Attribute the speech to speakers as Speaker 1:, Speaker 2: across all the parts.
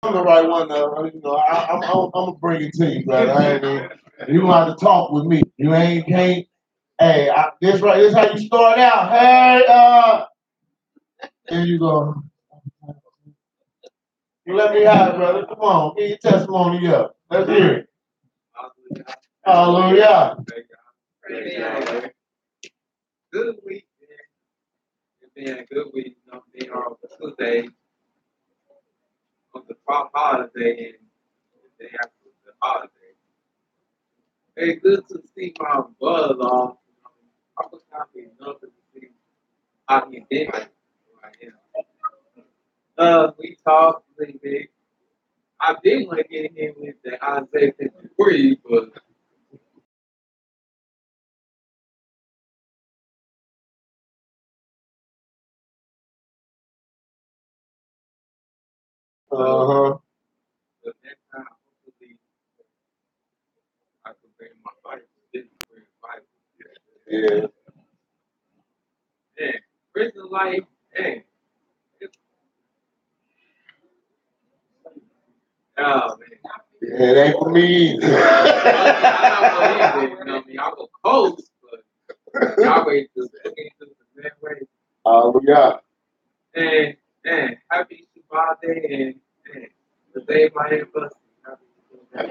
Speaker 1: I'm the right one. I'm gonna bring it to you, brother. I ain't even, you gonna have to talk with me. You ain't can't. Hey, this right. This how you start out. Hey, there you go. You let me have it, brother. Come on, get your testimony up. Let's hear it. Hallelujah.
Speaker 2: Good week, man. It's been a good week. Being on Tuesday on the holiday and the day after the holiday. It's good to see my brother off. I was happy enough to see how he did it. We talked a little bit. I did want to get him with the Isaiah 53, but
Speaker 1: Uh huh.
Speaker 2: next time, hopefully, I can bring my Bible. Didn't bring a Bible.
Speaker 1: Yeah.
Speaker 2: Man, prison life, man. Oh, man.
Speaker 1: It ain't for me either.
Speaker 2: I don't believe it. I go close, but Yahweh just looking into the man way.
Speaker 1: Hallelujah.
Speaker 2: And happy Shabbat day and the day of my anniversary.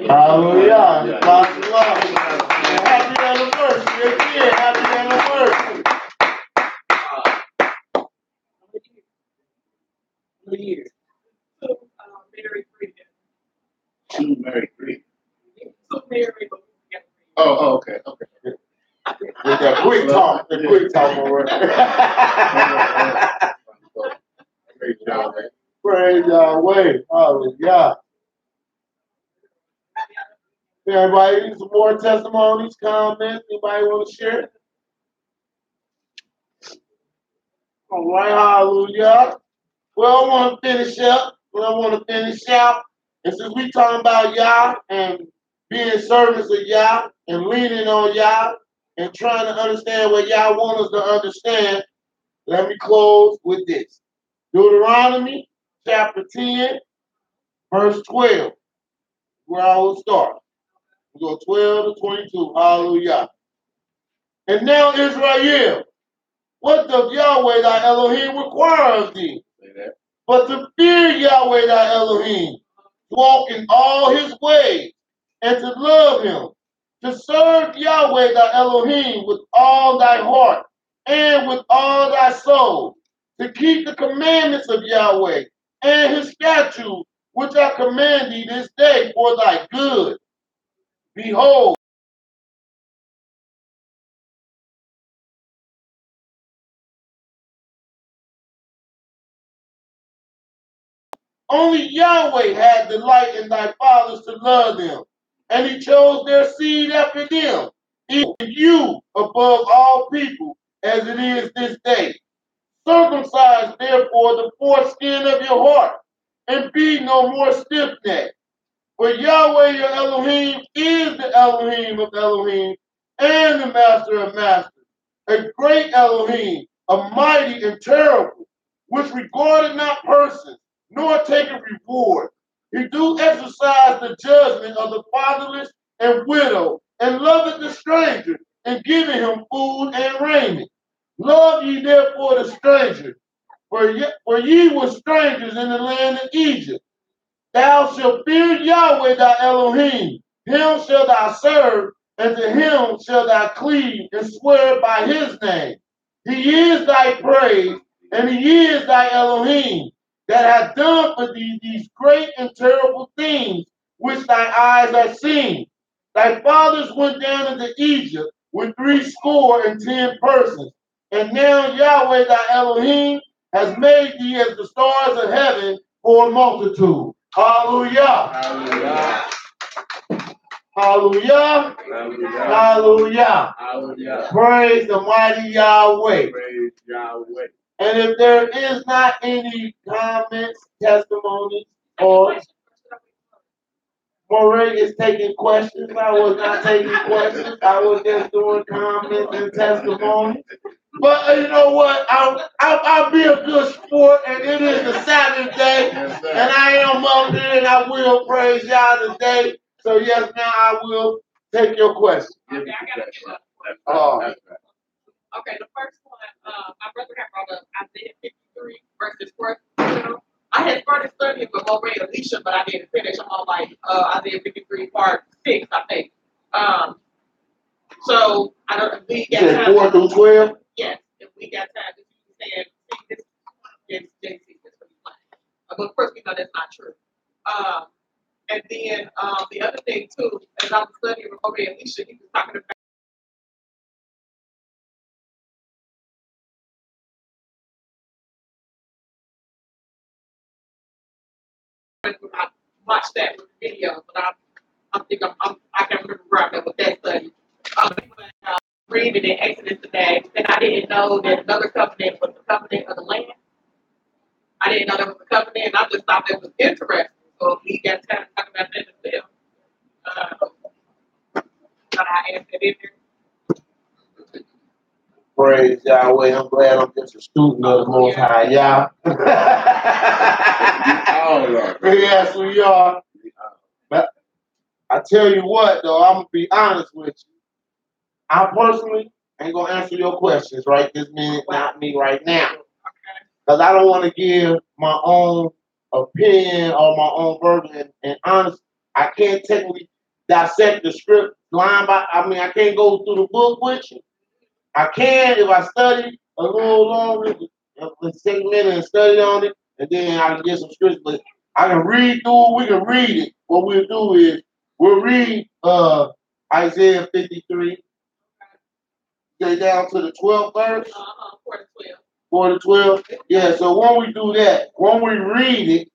Speaker 1: Hallelujah. God's love. Happy anniversary again. Happy anniversary.
Speaker 2: New Year.
Speaker 3: Mary Freeman.
Speaker 1: To Mary Creek.
Speaker 3: So Mary, but
Speaker 1: Okay. With that quick talk. The quick talk over Praise Yahweh. Praise Yahweh. Hallelujah. Everybody, need some more testimonies, comments? Anybody want to share? All right, hallelujah. Well, I want to finish up. And since we talking about Yah and being servants of Yah and leaning on Yah and trying to understand what Yah wants us to understand, let me close with this. Deuteronomy chapter 10, verse 12, where I will start. We go 12 to 22. Hallelujah. And now, Israel, what doth Yahweh thy Elohim require of thee? But to fear Yahweh thy Elohim, to walk in all his ways, and to love him, to serve Yahweh thy Elohim with all thy heart and with all thy soul, to keep the commandments of Yahweh and his statutes, which I command thee this day for thy good. Behold, only Yahweh had delight in thy fathers to love them, and he chose their seed after them, even you above all people, as it is this day. Circumcise therefore the foreskin of your heart, and be no more stiff-necked. For Yahweh your Elohim is the Elohim of Elohim, and the Master of Masters, a great Elohim, a mighty and terrible, which regarded not persons, nor taketh reward. He do exercise the judgment of the fatherless and widow, and loveth the stranger, and giving him food and raiment. Love ye therefore the stranger, for ye were strangers in the land of Egypt. Thou shalt fear Yahweh thy Elohim, him shalt thou serve, and to him shalt thou cleave and swear by his name. He is thy praise, and he is thy Elohim, that hath done for thee these great and terrible things which thy eyes have seen. Thy fathers went down into Egypt with 70 persons, and now Yahweh thy Elohim has made thee as the stars of heaven for a multitude. Hallelujah.
Speaker 2: Hallelujah.
Speaker 1: Hallelujah. Hallelujah.
Speaker 2: Hallelujah.
Speaker 1: Praise the mighty Yahweh.
Speaker 2: Praise Yahweh.
Speaker 1: And if there is not any comments, testimonies, or Moray is taking questions, I was not taking questions. I was just doing comments and testimonies. But you know what? I'll be a good sport, and it is a Sabbath day, and I am up there, and I will praise y'all today. So yes, now I will take your question.
Speaker 3: Okay, I gotta get up.
Speaker 1: Oh,
Speaker 3: Okay, the first one, my brother had brought up Isaiah 53 verses 4. I had started studying with Moray Alicia, but I didn't finish. I'm on like Isaiah 53 part 6, I think. So I don't. We
Speaker 1: you
Speaker 3: got
Speaker 1: said
Speaker 3: time.
Speaker 1: 4 through 12.
Speaker 3: Yes, if we got time, if you said, see this, yes, JC, this what he's like. But of course, we know that's not true. And then the other thing too, as I was studying with Moray Alicia, he was talking about. I watched that with the video, but I can't remember where I'm at with that study. When I reading in Exodus today, and I didn't know that another covenant was the covenant of the land. I didn't know that was a covenant, and I just thought that was interesting. So we got time to talk about that as well. Thought I asked that in there.
Speaker 1: Praise Yahweh. I'm glad I'm just a student of the Most High Yah. Yes, we are. But I tell you what, though, I'm going to be honest with you. I personally ain't going to answer your questions right this minute, not me right now. Because I don't want to give my own opinion or my own version. And honest, I can't technically dissect the script line by. I mean, I can't go through the book with you. I can if I study a little longer, let's take a minute and study on it, and then I can get some scripture. But I can read through. We can read it. What we'll do is we'll read Isaiah 53. Get down to the 12th verse.
Speaker 3: 4 to 12.
Speaker 1: 4 to 12. Yeah. So when we do that, when we read it,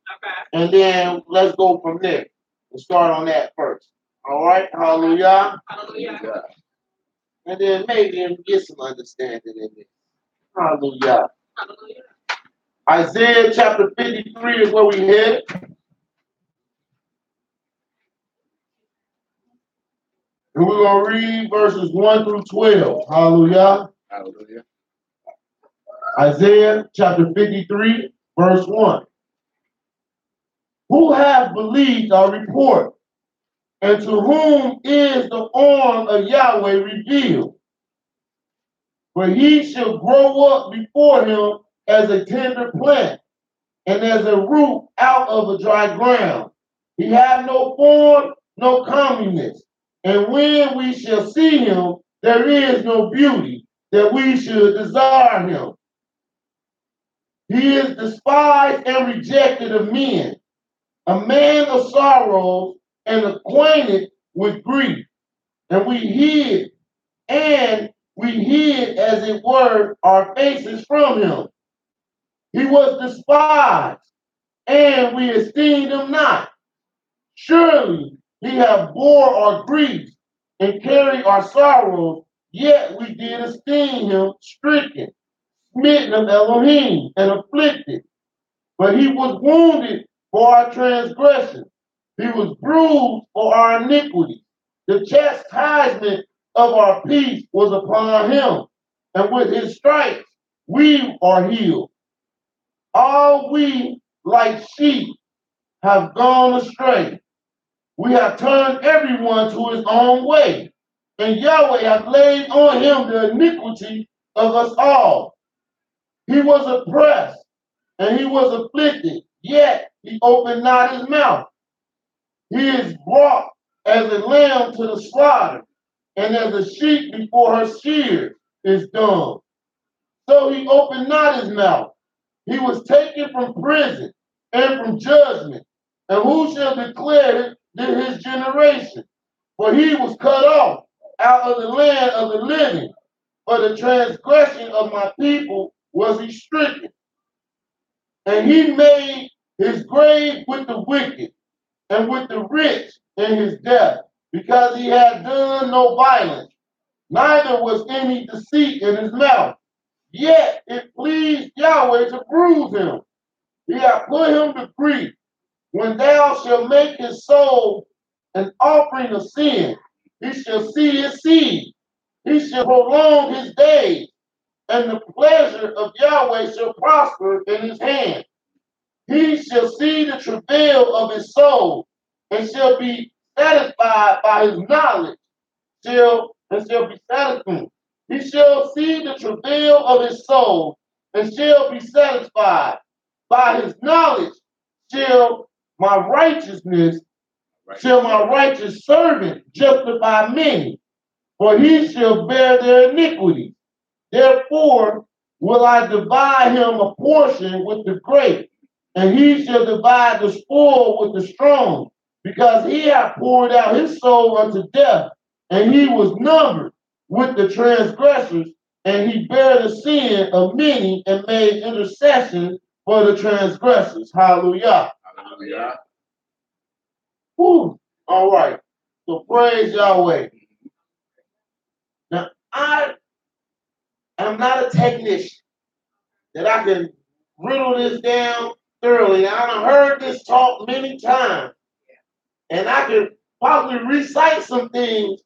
Speaker 1: and then let's go from there. We'll start on that first. All right. Hallelujah.
Speaker 3: Hallelujah.
Speaker 1: And then maybe get some understanding in it. Hallelujah.
Speaker 3: Hallelujah.
Speaker 1: Isaiah chapter 53 is where we head. And we're going to read verses 1 through 12. Hallelujah.
Speaker 4: Hallelujah.
Speaker 1: Isaiah chapter 53, verse 1. Who hath believed our report? And to whom is the arm of Yahweh revealed? For he shall grow up before him as a tender plant, and as a root out of a dry ground. He hath no form, no comeliness. And when we shall see him, there is no beauty that we should desire him. He is despised and rejected of men, a man of sorrows and acquainted with grief. And we hid, as it were, our faces from him. He was despised, and we esteemed him not. Surely he hath bore our griefs and carried our sorrows, yet we did esteem him stricken, smitten of Elohim, and afflicted. But he was wounded for our transgression. He was bruised for our iniquity. The chastisement of our peace was upon him, and with his stripes we are healed. All we, like sheep, have gone astray. We have turned everyone to his own way, and Yahweh hath laid on him the iniquity of us all. He was oppressed, and he was afflicted, yet he opened not his mouth. He is brought as a lamb to the slaughter, and as a sheep before her shears is dumb. So he opened not his mouth. He was taken from prison and from judgment. And who shall declare his generation? For he was cut off out of the land of the living. For the transgression of my people was he stricken. And he made his grave with the wicked and with the rich in his death, because he had done no violence, neither was any deceit in his mouth. Yet it pleased Yahweh to bruise him. He hath put him to grief. When thou shalt make his soul an offering of sin, he shall see his seed. He shall prolong his days, and the pleasure of Yahweh shall prosper in his hand. He shall see the travail of his soul, and shall be satisfied by his knowledge, shall be satisfied. He shall see the travail of his soul, and shall be satisfied. By his knowledge shall my righteousness, shall my righteous servant justify many, for he shall bear their iniquities. Therefore will I divide him a portion with the great, and he shall divide the spoil with the strong, because he hath poured out his soul unto death, and he was numbered with the transgressors, and he bare the sin of many and made intercession for the transgressors. Hallelujah.
Speaker 4: Hallelujah.
Speaker 1: Whew. All right. So praise Yahweh. Now, I am not a technician that I can riddle this down thoroughly. Now, I've heard this talk many times, and I can probably recite some things,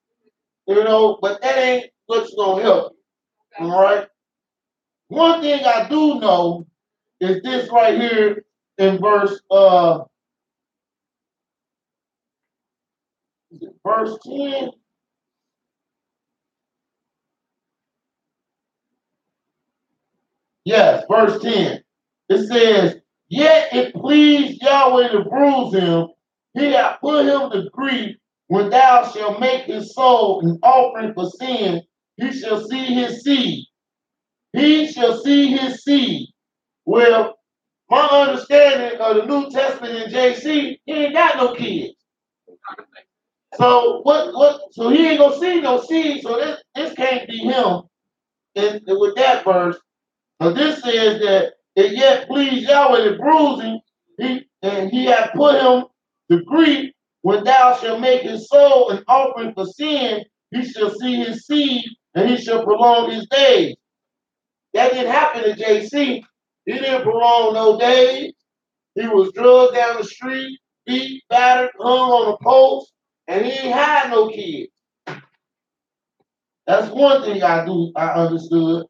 Speaker 1: but that ain't what's going to help you. All right? One thing I do know is this right here in verse 10. Yes, verse 10. It says, yet it pleased Yahweh to bruise him. He hath put him to grief. When thou shalt make his soul an offering for sin, he shall see his seed. He shall see his seed. Well, my understanding of the New Testament in JC, he ain't got no kids. So so he ain't gonna see no seed. So this can't be him. And with that verse, so this says that it yet pleased Yahweh to bruise him, he hath put him to grief. When thou shalt make his soul an offering for sin, he shall see his seed, and he shall prolong his days. That didn't happen to JC. He didn't prolong no days. He was drugged down the street, beat, battered, hung on a post, and he ain't had no kids. That's one thing I understood.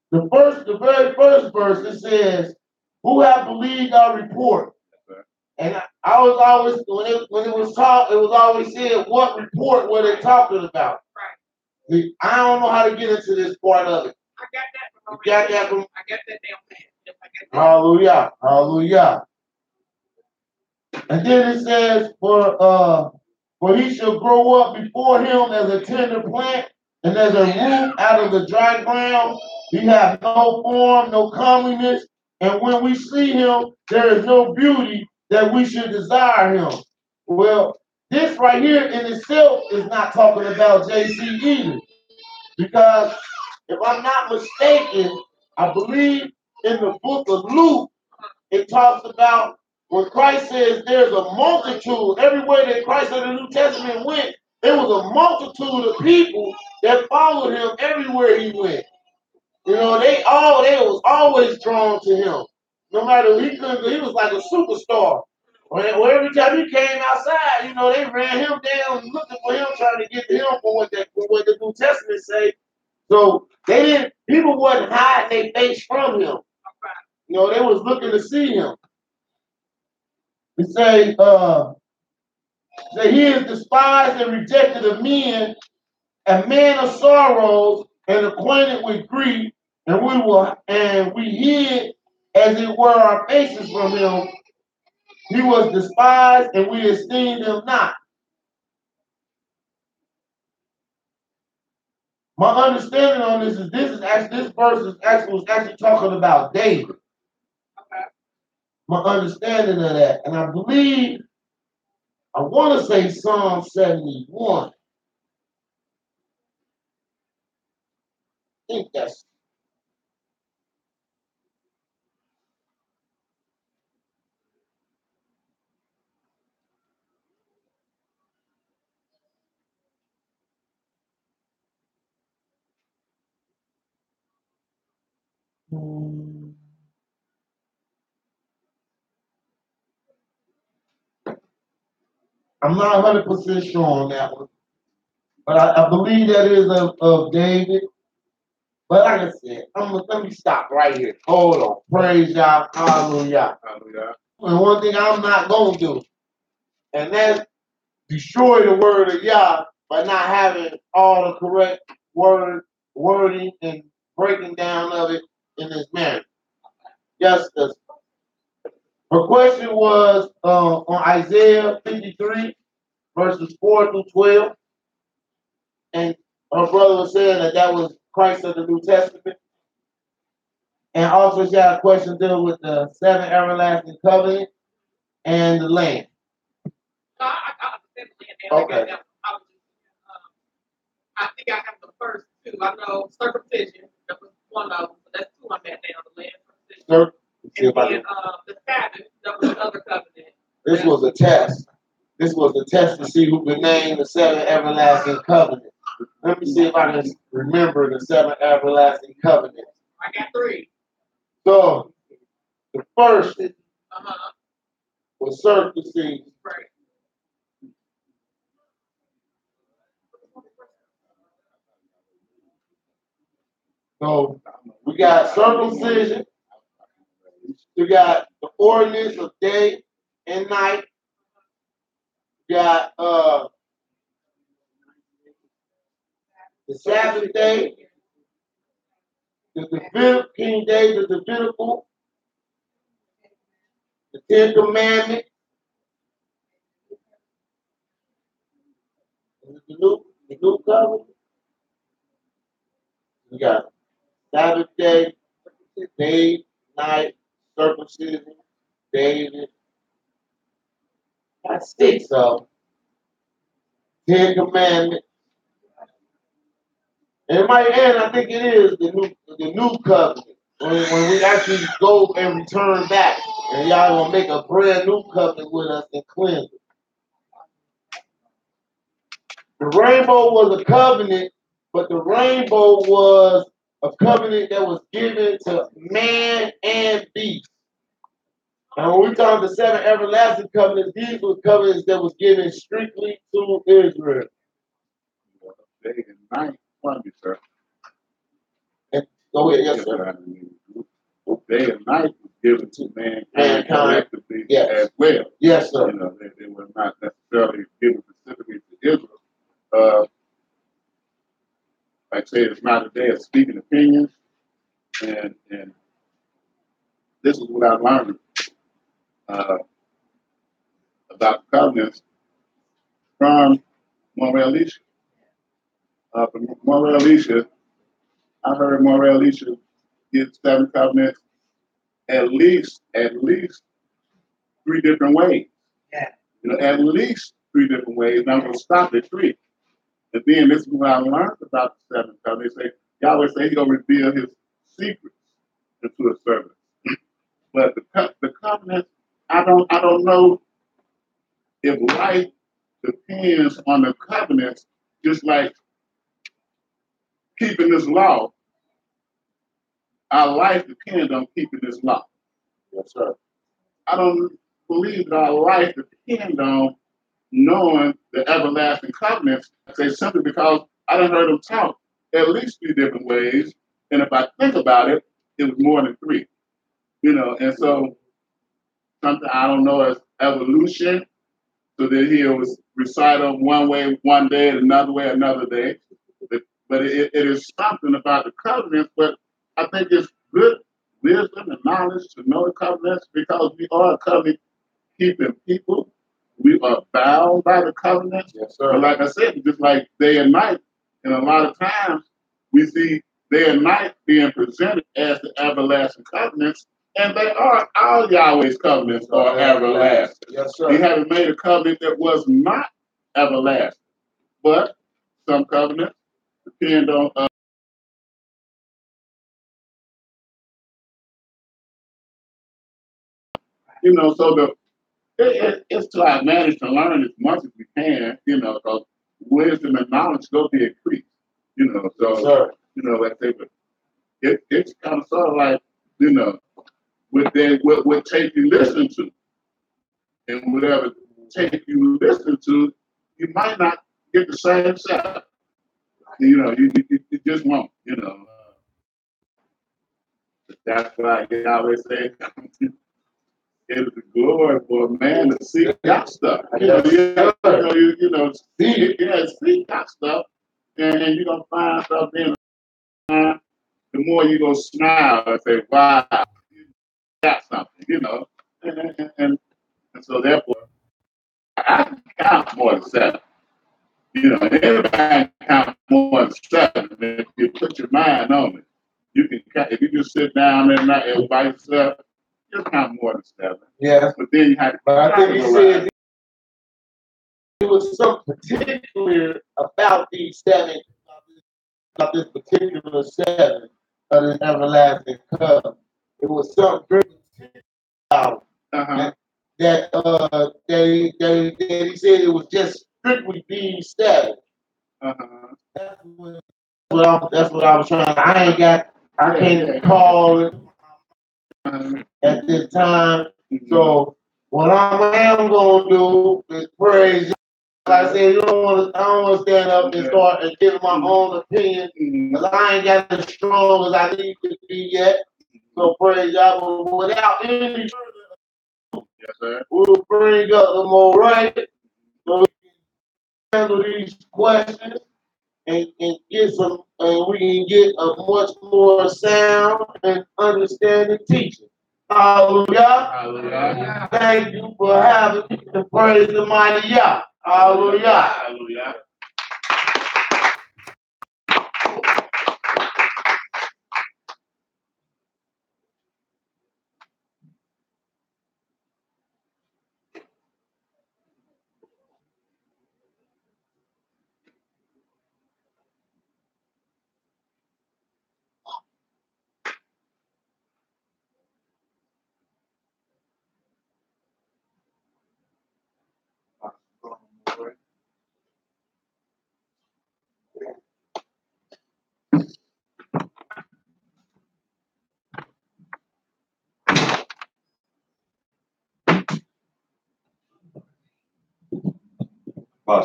Speaker 1: The very first verse, it says, who have believed our report? And I was always, when it was taught, it was always said, what report were they talking about? Right. I don't know how to get into this part of it.
Speaker 3: I got that from
Speaker 1: you got that from?
Speaker 3: I got that damn man.
Speaker 1: Hallelujah. Hallelujah. And then it says, for he shall grow up before him as a tender plant, and as a root out of the dry ground. He hath no form, no comeliness, and when we see him, there is no beauty that we should desire him. Well, this right here in itself is not talking about JC either, because if I'm not mistaken, I believe in the book of Luke, it talks about when Christ says there's a multitude, everywhere that Christ in the New Testament went, there was a multitude of people that followed him everywhere he went. They was always drawn to him. No matter he was like a superstar. Every time he came outside, they ran him down looking for him, trying to get to him for what the New Testament say. So people wasn't hiding their face from him. They was looking to see him. It say that he is despised and rejected of men, a man of sorrows and acquainted with grief, and we hid as it were our faces from him. He was despised and we esteemed him not. My understanding on this verse was actually talking about David. My understanding of that, and I believe I want to say Psalm 71. I think that's I'm not 100% sure on that one. But I believe that is of David. But like I said, let me stop right here. Hold on. Praise y'all. Hallelujah.
Speaker 2: Hallelujah.
Speaker 1: And one thing I'm not going to do, and that's destroy the word of Yah by not having all the correct wording and breaking down of it in this manner. Yes, her question was on Isaiah 53, verses 4 through 12. And her brother was saying that was Christ of the New Testament. And also she had a question dealing with the 7 everlasting covenant and the land.
Speaker 3: No, I understand the land.
Speaker 1: Okay.
Speaker 3: I think I have the first two. I know circumcision, that was one of them, so that's two I'm at now, the land circumcision. And then the Sabbath, that was another covenant.
Speaker 1: This was a test. This was a test to see who could name the 7 everlasting covenants. Let me see if I can remember the 7 everlasting covenants.
Speaker 3: I got 3.
Speaker 1: So the first was circumcision.
Speaker 3: Right.
Speaker 1: So we got circumcision. We got the ordinance of day and night. We got the Sabbath day. The King David, the Levitical. The 10 Commandments. The new covenant. We got Sabbath day, night, circumcision, David. That's 6 of them. 10 Commandments. And it might end, I think it is the new covenant. When we actually go and return back. And y'all gonna make a brand new covenant with us and cleanse it. The rainbow was a covenant, but the rainbow was a covenant that was given to man and beast. And when we talk the 7 everlasting covenants, these were covenants that was given strictly to Israel.
Speaker 4: Day and night, pardon me, sir.
Speaker 1: Go ahead, yes, sir.
Speaker 4: Day and night was given to mankind collectively as well.
Speaker 1: Yes, sir.
Speaker 4: You know, they were not necessarily given specifically to Israel. Like I say, it's not a day of speaking opinions, and this is what I learned about covenants from Morel Elisha. From Morel Elisha, I heard Morel Elisha give 7 covenants at least 3 different ways.
Speaker 3: Yeah.
Speaker 4: You know, at least 3 different ways. And I'm going to stop at 3. And then this is what I learned about the 7 covenants. They say, Yahweh say He's going to reveal His secrets into His servants. But the covenants, I don't know if life depends on the covenants, just like keeping this law. Our life depends on keeping this law.
Speaker 1: Yes, sir.
Speaker 4: I don't believe that our life depends on knowing the everlasting covenants. I say simply because I done heard them talk at least 3 different ways. And if I think about it, it was more than 3. You know, and so something I don't know as evolution. So that he was recite them one way one day and another way another day. But it is something about the covenants, but I think it's good wisdom and knowledge to know the covenants because we are a covenant keeping people. We are bound by the covenants.
Speaker 1: Yes, sir.
Speaker 4: But like I said, just like day and night, and a lot of times we see day and night being presented as the everlasting covenants, and they are all Yahweh's covenants are everlasting.
Speaker 1: Yes, sir.
Speaker 4: He haven't made a covenant that was not everlasting. But some covenants depend on you know, so it's to our manage to learn as much as we can, you know, because wisdom and knowledge go be increased, you know. So,
Speaker 1: sir.
Speaker 4: You know, let's say, but it's kind of sort of like, you know, what tape you listen to, and whatever tape you listen to, you might not get the same sound. You just won't. That's why I always say it is a glory for a man to seek out stuff. Seek out stuff, and you're gonna find stuff in the more you're gonna smile and say, "Wow, you got something," and so therefore, I can count more than seven. Anybody can count more than seven if you put your mind on it. You can count, if you just sit down and by yourself, you'll count more than seven.
Speaker 1: Yeah.
Speaker 4: But then you have to.
Speaker 1: But I think he said there was something particular about these seven, about this particular seven of this everlasting covenant. It was something very particular about that he said it was just strictly these seven. That's what I was trying. I can't call it at this time. So what I am gonna do is praise. Like I said, I don't want to stand up and start and give my own opinion because I ain't got as strong as I need to be yet. So praise God. But without any further, we'll bring up the more right so we can handle these questions and get some, and we can get a much more sound and understanding teaching. Hallelujah. Hallelujah. Thank you for having me to praise the mighty Yah. Hallelujah. Hallelujah.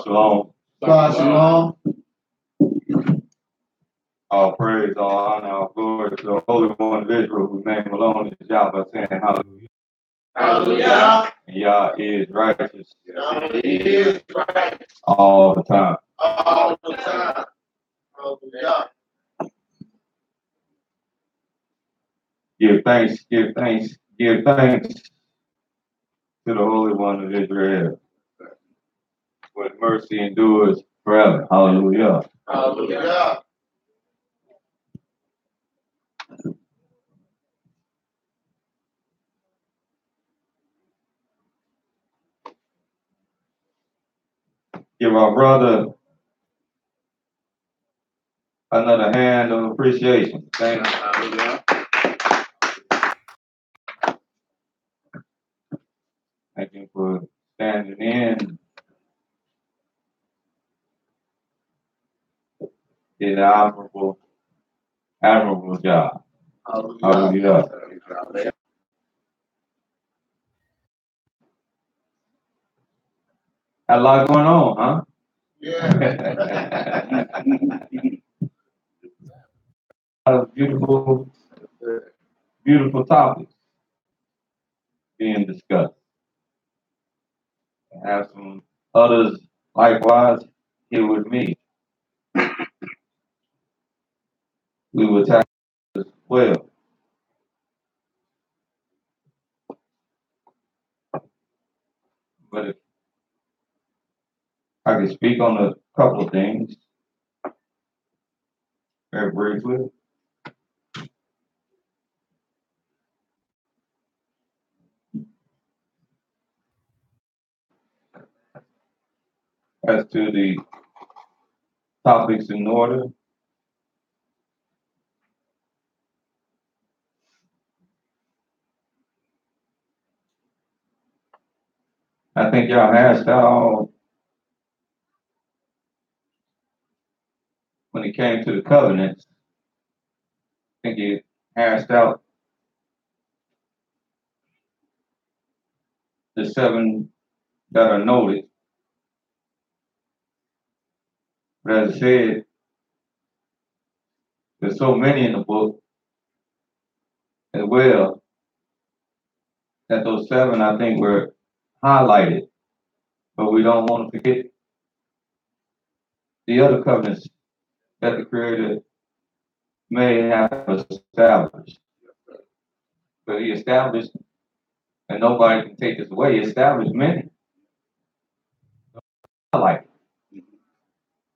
Speaker 5: Shalom.
Speaker 1: Shalom.
Speaker 5: All praise, all honor, all glory to the Holy One of Israel, whose name alone is Yahweh, saying hallelujah.
Speaker 1: Hallelujah.
Speaker 5: And Yah is righteous.
Speaker 1: Yah is right.
Speaker 5: All the time.
Speaker 1: All the time. Hallelujah.
Speaker 5: Give thanks to the Holy One of Israel. With mercy endures forever. Hallelujah.
Speaker 1: Hallelujah.
Speaker 5: Give our brother another hand of appreciation. Thank you.
Speaker 4: Hallelujah.
Speaker 5: Thank you for standing in. Did an admirable job. Hallelujah. Had a lot going on, huh?
Speaker 1: Yeah.
Speaker 5: Beautiful topics being discussed. I have some others likewise here with me. We will tackle as well. But if I could speak on a couple of things very briefly. As to the topics in order, I think y'all hashed out when it came to the covenants. I think you hashed out the seven that are noted. But as I said, There's so many in the book as well that those 7, I think, were highlighted. But we don't want to forget the other covenants that the Creator may have established. But He established, and nobody can take this away, He established many. Highlighted.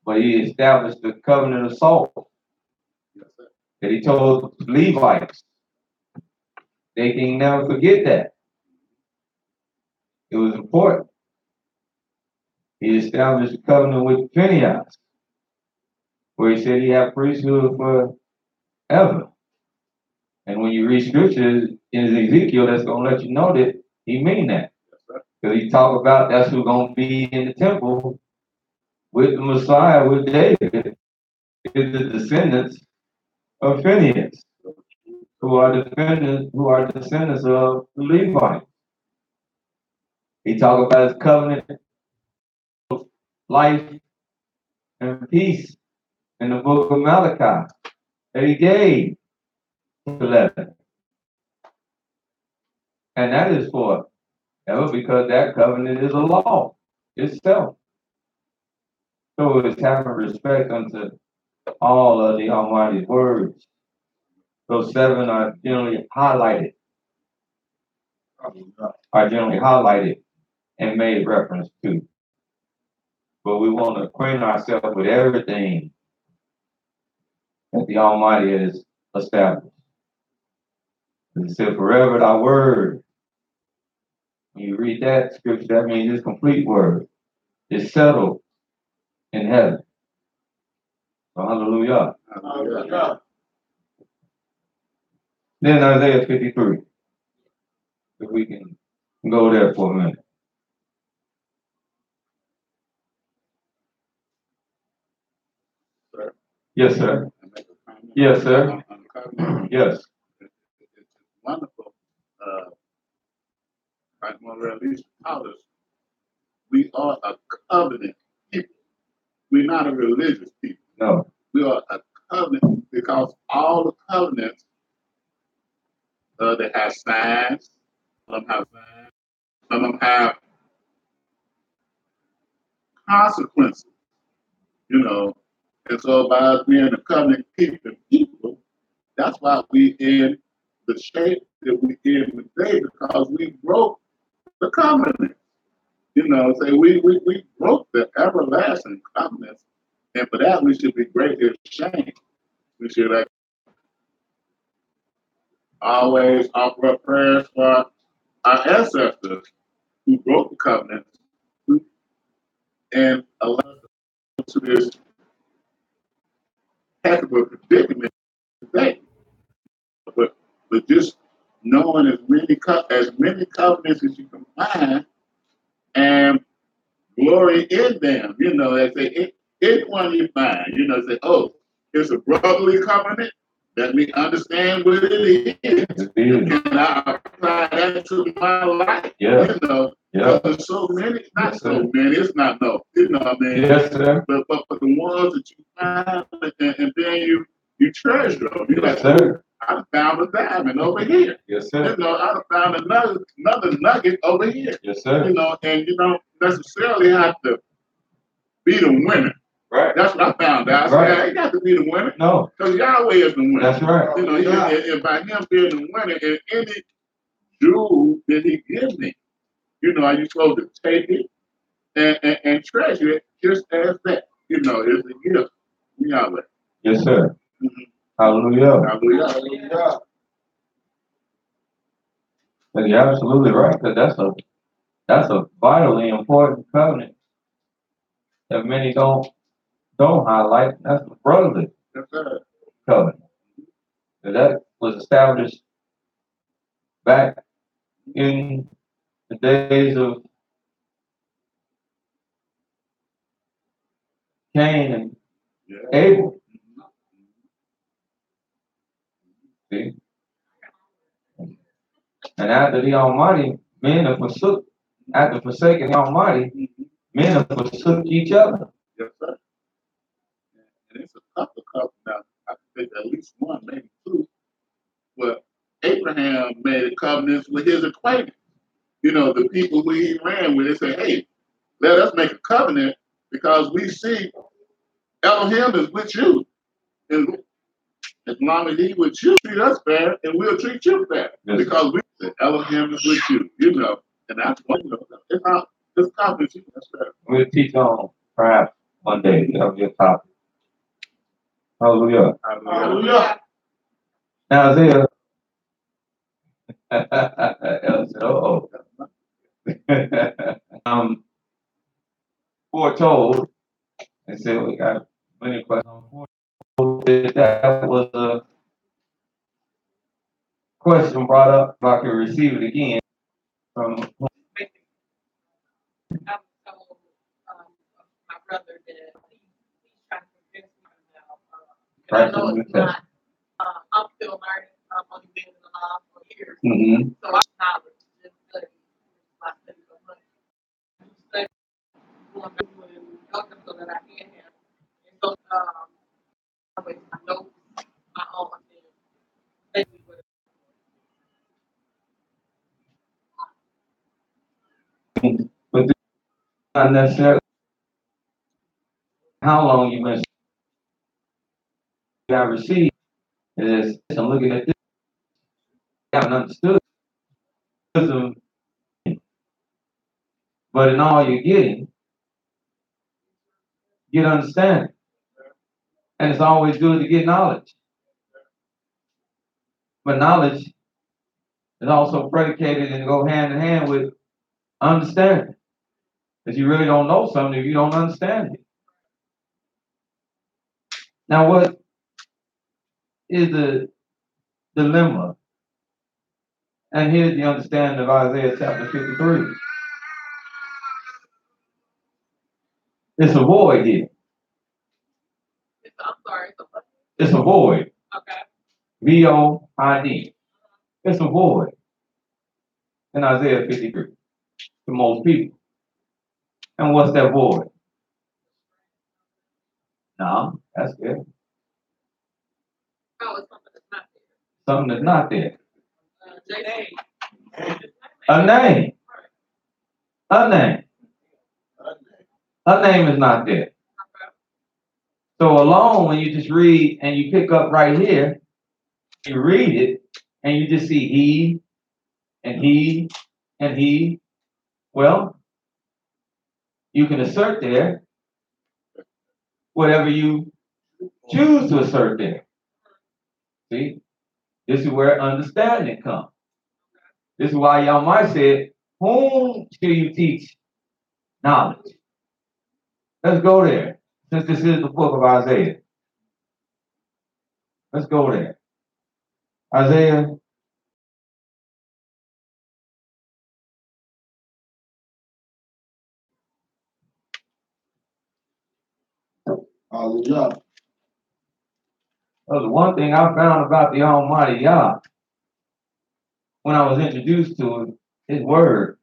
Speaker 5: But He established the covenant of salt that He told Levites. They can never forget that. It was important. He established a covenant with Phinehas, where He said He had priesthood forever. And when you read scriptures in Ezekiel, that's going to let you know that He mean that. Because He talk about that's who's going to be in the temple with the Messiah, with David, is the descendants of Phinehas, who are descendants of the Levites. He talk about His covenant of life and peace in the book of Malachi that He gave to Lebanon. And that is forever, because that covenant is a law itself. So it's having respect unto all of the Almighty's words. Those 7 are generally highlighted and made reference to. But we want to acquaint ourselves with everything that the Almighty has established. He said, forever thy word. When you read that scripture, that means it's complete word. It's settled in heaven. So hallelujah.
Speaker 1: Hallelujah.
Speaker 5: Then Isaiah 53. If we can go there for a minute.
Speaker 4: Sir,
Speaker 5: Yes, sir.
Speaker 4: I make a comment
Speaker 5: Yes, sir.
Speaker 4: on the covenant.
Speaker 5: Yes.
Speaker 4: It's wonderful. Like Mother Elise taught us, we are a covenant people. We're not a religious people.
Speaker 5: No.
Speaker 4: We are a covenant because all the covenants they have signs. Some have signs. Some of them have consequences. And so by us being a covenant people, that's why we in the shape that we in today, because we broke the covenant. Say we broke the everlasting covenants, and for that we should be greatly ashamed. We should always offer up prayers for our ancestors who broke the covenant and allowed us to this heck of a predicament today. But just knowing as many covenants as you can find and glory in them. They say anyone you find, say, oh, it's a brotherly covenant. Let me understand what it is. And I apply that to my life.
Speaker 5: Yeah. Yeah.
Speaker 4: There's so many, not so many, it's not no. What I mean?
Speaker 5: Yes, sir.
Speaker 4: But for the ones that you find and then you treasure them. You're
Speaker 5: Yes,
Speaker 4: like,
Speaker 5: sir.
Speaker 4: I found a diamond over here.
Speaker 5: Yes, sir.
Speaker 4: I found another nugget over here.
Speaker 5: Yes, sir.
Speaker 4: And you don't necessarily have to be the winner.
Speaker 5: Right.
Speaker 4: That's what I found out.
Speaker 5: Right.
Speaker 4: I ain't got to be the winner.
Speaker 5: No.
Speaker 4: Because Yahweh is the winner.
Speaker 5: That's right.
Speaker 4: And by him being the winner, in any jewel that he gives me, are you supposed to take it and treasure it just as that? It's a gift from Yahweh.
Speaker 5: Yes, sir.
Speaker 4: Mm-hmm.
Speaker 5: Hallelujah.
Speaker 4: Hallelujah.
Speaker 5: But you're absolutely right, because that's a vitally important covenant that many don't highlight. That's the brotherly covenant. And that was established back in the days of Cain and Abel. See? And after the Almighty, after forsaking the Almighty, men have forsook each other.
Speaker 4: Yes, sir. And it's a couple now. I think at least one, maybe two. But Abraham made covenants with his acquaintance. You know, the people who he ran with, they say, hey, let us make a covenant because we see Elohim is with you. And as long as he with you, treat us fair, and we'll treat you fair. Yes. Because we the Elohim is with you, you know. And that's what, you know, it's covenant, that's fair.
Speaker 5: We'll teach on perhaps one day. That'll be a topic. Hallelujah.
Speaker 1: Hallelujah.
Speaker 5: Now, Isaiah. Ella said, oh. Foretold, and said we got many questions on foretold. That was a question brought up, if I could receive it again from.
Speaker 3: I was told my brother that he's trying to convince me now. And I know it's not. I'm still learning. I'm only been in the law for years.
Speaker 5: Mm-hmm.
Speaker 3: So I'm knowledge, just study. I study so much. Study going back and helping so that I can have. And so always my notes, my own thing. Basically what
Speaker 5: But this is not necessarily how long you been I received. Is I'm looking at this, I haven't understood wisdom, but in all you're getting, get understanding. And it's always good to get knowledge. But knowledge is also predicated and go hand in hand with understanding. Because you really don't know something if you don't understand it. Now, what is the dilemma? And here's the understanding of Isaiah chapter 53. It's a void here.
Speaker 3: I'm sorry.
Speaker 5: It's a void.
Speaker 3: Okay.
Speaker 5: V-O-I-D. It's a void in Isaiah 53 to most people. And what's that void? No, that's good.
Speaker 3: Oh, it's something that's not there.
Speaker 5: Something that's not there.
Speaker 3: A
Speaker 5: A name. A name. A name is not there. So alone, when you just read and you pick up right here, you read it and you just see he and he and he. Well, you can assert there whatever you choose to assert there. See, this is where understanding comes. This is why y'all might say, whom should you teach knowledge? Let's go there, since this is the book of Isaiah. Let's go there. Isaiah.
Speaker 1: Hallelujah.
Speaker 5: Well, the one thing I found about the Almighty Yah, when I was introduced to it, His word.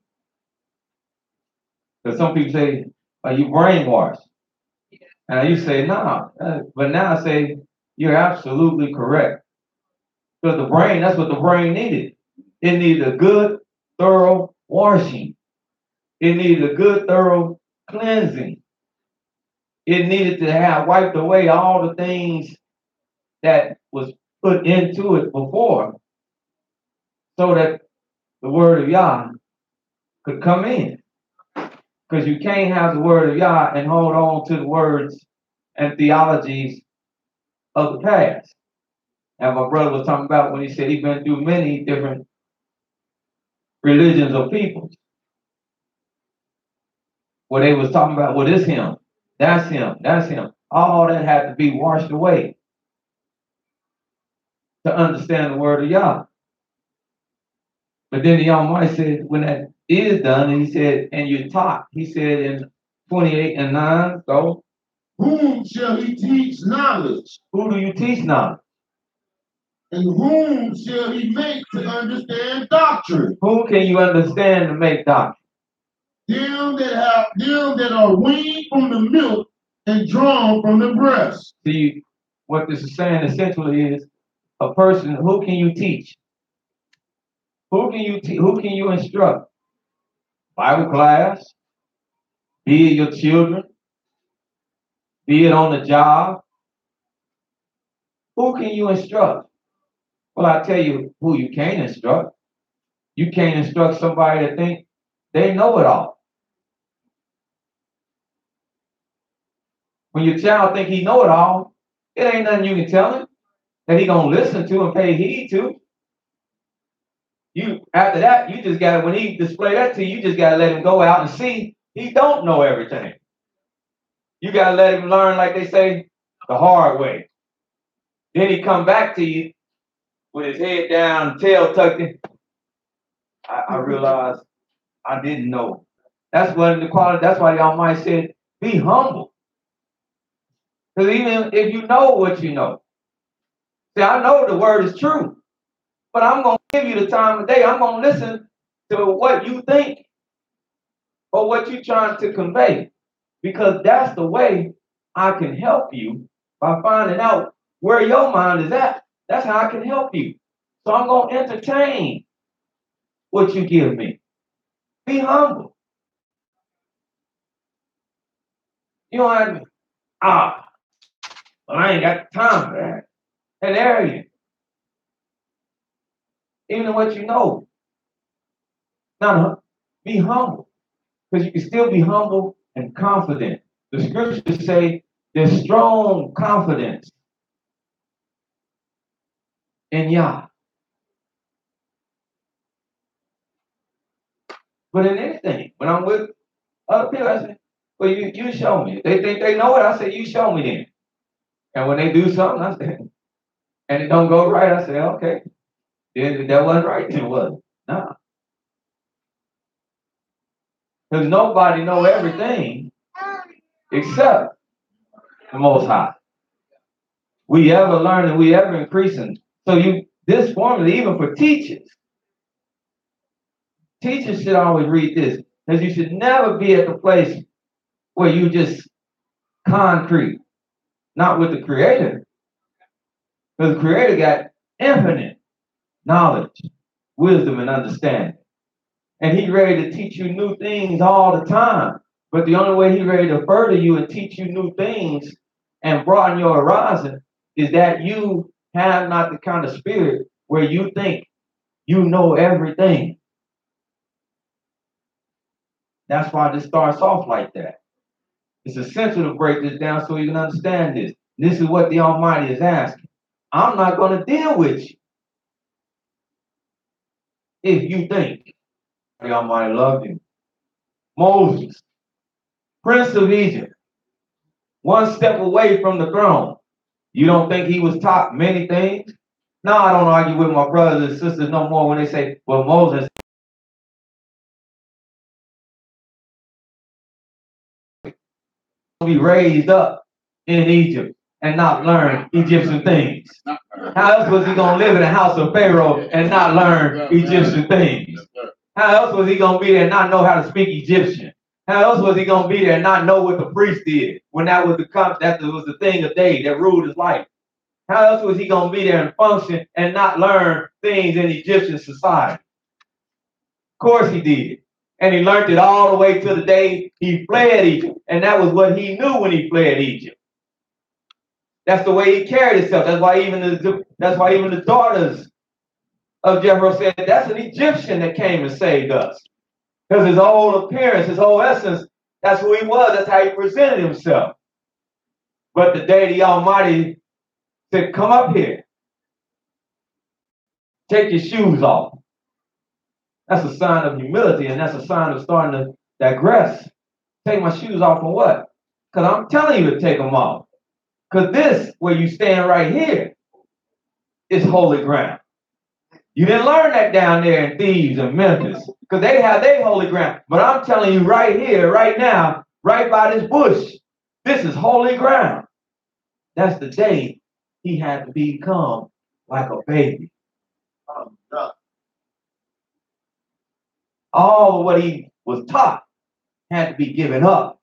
Speaker 5: Because some people say, are you brainwashed? And I used to say, no. But now I say, you're absolutely correct. Because the brain, that's what the brain needed. It needed a good, thorough washing. It needed a good, thorough cleansing. It needed to have wiped away all the things that was put into it before, so that the word of Yah could come in. Because you can't have the word of Yah and hold on to the words and theologies of the past. And my brother was talking about when he said he's been through many different religions of people, where they was talking about, well, this him, that's him, that's him. All that had to be washed away to understand the word of Yah. But then the Almighty said, when that is done, and he said, and you taught, he said in 28 and 9, go.
Speaker 1: Whom shall he teach knowledge?
Speaker 5: Who do you teach knowledge?
Speaker 1: And whom shall he make to understand doctrine?
Speaker 5: Who can you understand to make doctrine?
Speaker 1: Them that are weaned from the milk and drawn from the breast.
Speaker 5: See, what this is saying essentially is a person, who can you teach? Who can you instruct? Bible class, be it your children, be it on the job. Who can you instruct? Well, I tell you who you can't instruct. You can't instruct somebody that think they know it all. When your child think he know it all, it ain't nothing you can tell him that he gonna listen to and pay heed to. You after that, you just gotta, when he display that to you, you just gotta let him go out and see he don't know everything. You gotta let him learn, like they say, the hard way. Then he come back to you with his head down, tail tucked in. I realized I didn't know. That's what the quality. That's why the Almighty said, "Be humble." Because even if you know what you know, see, I know the word is true, but I'm gonna give you the time of day. I'm gonna listen to what you think or what you're trying to convey, because that's the way I can help you by finding out where your mind is at. That's how I can help you. So I'm gonna entertain what you give me. Be humble. You don't have to, well, I ain't got time for that. And arrogant. Even what you know. Now, be humble. Because you can still be humble and confident. The scriptures say there's strong confidence in Yah. But in anything, when I'm with other people, I say, well, you show me. They think they know it, I say, you show me then. And when they do something, I say, and it don't go right, I say, okay. Then that wasn't right, then it wasn't. No. Because nobody know everything except the Most High. We ever learning, we ever increasing. So this formula, even for teachers should always read this, because you should never be at the place where you just concrete, not with the Creator. Because the Creator got infinite knowledge, wisdom, and understanding. And He's ready to teach you new things all the time. But the only way He's ready to further you and teach you new things and broaden your horizon is that you have not the kind of spirit where you think you know everything. That's why this starts off like that. It's essential to break this down so you can understand this. This is what the Almighty is asking. I'm not going to deal with you if you think the Almighty loved you. Moses, Prince of Egypt, one step away from the throne. You don't think he was taught many things? No, I don't argue with my brothers and sisters no more when they say, well, Moses will be raised up in Egypt and not learn Egyptian things. How else was he going to live in the house of Pharaoh and not learn Egyptian things? How else was he going to be there and not know how to speak Egyptian? How else was he going to be there and not know what the priest did when that was the thing of day that ruled his life? How else was he going to be there and function and not learn things in Egyptian society? Of course he did. And he learned it all the way to the day he fled Egypt. And that was what he knew when he fled Egypt. That's the way he carried himself. That's why even the daughters of Jethro said, that's an Egyptian that came and saved us. Because his whole appearance, his whole essence, that's who he was. That's how he presented himself. But the day the Almighty said, come up here. Take your shoes off. That's a sign of humility, and that's a sign of starting to digress. Take my shoes off for what? Because I'm telling you to take them off. Because this, where you stand right here, is holy ground. You didn't learn that down there in Thebes and Memphis, because they have their holy ground. But I'm telling you right here, right now, right by this bush, this is holy ground. That's the day he had to become like a baby. All of what he was taught had to be given up.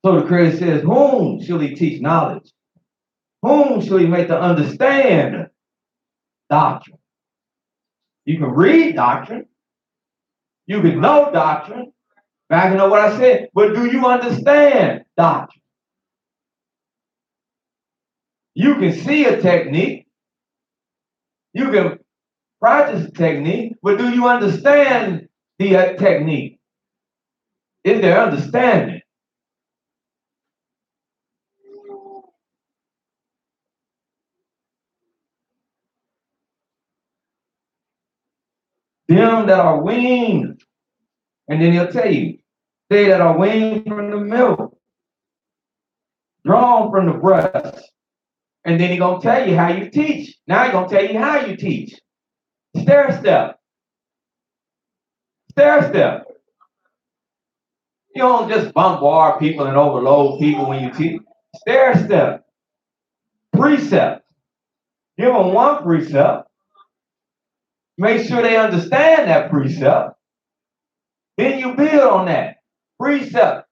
Speaker 5: So the Creator says, whom shall he teach knowledge? Whom shall he make to understand doctrine? You can read doctrine. You can know doctrine. Back know what I said. But do you understand doctrine? You can see a technique. You can practice a technique. But do you understand the technique? Is there understanding? Them that are weaned. And then he'll tell you, they that are weaned from the milk, drawn from the breast. And then he's going to tell you how you teach. Now he's going to tell you how you teach. Stair step. Stair step. You don't just bombard people and overload people when you teach. Stair step. Precept. Give them one precept. Make sure they understand that precept. Then you build on that. Precept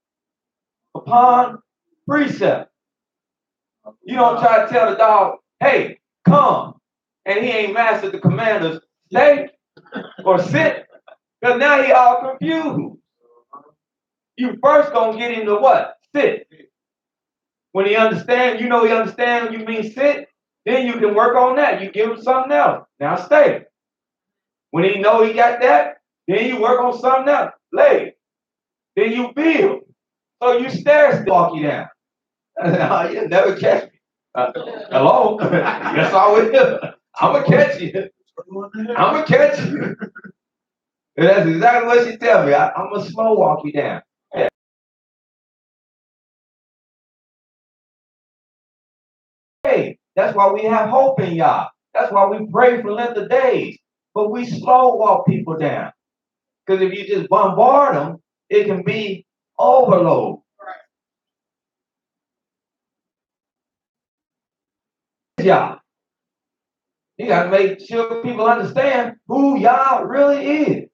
Speaker 5: upon precept. You don't try to tell the dog, hey, come. And he ain't mastered the commanders, stay or sit. Because now he all confused. You first gonna get him to what? Sit. When he understands, you know he understands you mean sit, then you can work on that. You give him something else. Now stay. When he know he got that, then you work on something else. Lay. Then you build. So you stare walk you down. You'll never catch me. Hello? Yes, I will. I'm going to catch you. I'm going to catch you. And that's exactly what she tell me. I'm going to slow walk you down. Hey, that's why we have hope in y'all. That's why we pray for length of days. But we slow walk people down. Because if you just bombard them, it can be overload. Y'all. You got to make sure people understand who y'all really is.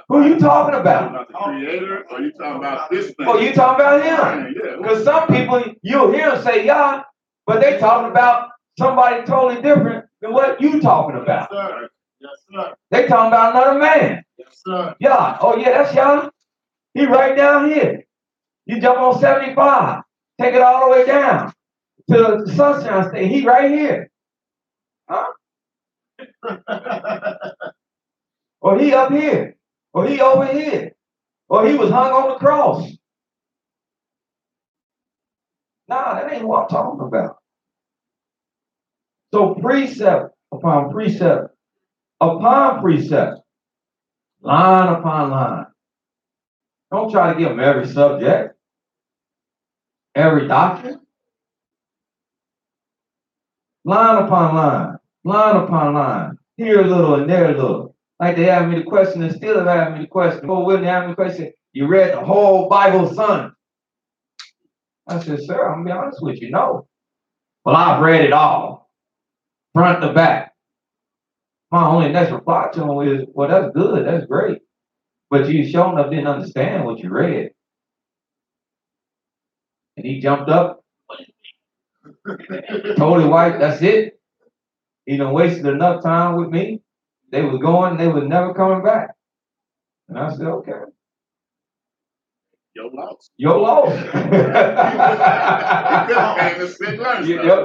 Speaker 5: Who you talking about?
Speaker 4: The Creator, or you talking about this thing?
Speaker 5: Oh, you talking about him? Because some people, you'll hear them say Yah, but they talking about somebody totally different than what you talking about.
Speaker 4: Yes, sir. Yes, sir.
Speaker 5: They talking about another man.
Speaker 4: Yes, sir.
Speaker 5: Yah. Oh, yeah, that's Yah. He right down here. You jump on 75. Take it all the way down to the Sunshine State. He right here. Huh? Or he up here. Or he over here. Or he was hung on the cross. Nah, that ain't what I'm talking about. So precept upon precept upon precept, line upon line. Don't try to give them every subject, every doctrine. Line upon upon line. Here a little and there a little. Like they have me the question and still have asked me the question. Oh, wouldn't they have me the question? You read the whole Bible, son. I said, sir, I'm gonna be honest with you. No. Well, I've read it all, front to back. My only next reply to him is, well, that's good, that's great. But you sure enough didn't understand what you read. And he jumped up, told his wife, that's it. He done wasted enough time with me. They was going, they was never coming back. And I said, okay.
Speaker 4: Your loss.
Speaker 5: Your loss.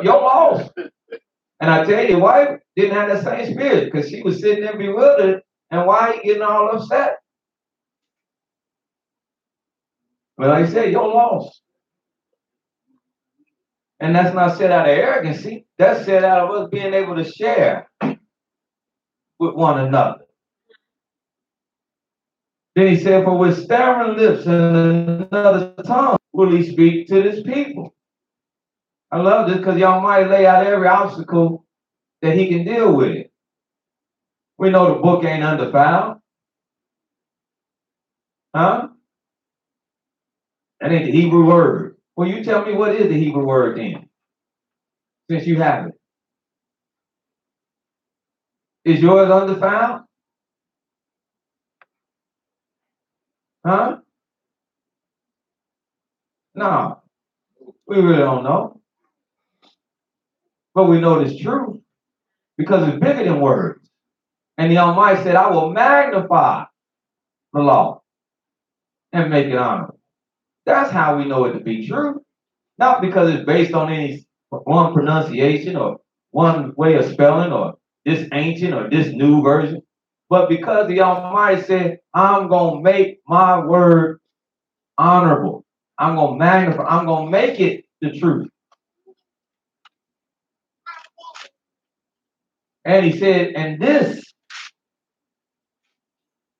Speaker 5: Your loss. And I tell you, your wife didn't have that same spirit because she was sitting there bewildered. And why he getting all upset? But like I said, your loss. And that's not said out of arrogancy. That's said out of us being able to share with one another. Then he said, for with stammering lips and another tongue will he speak to this people. I love this because y'all might lay out every obstacle that he can deal with. We know the book ain't undefiled. Huh? That ain't the Hebrew word. Well, you tell me what is the Hebrew word then, since you have it. Is yours undefiled? Huh? No, we really don't know. But we know it's true because it's bigger than words. And the Almighty said, I will magnify the law and make it honorable. That's how we know it to be true. Not because it's based on any one pronunciation or one way of spelling or this ancient or this new version, but because the Almighty said, I'm going to make my word honorable. I'm going to magnify. I'm going to make it the truth. And he said, and this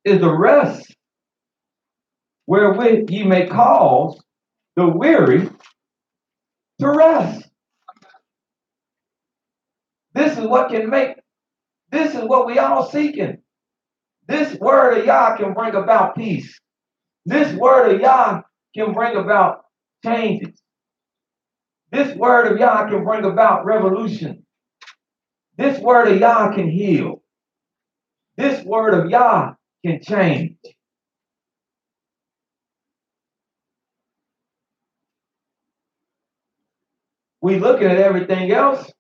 Speaker 5: is the rest wherewith ye may cause the weary to rest. This is what can make, this is what we all seeking. This word of Yah can bring about peace. This word of Yah can bring about changes. This word of Yah can bring about revolution. This word of Yah can heal. This word of Yah can change. We looking at everything else,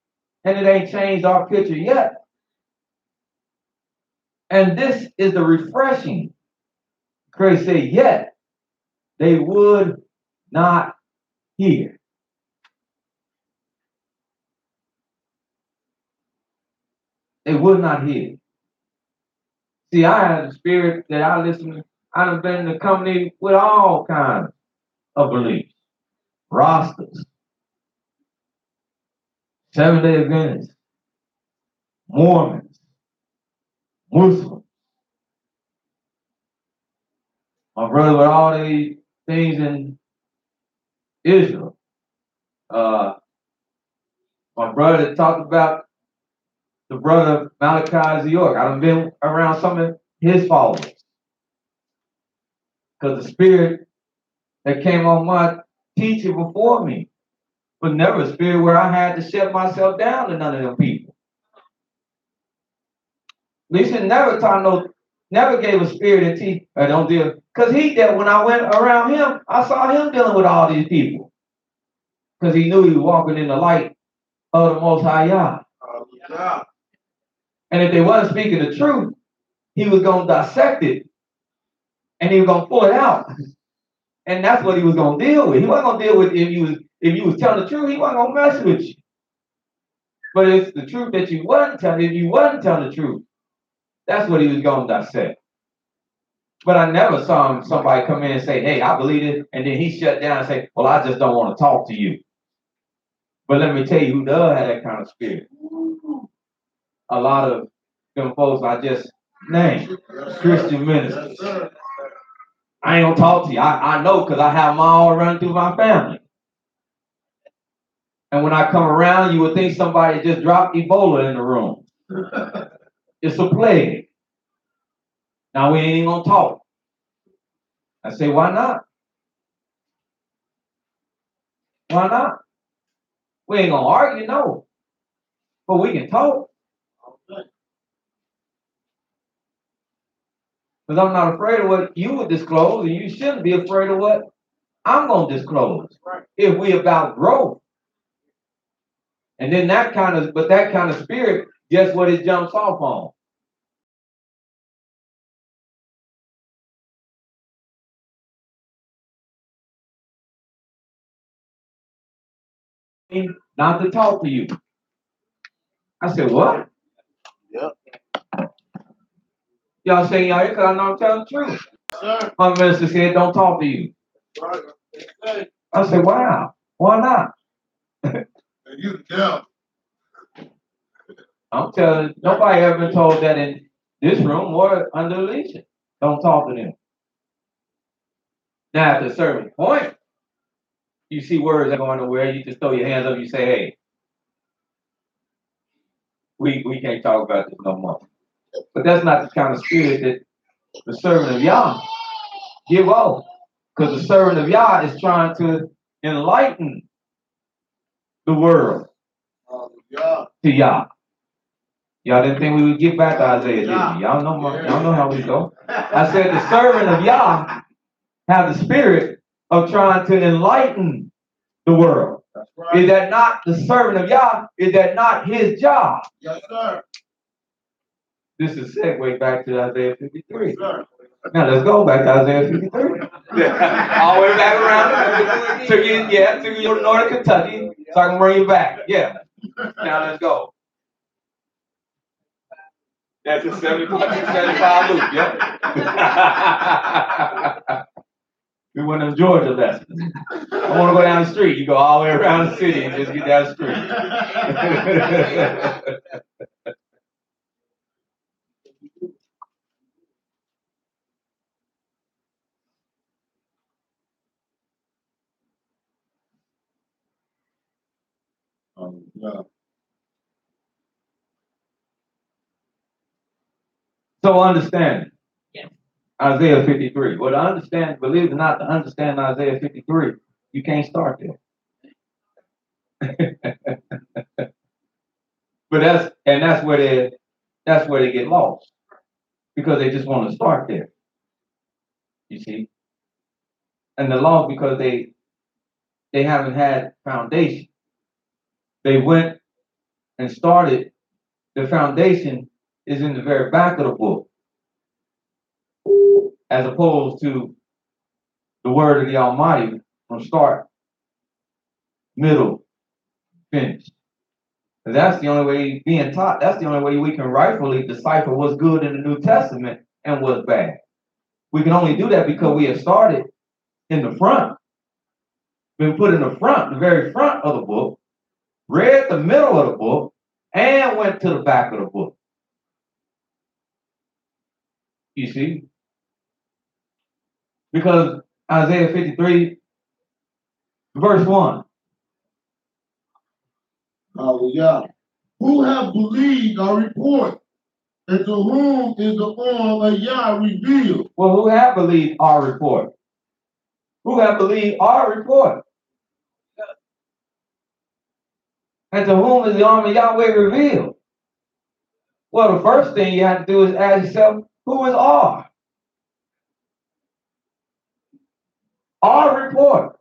Speaker 5: and it ain't changed our picture yet. And this is the refreshing. Christ said, yet they would not hear. They would not hear. See, I had a spirit that I listen to. I've been in the company with all kinds of beliefs. Rastas, Seventh-day Adventists, Mormons, Muslims. My brother with all these things in Israel. My brother talked about the brother Malachi York. I've been around some of his followers. Because the spirit that came on my teacher before me was never a spirit where I had to shut myself down to none of them people. Lisa never gave a spirit and teach, don't deal. Because he did, when I went around him, I saw him dealing with all these people. Because he knew he was walking in the light of the Most High Yah. And if they wasn't speaking the truth, he was going to dissect it. And he was going to pull it out. And that's what he was going to deal with. He wasn't going to deal with if you was telling the truth, he wasn't going to mess with you. But it's the truth that you wasn't telling. If you wasn't telling the truth, that's what he was going to dissect. But I never saw somebody come in and say, hey, I believe it. And then he shut down and say, well, I just don't want to talk to you. But let me tell you who does have that kind of spirit. A lot of them folks I just named, Christian ministers. I ain't going to talk to you. I know because I have them all running through my family. And when I come around, you would think somebody just dropped Ebola in the room. It's a plague. Now we ain't even going to talk. I say, why not? Why not? We ain't going to argue, no. But we can talk. Because I'm not afraid of what you would disclose, and you shouldn't be afraid of what I'm going to disclose. Right. If we about growth. And then that kind of spirit, guess what it jumps off on? Not to talk to you. I said, what?
Speaker 1: Yep.
Speaker 5: Y'all saying y'all here because I know I'm telling the truth. Sir. My minister said, don't talk to you. Right. I said, wow, why not?
Speaker 1: And you tell.
Speaker 5: I'm telling, nobody ever been told that in this room or under leadership. Don't talk to them. Now, at a certain point, you see words that going nowhere, you just throw your hands up, you say, hey, we can't talk about this no more. But that's not the kind of spirit that the servant of Yah give off. Because the servant of Yah is trying to enlighten the world to Yah. Y'all didn't think we would get back to Isaiah, did you? Y'all know how we go. I said the servant of Yah have the spirit of trying to enlighten the world?
Speaker 1: That's right.
Speaker 5: Is that not the servant of Yah? Is that not his job?
Speaker 1: Yes, sir.
Speaker 5: This is a segue back to Isaiah 53.
Speaker 1: Yes, sir.
Speaker 5: Now let's go back to Isaiah 53. All the way back around. Took you to Northern Kentucky, so I can bring you back. Yeah. Now let's go. That's a 75 loop, yep. We went to Georgia lessons. I want to go down the street. You go all the way around the city and just get down the street.
Speaker 1: Yeah.
Speaker 5: So understand
Speaker 3: Yes.
Speaker 5: Isaiah 53. Well, to understand, believe it or not, to understand Isaiah 53, you can't start there. But that's where they get lost, because they just want to start there. You see, and the lost because they haven't had foundation. They went and started. The foundation is in the very back of the book, as opposed to the word of the Almighty from start, middle, finish. And that's the only way being taught. That's the only way we can rightfully decipher what's good in the New Testament and what's bad. We can only do that because we have started in the front, been put in the front, the very front of the book, read the middle of the book, and went to the back of the book. You see? Because Isaiah 53, verse 1.
Speaker 1: Hallelujah. Who have believed our report, and to whom is the arm of Yah revealed?
Speaker 5: Well, who have believed our report? Who have believed our report? And to whom is the arm of Yahweh revealed? Well, the first thing you have to do is ask yourself, who is R? Our report.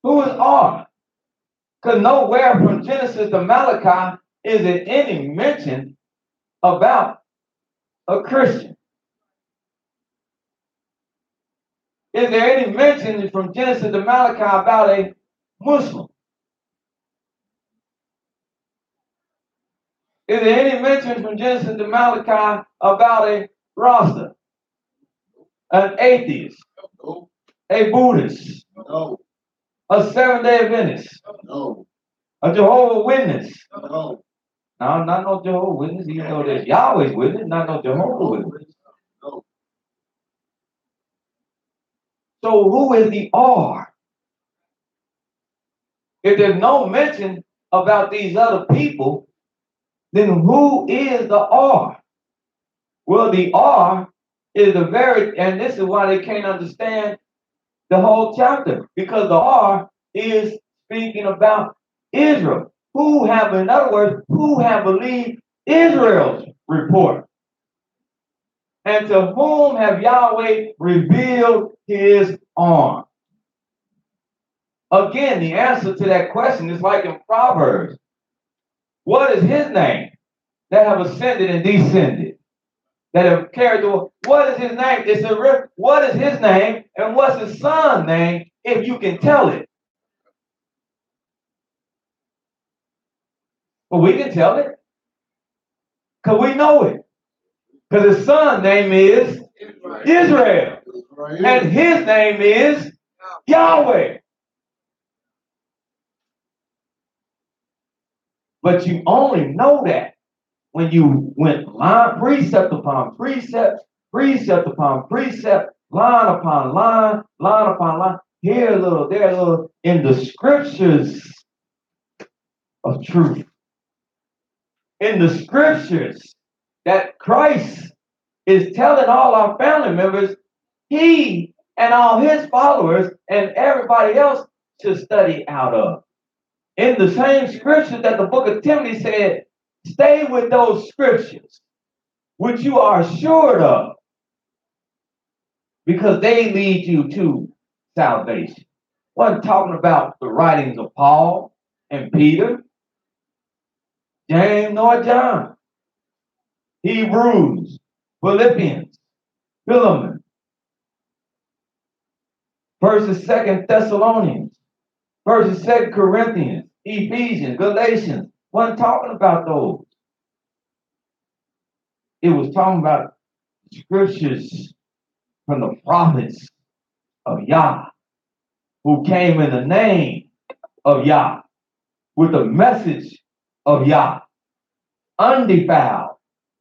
Speaker 5: Who is R? Because nowhere from Genesis to Malachi is there any mention about a Christian. Is there any mention from Genesis to Malachi about a Muslim? Is there any mention from Genesis to Malachi about a Rasta, an atheist,
Speaker 1: No.
Speaker 5: a Buddhist,
Speaker 1: No.
Speaker 5: a Seventh-day Adventist,
Speaker 1: No.
Speaker 5: a Jehovah's Witness?
Speaker 1: No.
Speaker 5: No, not no Jehovah's Witness. You know there's Yahweh's Witness, not no Jehovah's Witness.
Speaker 1: No.
Speaker 5: So who is the R? If there's no mention about these other people, then who is the R? Well, the R is the very, and this is why they can't understand the whole chapter, because the R is speaking about Israel. Who have, in other words, who have believed Israel's report? And to whom have Yahweh revealed his arm? Again, the answer to that question is like in Proverbs. What is his name that have ascended and descended? That have carried the, what is his name? It's a, what is his name and what's his son's name, if you can tell it? Well, we can tell it because we know it. Because his son's name is Israel.
Speaker 1: Right.
Speaker 5: And his name is Yahweh. But you only know that when you went line, precept upon precept, precept upon precept, line upon line, line upon line, here a little, there a little, in the scriptures of truth. In the scriptures that Christ is telling all our family members, he and all his followers and everybody else should study out of. In the same scriptures that the book of Timothy said, stay with those scriptures, which you are assured of. because they lead you to salvation. Wasn't talking about the writings of Paul and Peter, James, nor John. Hebrews, Philippians, Philemon, 1st and 2nd Thessalonians, 1st and 2nd Corinthians, Ephesians, Galatians. Wasn't talking about those. It was talking about scriptures from the prophets of Yah, who came in the name of Yah, with the message of Yah, undefiled,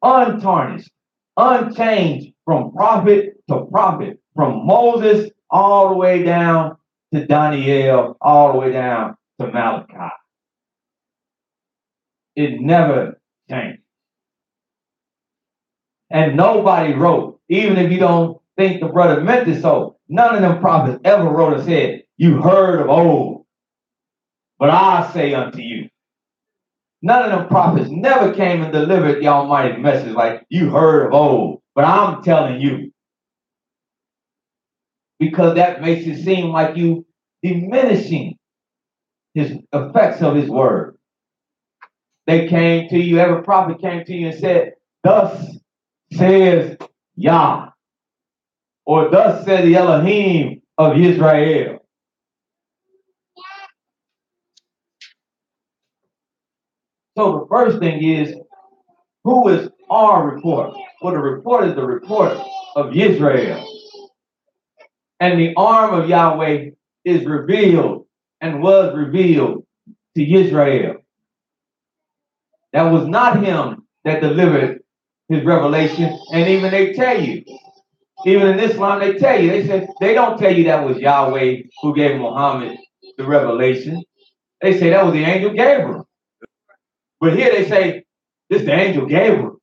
Speaker 5: untarnished, unchanged, from prophet to prophet, from Moses all the way down to Daniel, all the way down to Malachi. It never changed. And nobody wrote, even if you don't think the brother meant it so, none of them prophets ever wrote and said, you heard of old, but I say unto you. None of them prophets never came and delivered the almighty message like you heard of old, but I'm telling you. Because that makes it seem like you diminishing his effects of his word. They came to you, every prophet came to you and said, thus says Yah, or thus said the Elohim of Israel. So the first thing is, who is our report? Well, the report is the report of Israel. And the arm of Yahweh is revealed and was revealed to Israel. That was not him that delivered his revelation. And even they tell you, even in Islam, they tell you, they say, they don't tell you that was Yahweh who gave Muhammad the revelation. They say that was the angel Gabriel. But here they say, this is the angel Gabriel.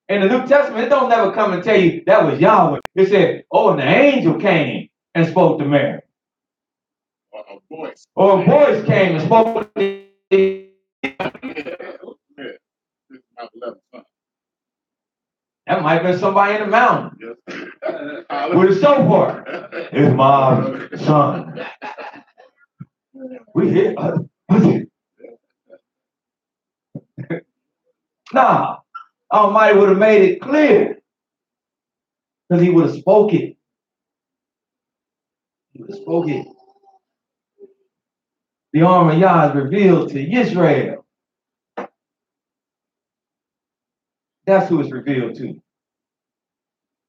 Speaker 5: In the New Testament, it don't never come and tell you that was Yahweh. It said, oh, and the angel came and spoke to Mary. Or a voice came and spoke to That might have been somebody in the mountain with a shofar. It's my son. We hear. Nah, Almighty would have made it clear because he would have spoken. He would have spoken. The arm of Yah is revealed to Israel. That's who it's revealed to.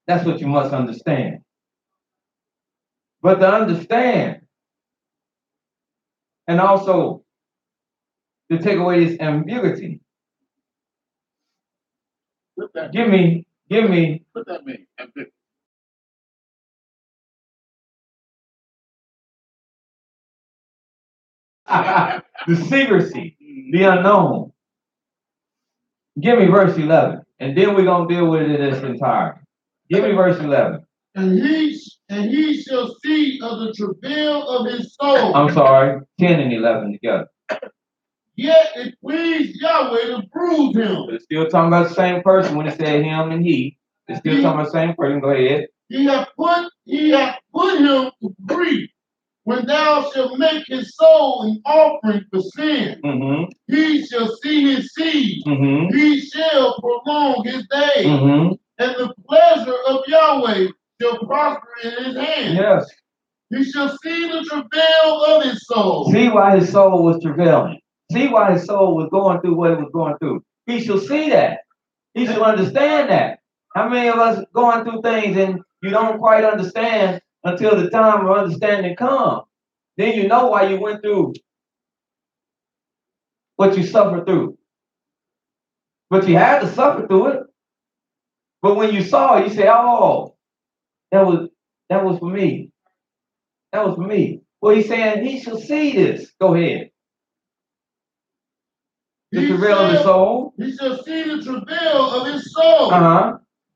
Speaker 5: That's what you must understand. But to understand, and also to take away this ambiguity. Give me.
Speaker 4: What that mean? Ambiguity.
Speaker 5: The secrecy, the unknown. Give me verse 11, and then we're going to deal with it in its entirety. Give me verse 11.
Speaker 1: And he shall see of the travail of his soul.
Speaker 5: I'm sorry, 10 and 11 together.
Speaker 1: Yet it pleased Yahweh to bruise him.
Speaker 5: It's still talking about the same person when it said him and he. It's still talking about the same person. Go ahead.
Speaker 1: He hath put him to grief. When thou shalt make his soul an offering for sin, he shall see his seed. He shall prolong his days. And the pleasure of Yahweh shall prosper in his hand.
Speaker 5: Yes.
Speaker 1: He shall see the travail of his soul.
Speaker 5: See why his soul was travailing. See why his soul was going through what it was going through. He shall see that. He shall understand that. How many of us going through things and you don't quite understand until the time of understanding comes? Then you know why you went through what you suffered through. But you had to suffer through it. But when you saw it, you say, oh, that was for me. That was for me. Well, he's saying he shall see this. Go ahead. The travail of his soul.
Speaker 1: He shall see the travail of his soul.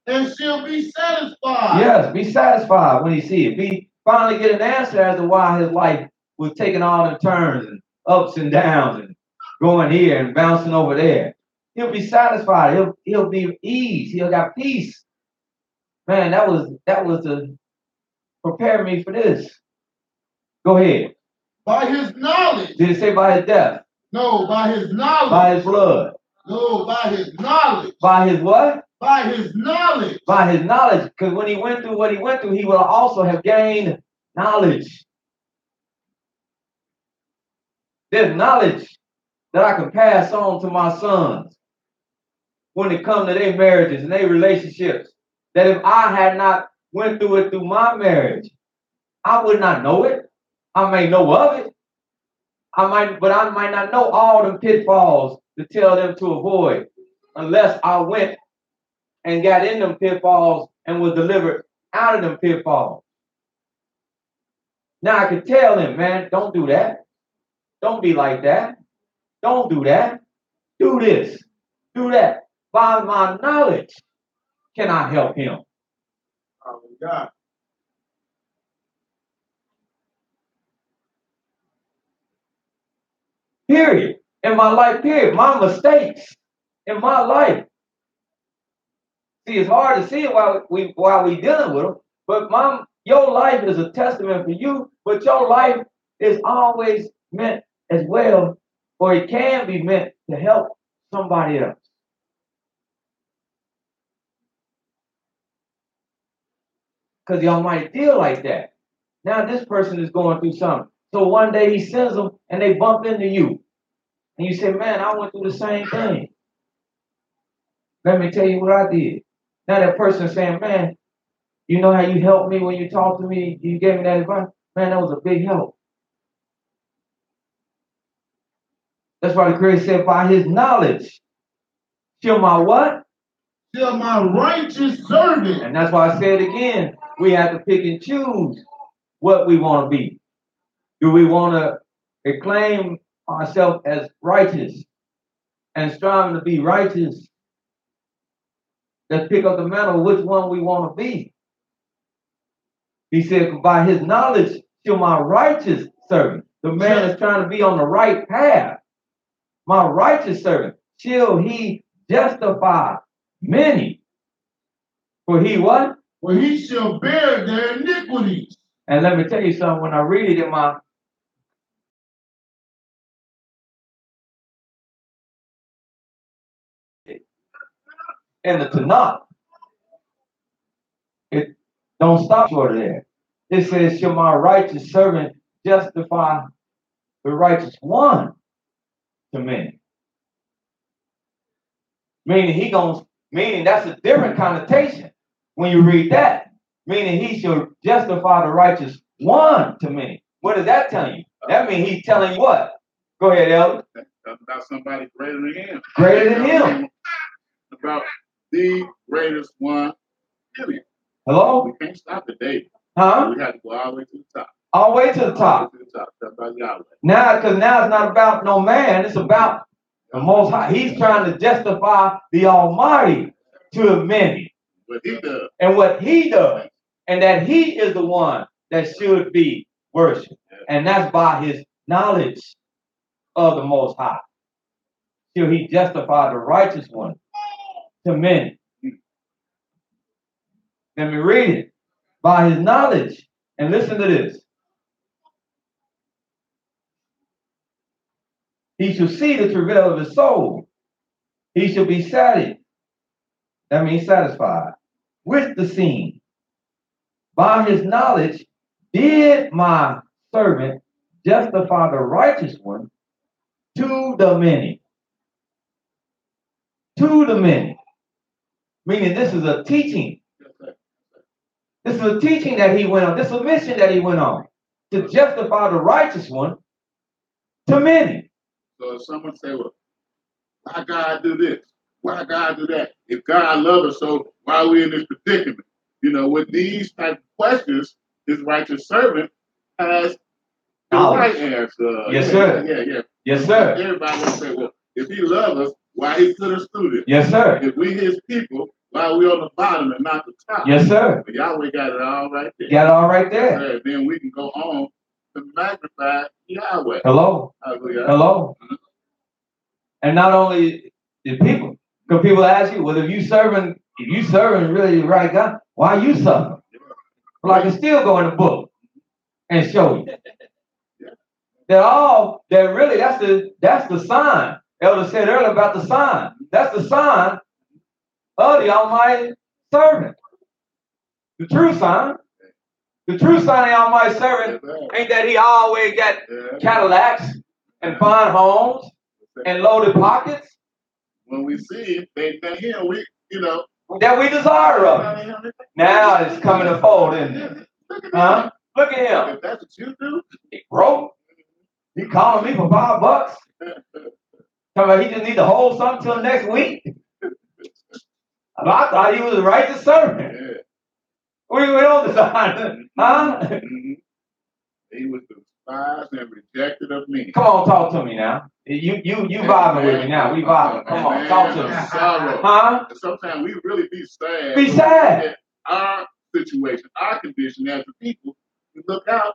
Speaker 1: And shall be satisfied.
Speaker 5: Yes, be satisfied when he see it. Be finally get an answer as to why his life was taking all the turns and ups and downs and going here and bouncing over there. He'll be satisfied. He'll be ease. He'll got peace. Man, that was to prepare me for this. Go ahead.
Speaker 1: By his knowledge.
Speaker 5: Did it say by his death?
Speaker 1: No, by his knowledge.
Speaker 5: By his blood?
Speaker 1: No, by his knowledge.
Speaker 5: By his what?
Speaker 1: By his knowledge.
Speaker 5: By his knowledge. Because when he went through what he went through, he will also have gained knowledge. There's knowledge that I can pass on to my sons when it comes to their marriages and their relationships. That if I had not went through it through my marriage, I would not know it. I may know of it. But I might not know all the pitfalls to tell them to avoid unless I went and got in them pitfalls and was delivered out of them pitfalls. Now I could tell them, man, don't do that. Don't be like that. Don't do that. Do this. Do that. By my knowledge, can I help him?
Speaker 1: Oh, God.
Speaker 5: Period. In my life, period. My mistakes in my life. See, it's hard to see it while we dealing with them. But your life is a testament for you. But your life is always meant as well, or it can be meant to help somebody else. Because y'all might feel like that. Now this person is going through something. So one day he sends them and they bump into you. And you say, man, I went through the same thing. Let me tell you what I did. Now that person is saying, man, you know how you helped me when you talked to me? You gave me that advice? Man, that was a big help. That's why the Creator said, by his knowledge, shall my what?
Speaker 1: Shall my righteous servant.
Speaker 5: And that's why I said again, we have to pick and choose what we want to be. Do we want to acclaim ourselves as righteous and striving to be righteous? Let's pick up the mantle, which one we want to be. He said, by his knowledge, shall my righteous servant, the man that's trying to be on the right path, my righteous servant, shall he justify many. For he what?
Speaker 1: For he shall bear their iniquities.
Speaker 5: And let me tell you something, when I read it in the Tanakh, it don't stop short of there. It says, shall my righteous servant justify the righteous one to many? Meaning that's a different connotation when you read that. Meaning he shall justify the righteous one to many. What does that tell you? That means he's telling you what? Go ahead, Elder.
Speaker 4: That's about somebody greater than him.
Speaker 5: Greater than him.
Speaker 4: About the greatest one. Period.
Speaker 5: Hello?
Speaker 4: We can't stop at David.
Speaker 5: Huh?
Speaker 4: We have to go all the way to the top.
Speaker 5: All the way to the top.
Speaker 4: All the way to the top. That's about Yahweh.
Speaker 5: Because now it's not about no man. It's about the Most High. He's trying to justify the Almighty to many.
Speaker 4: What he does.
Speaker 5: And what he does. And that he is the one that should be worshipped. And that's by his knowledge of the Most High. Till he justify the righteous one to many. Let me read it. By his knowledge. And listen to this. He shall see the travail of his soul. He shall be satisfied. That means satisfied. With the seen. By his knowledge did my servant justify the righteous one to the many. To the many. Meaning this is a teaching. This is a teaching that he went on. This is a mission that he went on. To justify the righteous one to many.
Speaker 4: So if someone say, well, why God do this? Why God do that? If God loves us, so why are we in this predicament? You know, with these type of questions, his righteous servant has the right answer.
Speaker 5: Yes, sir.
Speaker 4: Yeah.
Speaker 5: Yes, sir.
Speaker 4: Everybody will say, well, if he loves us, why he put us through this?
Speaker 5: Yes, sir.
Speaker 4: If we his people, why are we on the bottom and not the top?
Speaker 5: Yes, sir.
Speaker 4: But Yahweh got it all right there.
Speaker 5: Got it all right there.
Speaker 4: And then we can go on to magnify Yahweh.
Speaker 5: Hello.
Speaker 4: Hallelujah.
Speaker 5: Hello. And not only the people, because people ask you, well, if you serving really the right God, Why you suffer? Well, I can still go in the book and show you that's the sign. Elder said earlier about the sign. That's the sign of the Almighty servant. The true sign. The true sign of the Almighty servant ain't that he always got Cadillacs and fine homes and loaded pockets.
Speaker 4: When we see him, they him, we,
Speaker 5: that we desire of him. Now it's coming to fold, isn't it? Huh? Look at him.
Speaker 4: If that's what you do,
Speaker 5: he broke. He calling me for $5. Talking about he just need to hold something till next week. I thought he was a righteous servant.
Speaker 4: yeah.
Speaker 5: We don't decide, huh?
Speaker 4: He was despised and rejected of me.
Speaker 5: Come on, talk to me now. You vibing with me now. We vibing. Come on, talk to me.
Speaker 4: Sorrow.
Speaker 5: Huh?
Speaker 4: And sometimes we really be sad.
Speaker 5: Be sad.
Speaker 4: Our situation, our condition as a people, you look out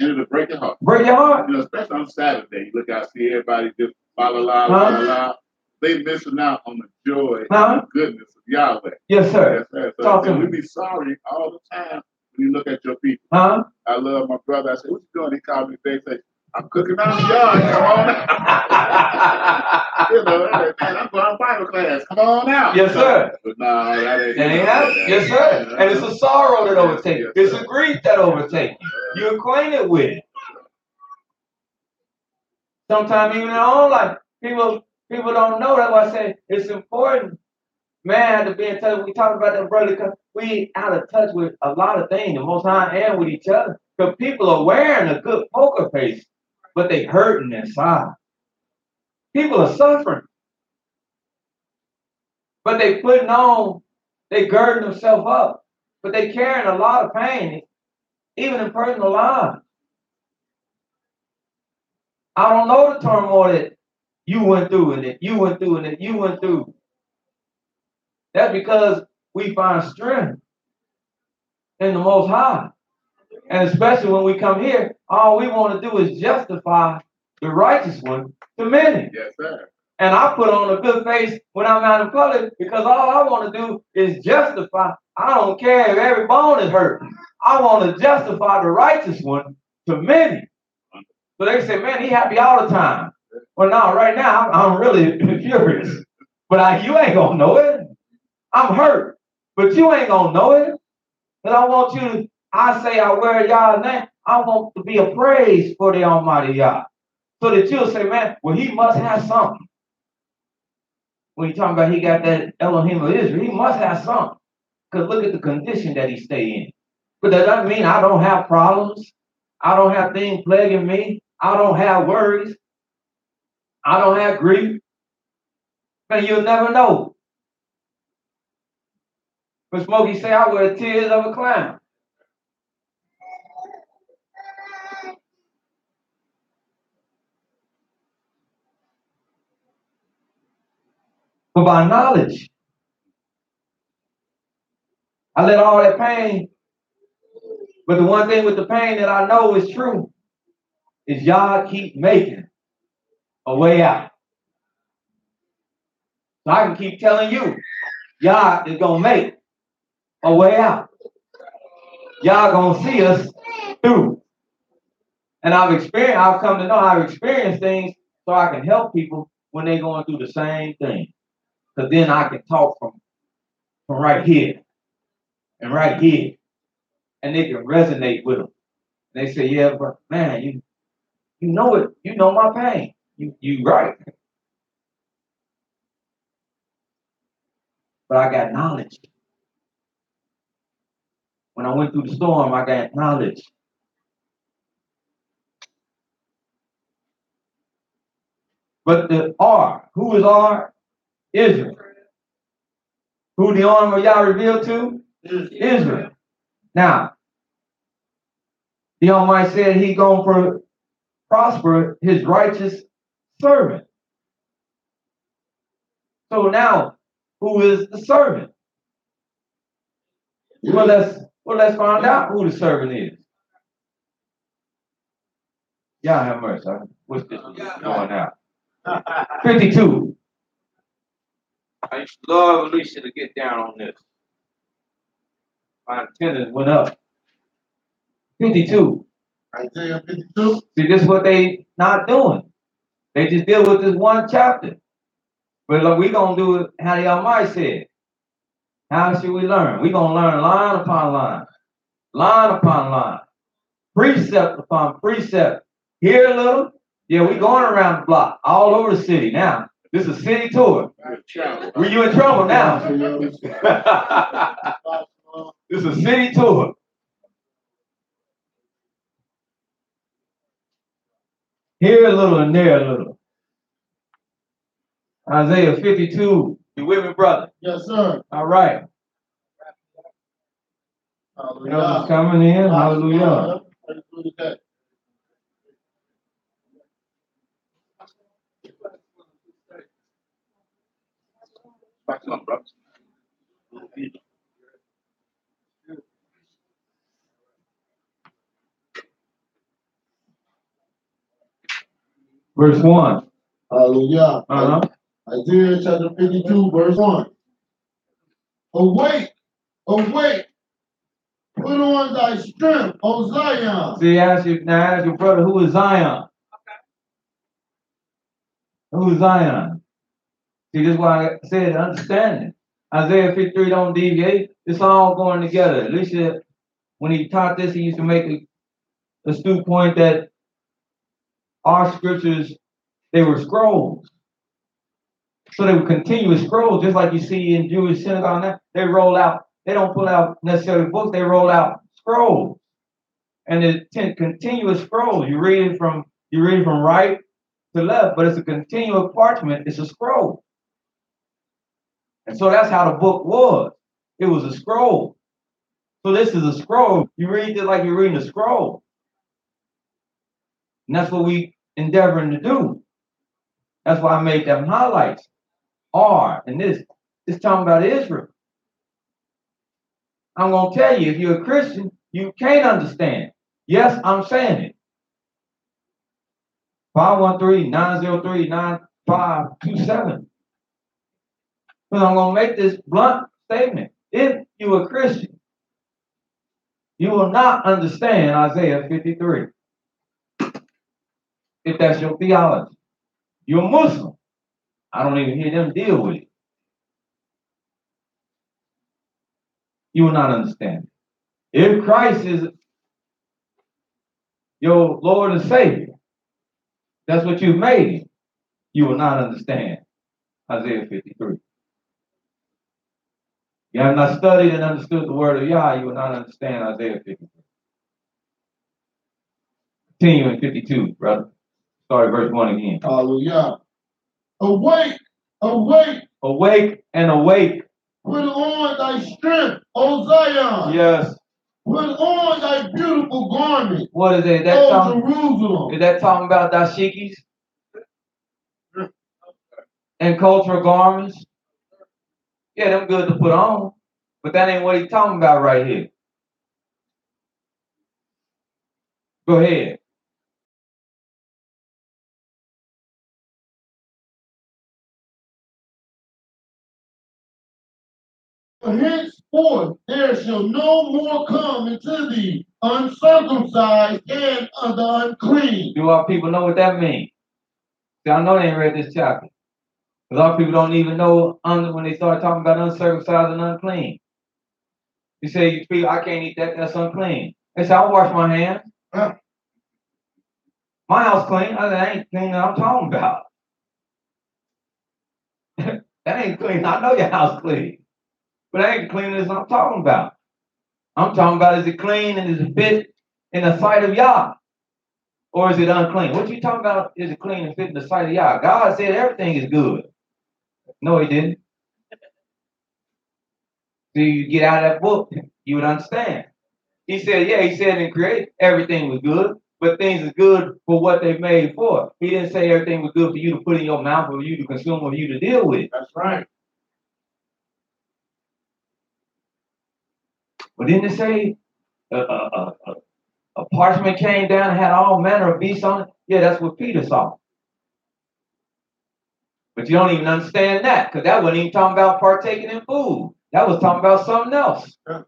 Speaker 4: and it'll break your heart.
Speaker 5: Break your heart.
Speaker 4: Especially on Saturday, you look out, see everybody just la la la la la. They missing out on the joy and the goodness of Yahweh.
Speaker 5: Yes, sir.
Speaker 4: Yes, sir.
Speaker 5: Talk to
Speaker 4: So
Speaker 5: me.
Speaker 4: we be sorry all the time when you look at your people.
Speaker 5: Huh?
Speaker 4: I love my brother. I said, "What you doing?" He called me today. Say, "I'm cooking out in the yard. Come on out." Man, I'm going to Bible class. Come on out.
Speaker 5: Yes, sir.
Speaker 4: But nah, that ain't.
Speaker 5: Yes, sir. And it's a sorrow that overtakes you. It's a grief that overtakes you. You're acquainted with it. Sometimes even in our own life, people don't know. That's why I say it's important. Man, to be in touch. We talk about that, brother, because we out of touch with a lot of things, the Most High and with each other. Because people are wearing a good poker face, but they hurting inside. People are suffering. But they girding themselves up. But they carrying a lot of pain, even in personal lives. I don't know the turmoil that you went through and that you went through and that you went through. That's because we find strength in the Most High. And especially when we come here, all we want to do is justify the righteous one to many.
Speaker 4: Yes, sir.
Speaker 5: And I put on a good face when I'm out in public because all I want to do is justify. I don't care if every bone is hurt. I want to justify the righteous one to many. So they say, man, he happy all the time. Well, no, right now, I'm really furious. But you ain't going to know it. I'm hurt. But you ain't going to know it. Because I want you to, I wear Yah's name. I want to be a praise for the Almighty Yah. So that you'll say, man, well, he must have something. When you're talking about he got that Elohim of Israel, he must have something. Because look at the condition that he stay in. But that doesn't mean I don't have problems. I don't have things plaguing me. I don't have worries. I don't have grief. Man, you'll never know. But Smokey say, I wear the tears of a clown. But by knowledge, I let all that pain. But the one thing with the pain that I know is true is Yah keep making a way out. So I can keep telling you, Yah is going to make a way out. Yah going to see us through. And I've come to know I've experienced things so I can help people when they're going through the same thing. Because then I can talk from right here and right here. And they can resonate with them. And they say, yeah, but man, you know it. You know my pain. You right. But I got knowledge. When I went through the storm, I got knowledge. But the R, who is R? Israel. Who the arm of Yah revealed to? Israel. Now, the Almighty said he going to prosper his righteous servant. So now, who is the servant? Well, let's find out who the servant is. Y'all have mercy. What's this going out? 52.
Speaker 2: I used to love Alicia to get down on this.
Speaker 5: My attendance went up. 52.
Speaker 1: Isaiah 52.
Speaker 5: See, this is what they not doing. They just deal with this one chapter. But look, we gonna do it how the Almighty said. How should we learn? We gonna learn line upon line upon line, precept upon precept. Here a little, yeah, we going around the block, all over the city now. This is a city tour. Were you in trouble now? This is a city tour. Here a little and there a little. Isaiah 52. You with me, brother?
Speaker 1: Yes, sir.
Speaker 5: All right. Elders coming in. Hallelujah. Verse 1.
Speaker 1: Hallelujah.
Speaker 5: Uh-huh.
Speaker 1: Isaiah chapter 52, verse 1. Awake, awake, put on thy strength, O Zion.
Speaker 5: See, ask your brother, who is Zion? Who is Zion? See, this is why I said understanding. Isaiah 53 don't deviate. It's all going together. At least when he taught this, he used to make an astute point that our scriptures, they were scrolls. So they were continuous scrolls, just like you see in Jewish synagogue now. They roll out, they don't pull out necessarily books, they roll out scrolls. And it's continuous scrolls. You read it from right to left, but it's a continual parchment, it's a scroll. And so that's how the book was. It was a scroll. So this is a scroll. You read it like you're reading a scroll. And that's what we endeavoring to do. That's why I made them highlights. And this talking about Israel. I'm going to tell you, if you're a Christian, you can't understand. Yes, I'm saying it. 513-903-9527. But I'm going to make this blunt statement. If you're a Christian, you will not understand Isaiah 53. If that's your theology. You're a Muslim. I don't even hear them deal with it. You will not understand it. If Christ is your Lord and Savior, that's what you've made him, you will not understand Isaiah 53. You have not studied and understood the word of Yah, you will not understand Isaiah 53. Continue in 52, brother. Start verse 1 again.
Speaker 1: Hallelujah. Awake, awake.
Speaker 5: Awake and awake.
Speaker 1: Put on thy strength, O Zion.
Speaker 5: Yes.
Speaker 1: Put on thy beautiful garment,
Speaker 5: What is it?
Speaker 1: O Jerusalem.
Speaker 5: Is that talking about dashikis? And cultural garments? Yeah, them good to put on. But that ain't what he's talking about right here. Go ahead.
Speaker 1: Henceforth there shall no more come into thee uncircumcised and the unclean.
Speaker 5: Do our people know what that means? See, I know they ain't read this chapter. Because our people don't even know when they start talking about uncircumcised and unclean. You say, you feel I can't eat that, that's unclean. They say, I'll wash my hands. Huh? My house clean. I said, that ain't clean that I'm talking about. That ain't clean. I know your house clean. But that ain't clean as I'm talking about. I'm talking about, is it clean and is it fit in the sight of Yah? Or is it unclean? What you talking about, is it clean and fit in the sight of Yah? God said everything is good. No, he didn't. So you get out of that book, you would understand. He said in create everything was good, but things is good for what they made for. He didn't say everything was good for you to put in your mouth, or you to consume, or you to deal with.
Speaker 1: That's right.
Speaker 5: But didn't it say a parchment came down and had all manner of beasts on it? Yeah, that's what Peter saw. But you don't even understand that, because that wasn't even talking about partaking in food. That was talking about something else.
Speaker 1: Yeah.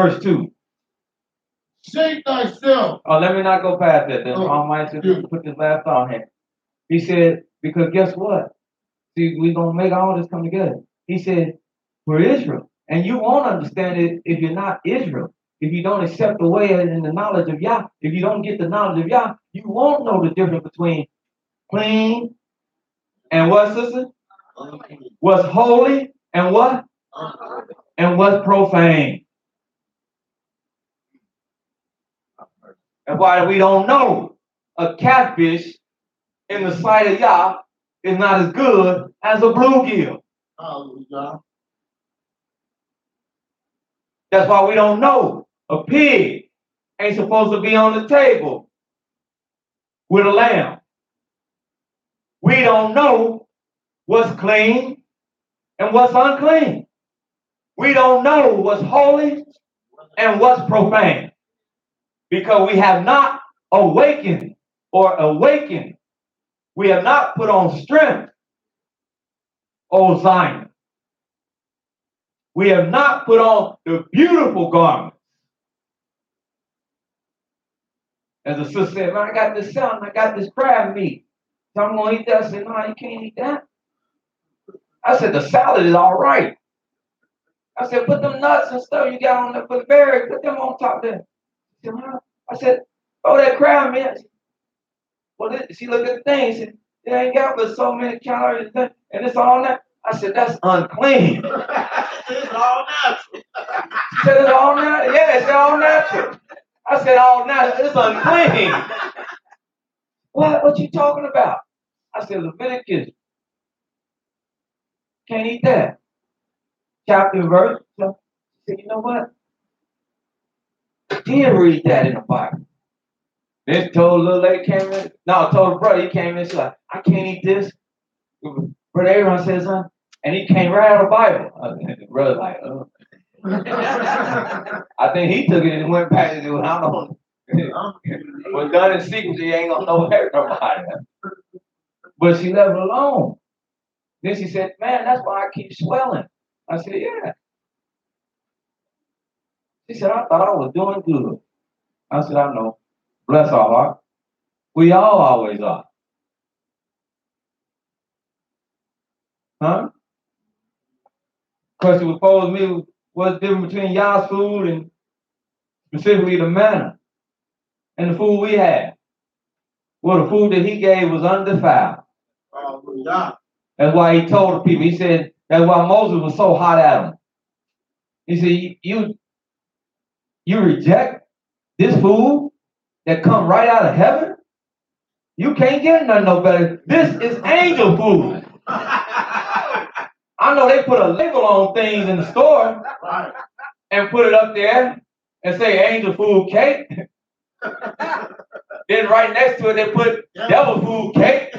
Speaker 5: verse 2.
Speaker 1: Shake thyself.
Speaker 5: Oh, let me not go past that. Then I might
Speaker 1: yeah.
Speaker 5: just put this last on here. He said, because guess what? See, we're going to make all this come together. He said, for Israel. And you won't understand it if you're not Israel. If you don't accept the way and the knowledge of Yah, if you don't get the knowledge of Yah, you won't know the difference between clean and what, sister? What's holy and what? And what's profane. That's why we don't know a catfish in the sight of Yah is not as good as a bluegill.
Speaker 1: Hallelujah.
Speaker 5: That's why we don't know a pig ain't supposed to be on the table with a lamb. We don't know what's clean and what's unclean. We don't know what's holy and what's profane because we have not awakened or awakened. We have not put on strength, O Zion. We have not put on the beautiful garments. As the sister said, man, I got this salmon, I got this crab meat. So I'm going to eat that. I said, no, you can't eat that. I said, the salad is all right. I said, put them nuts and stuff you got on there, put berries, put them on top there. I said, oh, that crab meat. Well, she looked at the thing. She said, it ain't got but so many calories and it's all that. I said, that's unclean.
Speaker 1: It's all natural.
Speaker 5: She said, it's all natural. Yeah, it's all natural. I said, all natural. It's unclean. What you talking about? I said, Leviticus. Can't eat that. Chapter and verse. So I said, you know what? I did read that in the Bible. Then told a little lady came in. No, told the brother, he came in. She's like, I can't eat this. Brother Aaron says, huh? And he came right out of the Bible. The brother like, oh. I think he took it and went back and said, I don't know. What's done in secret, she ain't gonna know everybody. But she left it alone. Then she said, man, that's why I keep swelling. I said, yeah. She said, I thought I was doing good. I said, I know. Bless our heart. We all always are. Huh? Question was posed to me, what's the difference between y'all's food and specifically the manna and the food we had? Well, the food that he gave was undefiled.
Speaker 1: Hallelujah.
Speaker 5: That's why he told the people, he said, that's why Moses was so hot at him. He said, you reject this food that come right out of heaven? You can't get nothing no better. This is angel food. I know they put a label on things in the store and put it up there and say angel food cake. Then right next to it, they put devil food cake.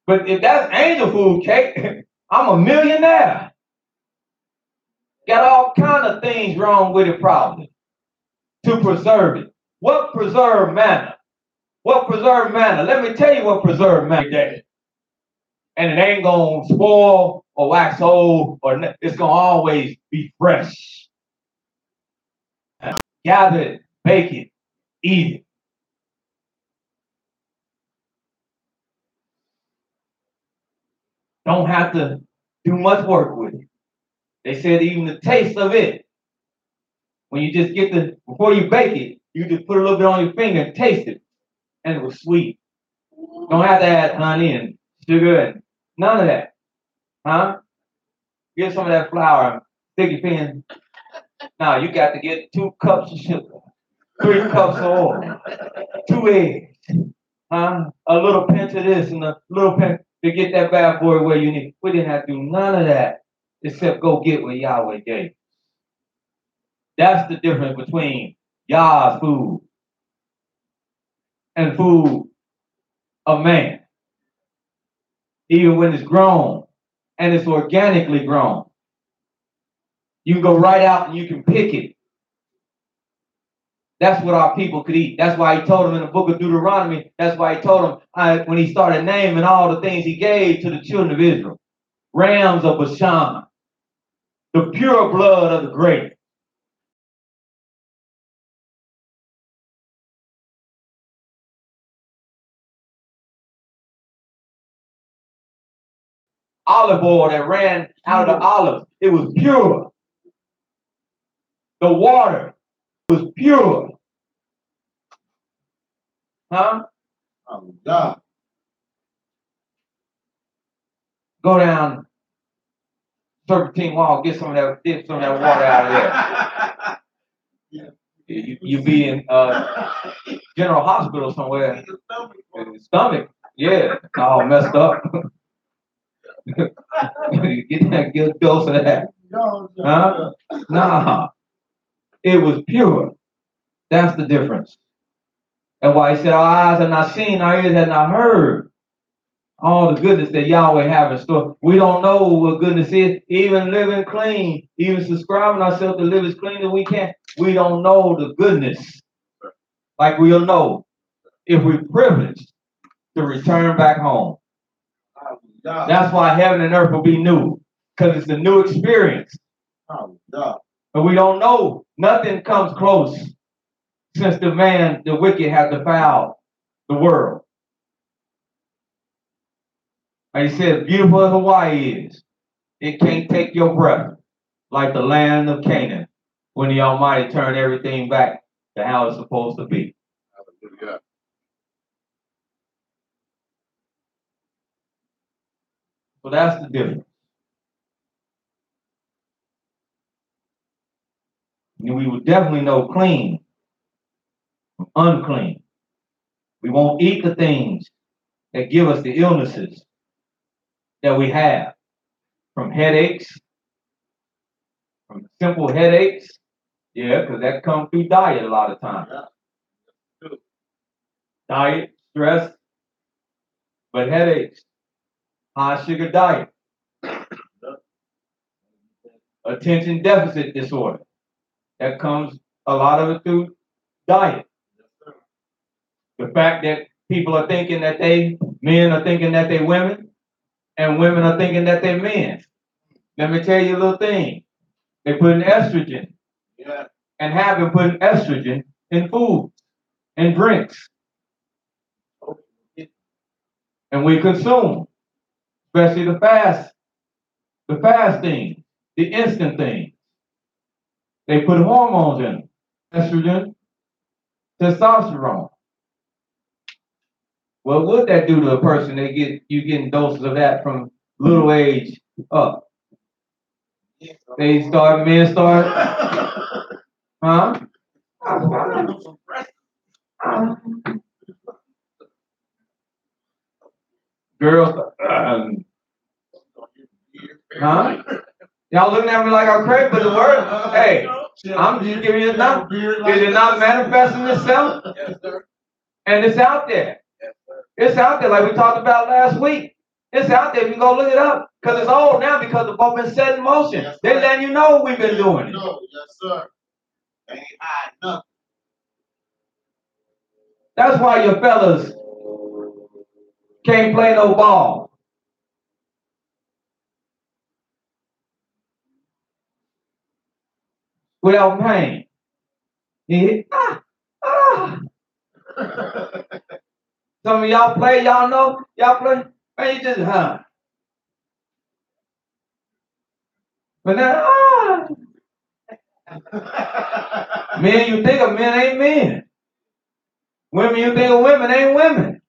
Speaker 5: But if that's angel food cake, I'm a millionaire. Got all kind of things wrong with it probably to preserve it. What preserved manna? What preserved manna? Let me tell you what preserved manna is. And it ain't going to spoil or wax old, or it's going to always be fresh. Gather it, bake it, eat it. Don't have to do much work with it. They said even the taste of it, when you just get before you bake it, you just put a little bit on your finger and taste it. And it was sweet. Don't have to add honey and sugar and none of that. Huh? Get some of that flour and stick your finger. Now you got to get 2 cups of sugar, 3 cups of oil, 2 eggs, a little pinch of this and a little pinch to get that bad boy where you need. We didn't have to do none of that except go get what Yahweh gave. That's the difference between Yah's food and food of man. Even when it's grown and it's organically grown. You can go right out and you can pick it. That's what our people could eat. That's why he told them in the book of Deuteronomy, that's why he told them when he started naming all the things he gave to the children of Israel. Rams of Bashan, the pure blood of the grape. Olive oil that ran out of the olives. It was pure. The water was pure. Huh?
Speaker 1: Oh, God.
Speaker 5: Go down Serpentine Wall, get some of that water out of there. You be in General Hospital somewhere. Stomach, yeah, all messed up. Get that good dose of that. Huh? Nah, it was pure. That's the difference. And why he said, our eyes have not seen, our ears have not heard all the goodness that Yahweh have in store. We don't know what goodness is. Even living clean, even subscribing ourselves to live as clean as we can, we don't know the goodness like we'll know if we're privileged to return back home. That's why heaven and earth will be new, because it's a new experience. But we don't know. Nothing comes close since the wicked have defiled the world. Like he said, beautiful as Hawaii is, it can't take your breath like the land of Canaan when the Almighty turned everything back to how it's supposed to be.
Speaker 4: Hallelujah.
Speaker 5: So that's the difference. And we will definitely know clean from unclean. We won't eat the things that give us the illnesses that we have, from headaches, from simple headaches. Yeah, because that comes through diet a lot of times. Diet, stress, but headaches, high sugar diet, attention deficit disorder. That comes a lot of it through diet. The fact that people are thinking that men are thinking that they women, and women are thinking that they're men. Let me tell you a little thing. They put in estrogen, and have been putting estrogen in foods and drinks. And we consume, especially the fast things, the instant things. They put hormones in them, estrogen, testosterone. What would that do to a person? You getting doses of that from little age up. Men start, huh? Girls, huh? Y'all looking at me like I'm crazy, but the word, hey, I'm just giving you enough. Is it not manifesting itself?
Speaker 2: Yes, sir.
Speaker 5: And it's out there.
Speaker 2: Yes, sir.
Speaker 5: It's out there, like we talked about last week. It's out there. You can go look it up. Because it's old now, because the boat been set in motion.
Speaker 1: Yes,
Speaker 5: They're letting you know we've been doing it.
Speaker 1: Yes, sir. Ain't hiding nothing.
Speaker 5: That's why your fellas can't play no ball. Without pain. Some of y'all play, y'all know, y'all play, man, you just, But now, men, you think of men ain't men. Women, you think of women ain't women.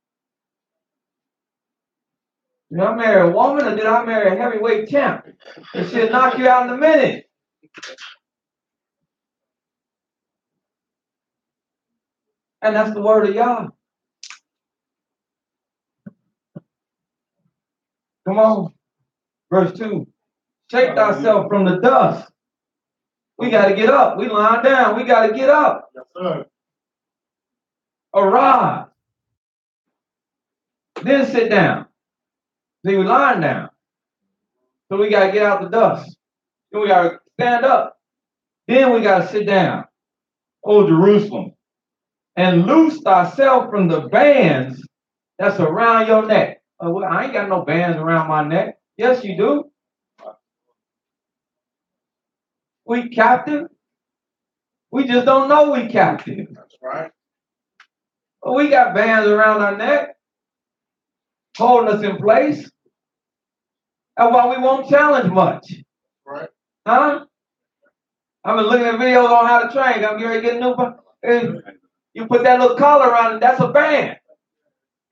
Speaker 5: Did I marry a woman or did I marry a heavyweight champ? And she'll knock you out in a minute. And that's the word of Yah. Come on. Verse 2. Shake thyself from the dust. We got to get up. We lying down. We got to get up.
Speaker 1: Yes, sir.
Speaker 5: Arise. Then sit down. See, we lying down. So we got to get out the dust. Then we got to stand up. Then we got to sit down. O Jerusalem. And loose thyself from the bands that's around your neck. Well, I ain't got no bands around my neck. Yes, you do. We captive. We just don't know we captive.
Speaker 1: That's right.
Speaker 5: But we got bands around our neck, holding us in place. That's why we won't challenge much.
Speaker 1: Right.
Speaker 5: Huh? I've been looking at videos on how to train. I'm getting ready to get a new one. You put that little collar around it, that's a band.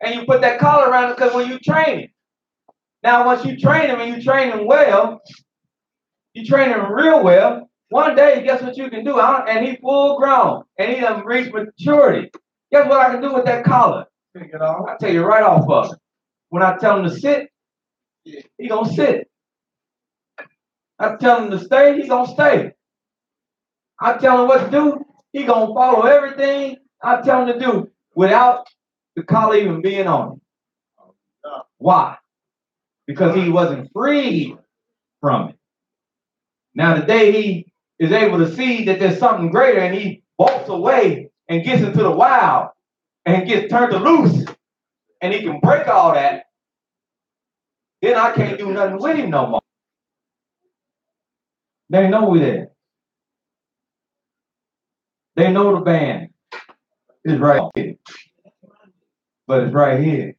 Speaker 5: And you put that collar around it because when you train it. Now, once you train him and you train him well, you train him real well, one day, guess what you can do? And he full grown, and he done reached maturity. Guess what I can do with that collar? I'll tell you right off of it. When I tell him to sit, he gonna sit. I tell him to stay, he gonna stay. I tell him what to do, he gonna follow everything I tell him to do without the collar even being on him. Why? Because he wasn't freed from it. Now today he is able to see that there's something greater, and he bolts away and gets into the wild and gets turned loose, and he can break all that. Then I can't do nothing with him no more. They know we're there. They know the band is right here. But it's right here.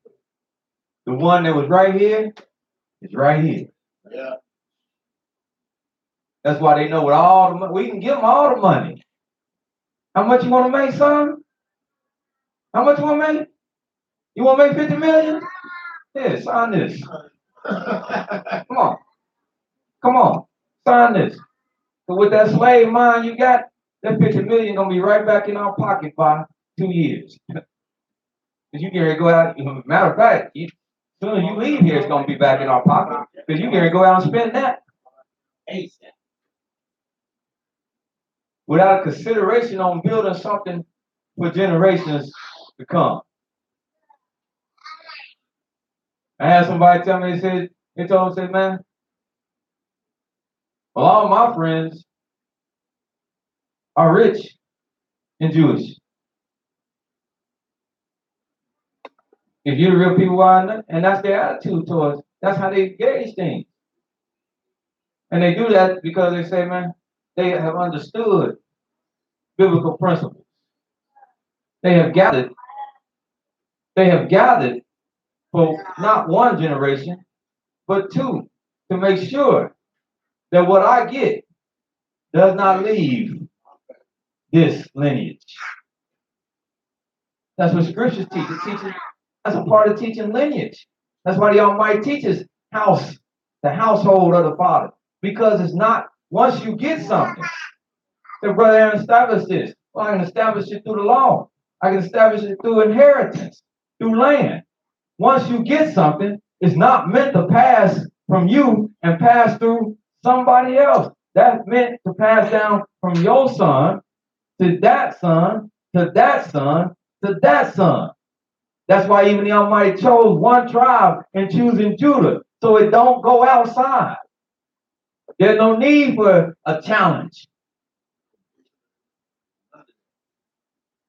Speaker 5: The one that was right here is right here.
Speaker 1: Yeah.
Speaker 5: That's why they know with all the money, we can give them all the money. How much you want to make, son? How much you want to make? You want to make 50 million? Yeah, sign this. Come on. Come on. Sign this. So with that slave mind you got, that 50 million gonna be right back in our pocket by 2 years. Because you get ready to go out. Matter of fact, as soon as you leave here, it's gonna be back in our pocket. Because you get ready to go out and spend that. Without consideration on building something for generations to come. I had somebody tell me, they told me, man, well, all my friends are rich and Jewish. If you're the real people are, and that's their attitude towards, that's how they gauge things. And they do that because they say, man, they have understood biblical principles. They have gathered for not one generation, but two, to make sure that what I get does not leave this lineage. That's what scriptures teach. It teaches, that's a part of teaching lineage. That's why the Almighty teaches the household of the Father. Because it's not, once you get something, the brother Aaron established this. Well, I can establish it through the law. I can establish it through inheritance, through land. Once you get something, it's not meant to pass from you and pass through somebody else. That's meant to pass down from your son to that son, to that son, to that son. That's why even the Almighty chose one tribe in choosing Judah, so it don't go outside. There's no need for a challenge.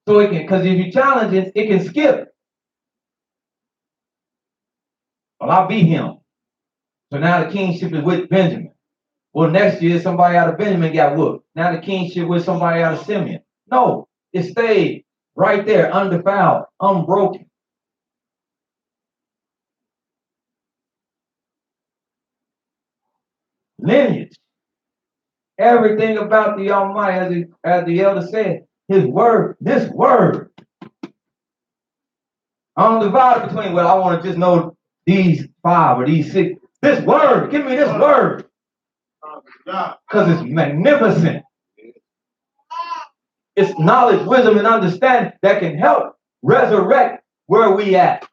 Speaker 5: So it can, because if you challenge it, it can skip. Well, I'll be him. So now the kingship is with Benjamin. Well, next year somebody out of Benjamin got whooped. Now the kingship with somebody out of Simeon. No, it stayed right there, undefiled, unbroken. Lineage. Everything about the Almighty, as the elder said, his word, this word. I don't divide between, well, I want to just know these 5 or these 6. This word, give me this word. Because it's magnificent. It's knowledge, wisdom, and understanding that can help resurrect where we at.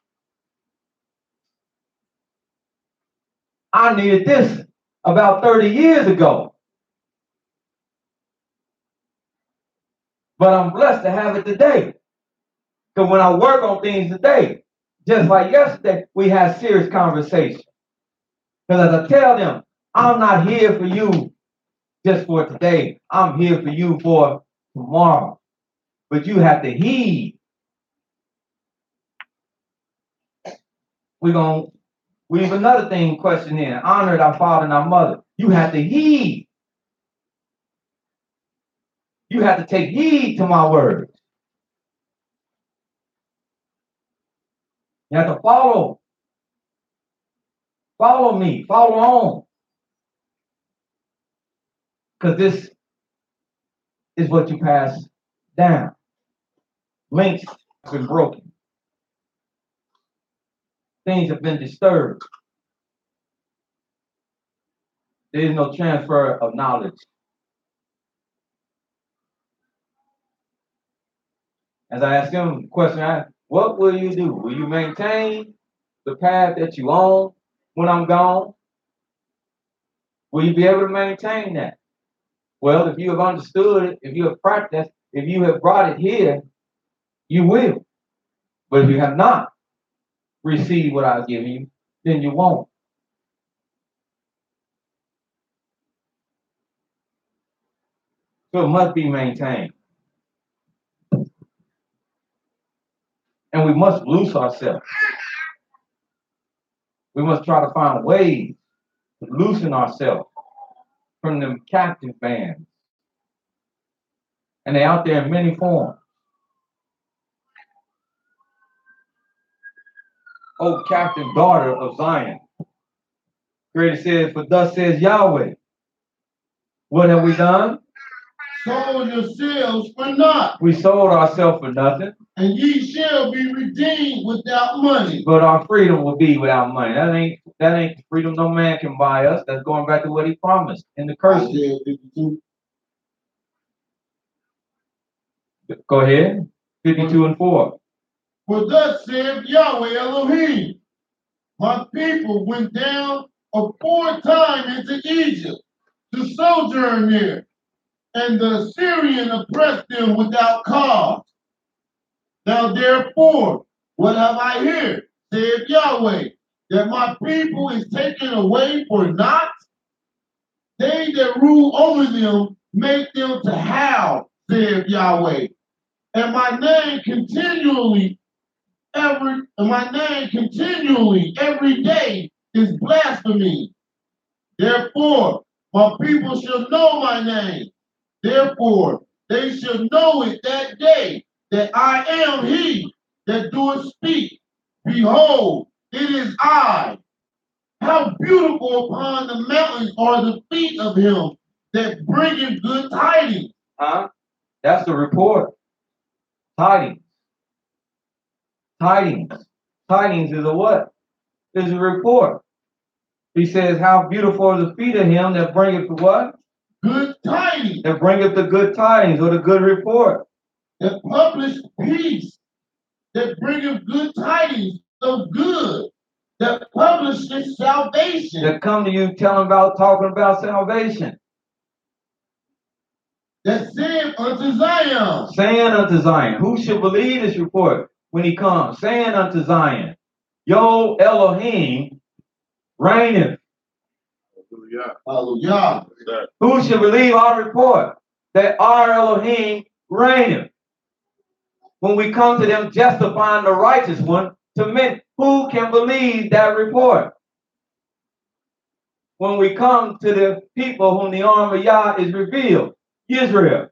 Speaker 5: I needed this about 30 years ago. But I'm blessed to have it today. Because when I work on things today, just like yesterday, we had serious conversation. Because as I tell them, I'm not here for you just for today. I'm here for you for tomorrow. But you have to heed. We're going to weave another thing question in. Honor our father and our mother. You have to heed You have to take heed to my words. You have to follow me, follow on. Because this is what you pass down. Links have been broken. Things have been disturbed. There is no transfer of knowledge. As I asked him the question, what will you do? Will you maintain the path that you own when I'm gone? Will you be able to maintain that? Well, if you have understood it, if you have practiced, if you have brought it here, you will. But if you have not received what I've given you, then you won't. So it must be maintained. And we must loose ourselves. We must try to find ways to loosen ourselves from them captive bands. And they're out there in many forms. O captive daughter of Zion. Creator says, for thus says Yahweh. What have we done?
Speaker 1: Sold yourselves for naught,
Speaker 5: We sold ourselves for nothing,
Speaker 1: and ye shall be redeemed without money.
Speaker 5: but our freedom will be without money. That ain't the freedom no man can buy us. That's going back to what he promised in the curses.
Speaker 1: Isaiah 52.
Speaker 5: Go ahead. 52:4.
Speaker 1: For thus saith Yahweh Elohim, my people went down aforetime into Egypt to sojourn there, and the Assyrian oppressed them without cause. Now therefore, what have I here, saith Yahweh, that my people is taken away for naught? They that rule over them make them to howl, saith Yahweh. And my name continually every day is blasphemy. Therefore, my people shall know my name. Therefore, they shall know it that day that I am he that doeth speak. Behold, it is I. How beautiful upon the mountains are the feet of him that bringeth good tidings.
Speaker 5: That's the report. Tidings. Tidings. Tidings is a what? Is a report. He says, how beautiful are the feet of him that bringeth the what?
Speaker 1: Good tidings.
Speaker 5: That bringeth the good tidings or the good report.
Speaker 1: That publish peace. That bringeth good tidings of good. That publishes salvation.
Speaker 5: That come to you talking about salvation.
Speaker 1: That saith unto Zion.
Speaker 5: Saying unto Zion. Who should believe this report when he comes? Saying unto Zion. Yo Elohim reigneth.
Speaker 1: Hallelujah.
Speaker 5: Who should believe our report? That our Elohim reigneth. When we come to them justifying the righteous one, to men, who can believe that report? When we come to the people whom the arm of Yah is revealed, Israel.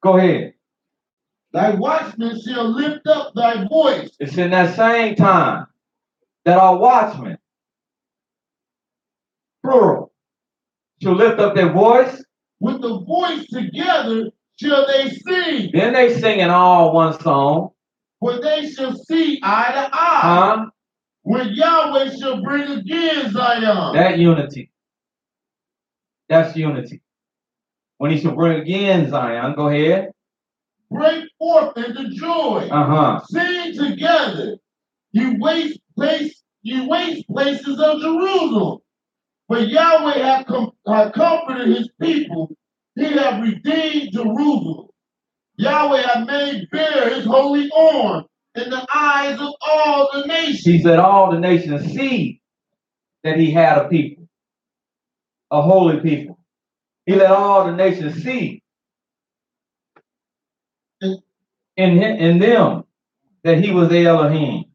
Speaker 5: Go ahead.
Speaker 1: Thy watchmen shall lift up thy voice.
Speaker 5: It's in that same time that our watchmen, plural, shall lift up their voice.
Speaker 1: With the voice together shall they sing.
Speaker 5: Then they sing in all one song.
Speaker 1: For they shall see eye to eye. When Yahweh shall bring again Zion.
Speaker 5: That unity. That's unity. When he shall bring again Zion, go ahead.
Speaker 1: Break forth into joy. Sing together. You waste places of Jerusalem. For Yahweh hath comforted his people. He hath redeemed Jerusalem. Yahweh hath made bare his holy arm in the eyes of all the nations.
Speaker 5: He said all the nations see that he had a people, a holy people. He let all the nations see in them that he was the Elohim.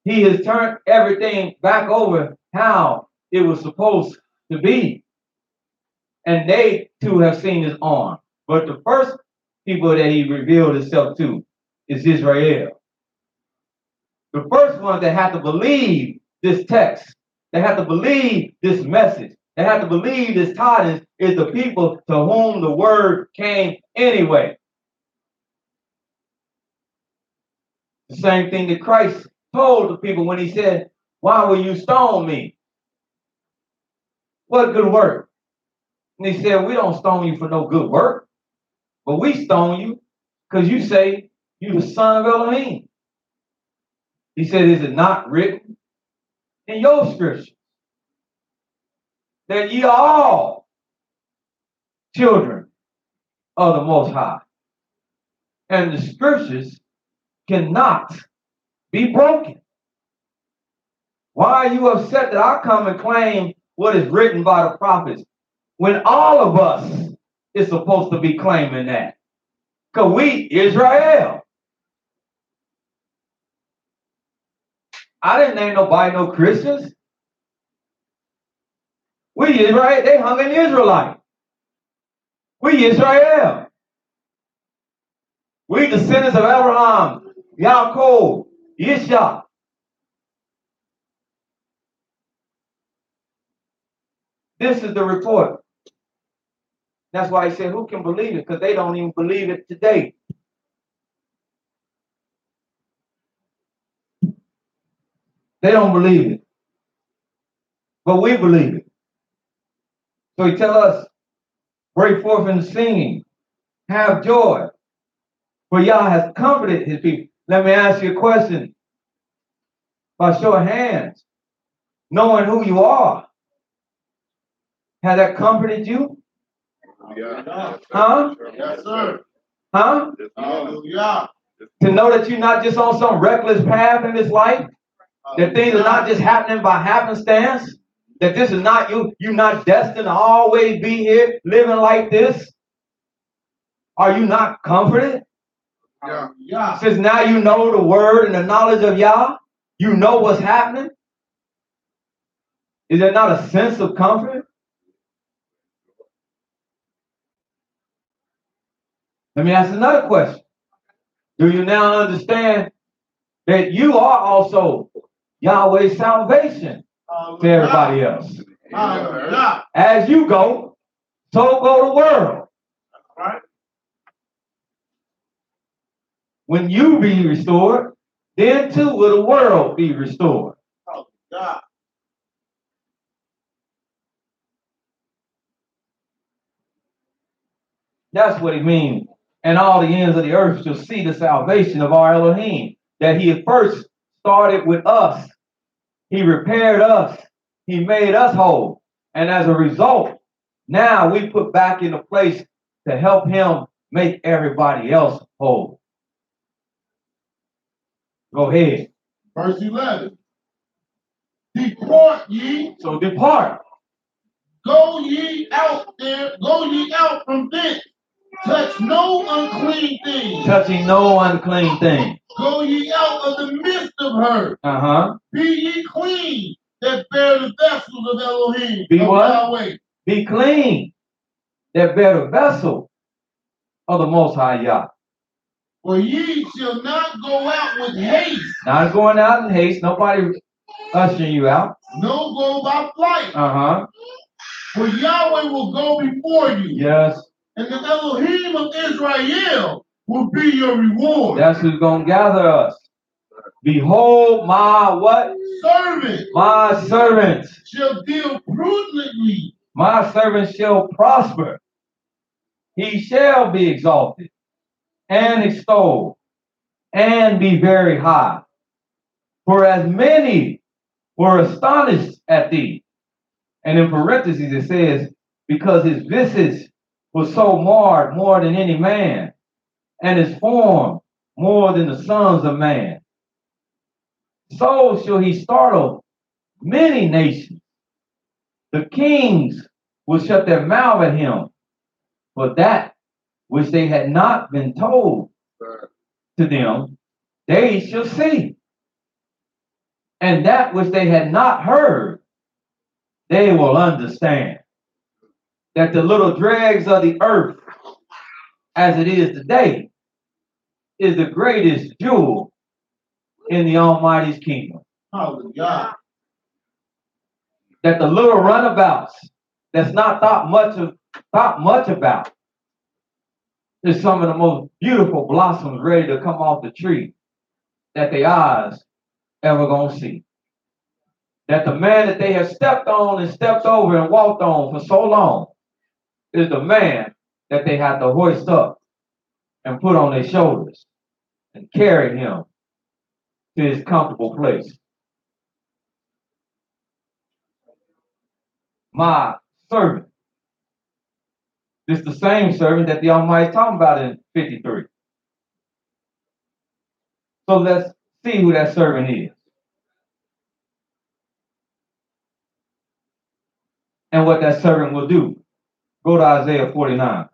Speaker 5: He has turned everything back over. How? it was supposed to be. And they too have seen his arm. But the first people that he revealed himself to is Israel. The first ones that have to believe this text, they have to believe this message, they have to believe this tidings is the people to whom the word came anyway. The same thing that Christ told the people when he said, why will you stone me? What good work? And he said, we don't stone you for no good work, but we stone you because you say you the son of Elohim. He said, is it not written in your scriptures that ye are all children of the Most High? And the scriptures cannot be broken. Why are you upset that I come and claim what is written by the prophets when all of us is supposed to be claiming that? Because we, Israel. I didn't name nobody no Christians. We Israel, they hung in Israelite. We Israel. We descendants of Abraham, Yaakov, Yishak. This is the report. That's why he said, who can believe it? Because they don't even believe it today. They don't believe it. But we believe it. So he tells us, break forth in singing, have joy, for Yah has comforted his people. Let me ask you a question. By show of hands, knowing who you are, has that comforted you?
Speaker 4: Yeah.
Speaker 5: Huh?
Speaker 1: Yes, sir.
Speaker 5: Huh?
Speaker 1: Hallelujah.
Speaker 5: To know that you're not just on some reckless path in this life, that things are not just happening by happenstance, that this is not you're not destined to always be here living like this. Are you not comforted?
Speaker 1: Yeah.
Speaker 5: Since now you know the word and the knowledge of Yah, you know what's happening. Is there not a sense of comfort? Let me ask another question. Do you now understand that you are also Yahweh's salvation to everybody else?
Speaker 1: Hallelujah.
Speaker 5: As you go, so go the world.
Speaker 1: Right.
Speaker 5: When you be restored, then too will the world be restored.
Speaker 1: Hallelujah.
Speaker 5: That's what it means. And all the ends of the earth shall see the salvation of our Elohim. That he had first started with us. He repaired us. He made us whole. And as a result, now we put back into place to help him make everybody else whole. Go ahead.
Speaker 1: Verse 11. Depart ye,
Speaker 5: So depart.
Speaker 1: go ye out there, go ye out from thence. Touch no unclean thing.
Speaker 5: Touching no unclean thing.
Speaker 1: Go ye out of the midst of her.
Speaker 5: Uh-huh.
Speaker 1: Be ye clean that bear the vessels of Elohim.
Speaker 5: Be
Speaker 1: of
Speaker 5: what?
Speaker 1: Yahweh.
Speaker 5: Be clean that bear the vessel of the Most High Yah.
Speaker 1: For ye shall not go out with haste.
Speaker 5: Not going out in haste. Nobody ushering you out.
Speaker 1: No go by flight.
Speaker 5: Uh-huh.
Speaker 1: For Yahweh will go before you.
Speaker 5: Yes.
Speaker 1: And the Elohim of Israel will be your reward.
Speaker 5: That's who's going to gather us. Behold, my what?
Speaker 1: Servant.
Speaker 5: My servant.
Speaker 1: Shall deal prudently.
Speaker 5: My servant shall prosper. He shall be exalted and extolled and be very high. For as many were astonished at thee. And in parentheses it says, because his visage was so marred more than any man, and his form more than the sons of man. So shall he startle many nations. The kings will shut their mouth at him, for that which they had not been told to them, they shall see. And that which they had not heard, they will understand that the little dregs of the earth, as it is today, is the greatest jewel in the Almighty's kingdom.
Speaker 1: Hallelujah.
Speaker 5: That the little runabouts that's not thought much about is some of the most beautiful blossoms ready to come off the tree that their eyes ever gonna see. That the man that they have stepped on and stepped over and walked on for so long is the man that they have to hoist up and put on their shoulders and carry him to his comfortable place. My servant. It's the same servant that the Almighty is talking about in 53. So let's see who that servant is. And what that servant will do. Go to Isaiah 49.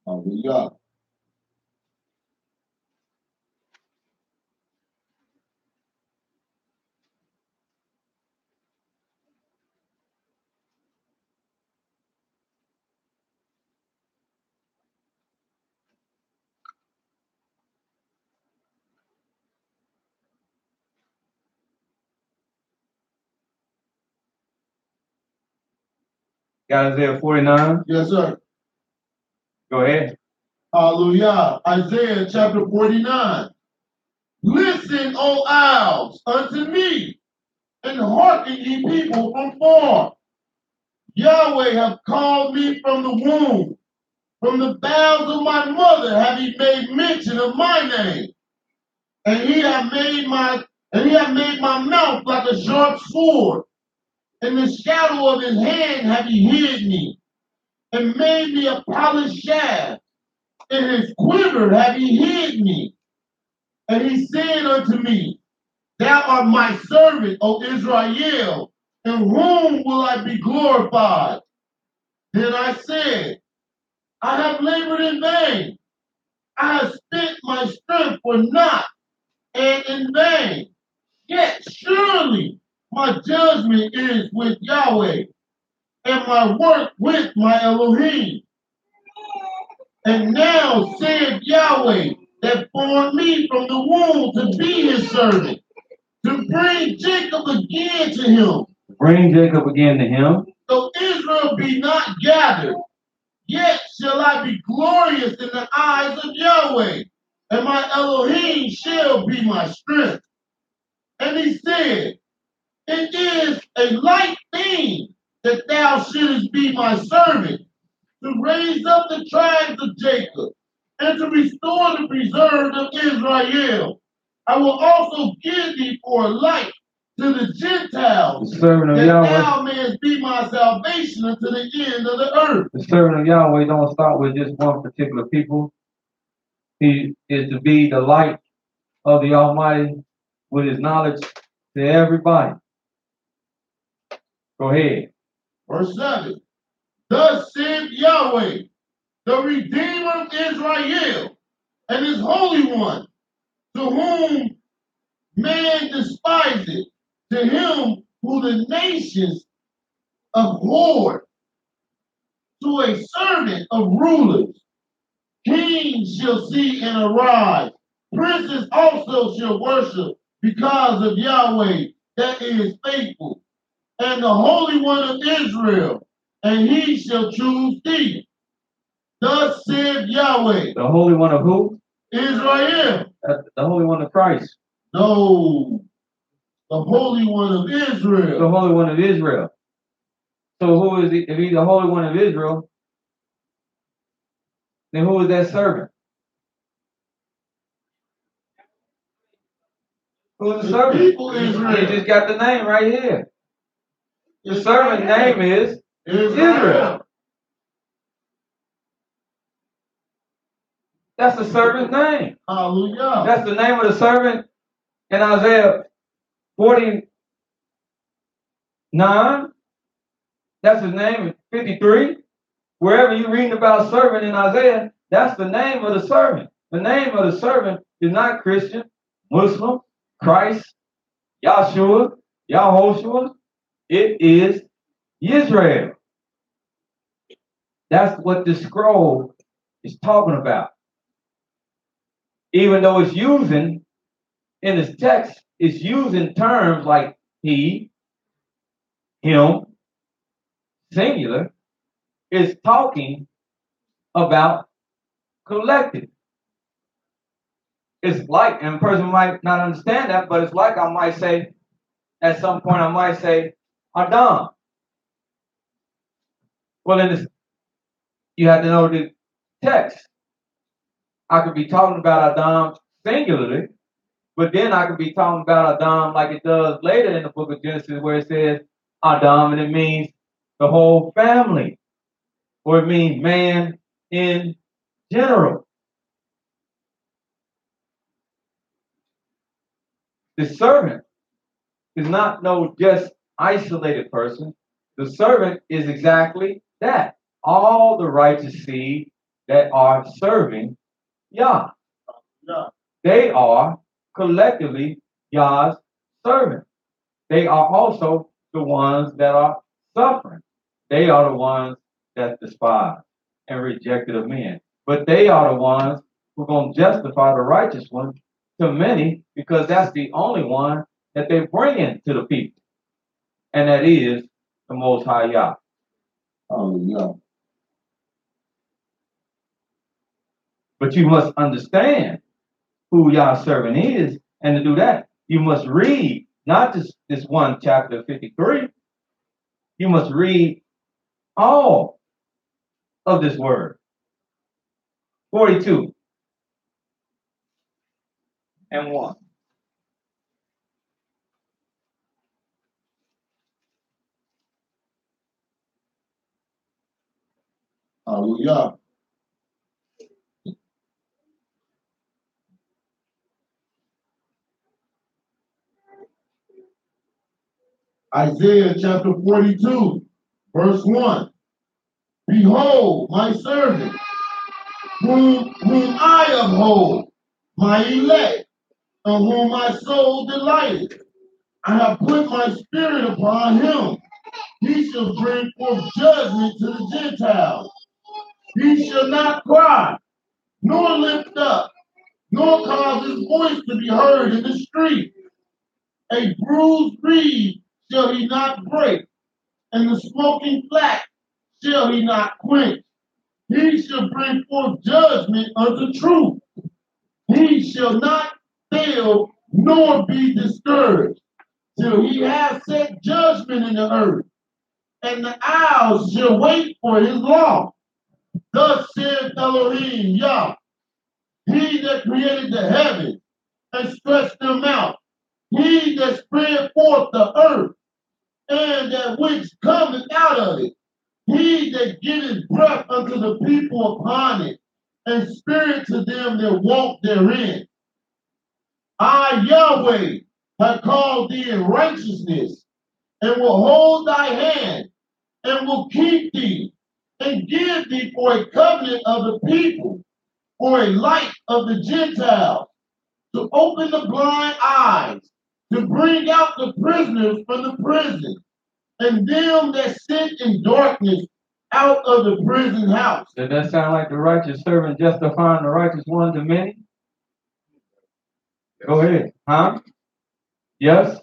Speaker 1: Hallelujah.
Speaker 5: Got Isaiah 49?
Speaker 1: Yes, sir.
Speaker 5: Go ahead.
Speaker 1: Hallelujah. Isaiah chapter 49. Listen, O isles, unto me, and hearken, ye people from far. Yahweh hath called me from the womb. From the bowels of my mother have he made mention of my name. And he hath made my mouth like a sharp sword. In the shadow of his hand have he hid me, and made me a polished shaft. In his quiver have he hid me. And he said unto me, Thou art my servant, O Israel, in whom will I be glorified? Then I said, I have labored in vain. I have spent my strength for naught and in vain. Yet surely my judgment is with Yahweh, and my work with my Elohim. And now said Yahweh, that formed me from the womb to be his servant, to bring Jacob again to him.
Speaker 5: Bring Jacob again to him.
Speaker 1: Though Israel be not gathered, yet shall I be glorious in the eyes of Yahweh, and my Elohim shall be my strength. And he said, It is a light thing that thou shouldest be my servant, to raise up the tribes of Jacob, and to restore the preserved of Israel. I will also give thee for a light to the Gentiles,
Speaker 5: The servant of
Speaker 1: that
Speaker 5: Yahweh.
Speaker 1: thou mayest be my salvation unto the end of the earth.
Speaker 5: The servant of Yahweh don't start with just one particular people. He is to be the light of the Almighty with his knowledge to everybody. Go ahead.
Speaker 1: Verse 7. Thus said Yahweh, the Redeemer of Israel, and his Holy One, to whom man despiseth, to him who the nations abhorred, to a servant of rulers. Kings shall see and arise. Princes also shall worship because of Yahweh that is faithful, and the Holy One of Israel, and he shall choose thee. Thus said Yahweh.
Speaker 5: The Holy One of who?
Speaker 1: Israel.
Speaker 5: The Holy One of Christ.
Speaker 1: No. The Holy One of Israel.
Speaker 5: The Holy One of Israel. So who is he? If he's the Holy One of Israel, then who is that servant? Who's the servant?
Speaker 1: People Israel.
Speaker 5: You just got the name right here. The servant's name is Israel. That's the servant's name.
Speaker 1: Hallelujah.
Speaker 5: That's the name of the servant in Isaiah 49. That's his name in 53. Wherever you reading about servant in Isaiah, That's the name of the servant. The name of the servant is not Christian, Muslim, Christ, Yahshua, Yahoshua. It is Israel. That's what the scroll is talking about. Even though it's using, in its text, it's using terms like he, him, singular, it's talking about collective. It's like, and a person might not understand that, but it's like I might say, at some point I might say, Adam. Well, in this, you have to know the text. I could be talking about Adam singularly, but then I could be talking about Adam like it does later in the book of Genesis where it says Adam and it means the whole family, or it means man in general. The servant is not no just isolated person. The servant is exactly that. All the righteous seed that are serving Yah. They are collectively Yah's servants. They are also the ones that are suffering. They are the ones that despise and rejected of men. But they are the ones who are going to justify the righteous one to many because that's the only one that they bring in to the people. And that is the Most High Yah.
Speaker 1: Hallelujah.
Speaker 5: But you must understand who Yah's servant is, and to do that, you must read not just this one chapter 53. You must read all of this word. 42 and 1.
Speaker 1: Hallelujah. Isaiah chapter 42, verse 1. Behold, my servant, whom I uphold, my elect, on whom my soul delighted. I have put my spirit upon him. He shall bring forth judgment to the Gentiles. He shall not cry, nor lift up, nor cause his voice to be heard in the street. A bruised reed shall he not break, and the smoking flax shall he not quench. He shall bring forth judgment unto truth. He shall not fail nor be discouraged till he have set judgment in the earth, and the isles shall wait for his law. Thus saith Elohim Yah, he that created the heavens and stretched them out, he that spread forth the earth, and that which cometh out of it, he that giveth breath unto the people upon it, and spirit to them that walk therein. I, Yahweh, have called thee in righteousness, and will hold thy hand, and will keep thee, and give thee for a covenant of the people, for a light of the Gentiles, to open the blind eyes, to bring out the prisoners from the prison, and them that sit in darkness out of the prison house.
Speaker 5: Does that sound like the righteous servant justifying the righteous one to many? Go ahead. Huh? Yes?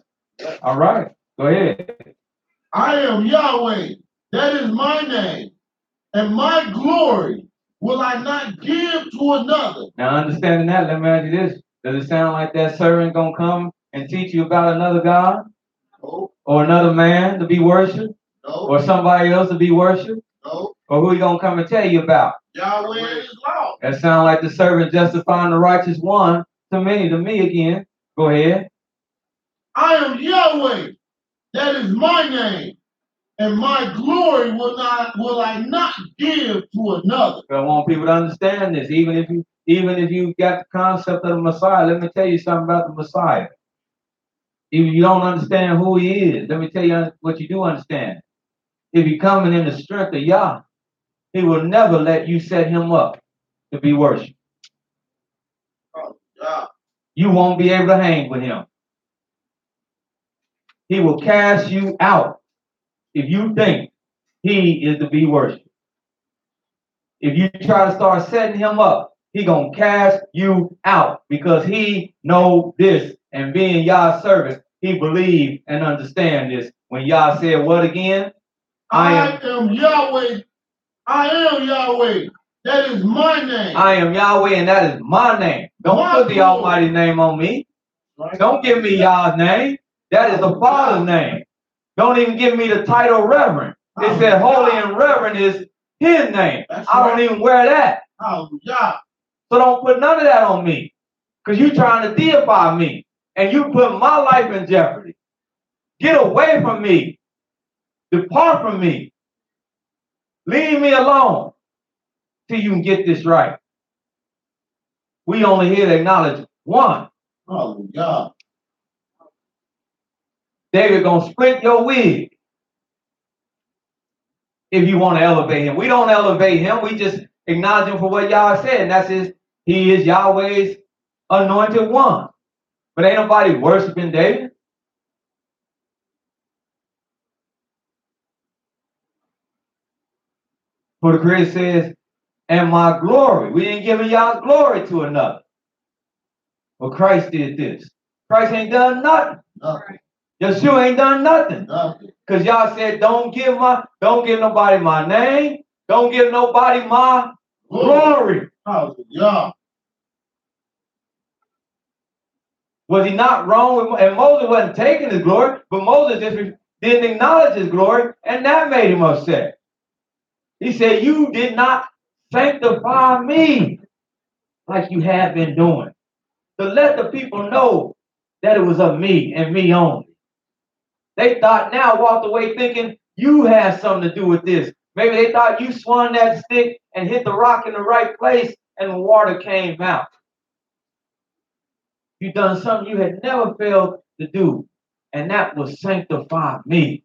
Speaker 5: All right. Go ahead.
Speaker 1: I am Yahweh, that is my name, and my glory will I not give to another.
Speaker 5: Now, understanding that, let me ask you this. Does it sound like that servant going to come and teach you about another God?
Speaker 1: No.
Speaker 5: Or another man to be worshipped?
Speaker 1: No.
Speaker 5: Or somebody else to be worshipped?
Speaker 1: No.
Speaker 5: Or who he going to come and tell you about?
Speaker 1: Yahweh and his law.
Speaker 5: That sound like the servant justifying the righteous one to many, to me again. Go ahead.
Speaker 1: I am Yahweh, that is my name, and my glory will I not give to another.
Speaker 5: I want people to understand this. Even if you got the concept of the Messiah, let me tell you something about the Messiah. If you don't understand who he is, let me tell you what you do understand. If you're coming in the strength of Yah, he will never let you set him up to be worshipped.
Speaker 1: Oh, God.
Speaker 5: You won't be able to hang with him. He will cast you out if you think he is to be worshipped. If you try to start setting him up, he gonna cast you out because he know this. And being Yah's servant, he believe and understand this. When Yah said what again?
Speaker 1: I am Yahweh. I am Yahweh. That is my name.
Speaker 5: I am Yahweh, and that is my name. Don't
Speaker 1: My
Speaker 5: put the
Speaker 1: Lord.
Speaker 5: Almighty name on me. Don't give me Yah's name. That is the Father's name. Don't even give me the title Reverend. It said holy and reverend is his name.
Speaker 1: That's
Speaker 5: I don't
Speaker 1: right.
Speaker 5: even wear that.
Speaker 1: Hallelujah.
Speaker 5: So don't put none of that on me. Because you're trying to deify me. And you put my life in jeopardy. Get away from me. Depart from me. Leave me alone till you can get this right. We only here to acknowledge one.
Speaker 1: Hallelujah.
Speaker 5: David gonna split your wig if you want to elevate him. We don't elevate him. We just acknowledge him for what Yah said. And that's he is Yahweh's anointed one. But ain't nobody worshiping David. For the Creator says, and my glory. We ain't giving Yah's glory to another. But Christ did this. Christ ain't done nothing.
Speaker 1: Nothing.
Speaker 5: Yeshua ain't done nothing.
Speaker 1: Nothing.
Speaker 5: Because Yah said, don't give nobody my name. Don't give nobody my glory.
Speaker 1: Hallelujah.
Speaker 5: Was he not wrong? And Moses wasn't taking his glory, but Moses just didn't acknowledge his glory, and that made him upset. He said, you did not sanctify me like you have been doing. To let the people know that it was of me and me only. They thought now, walked away thinking you had something to do with this. Maybe they thought you swung that stick and hit the rock in the right place and the water came out. You done something you had never failed to do, and that was sanctify me.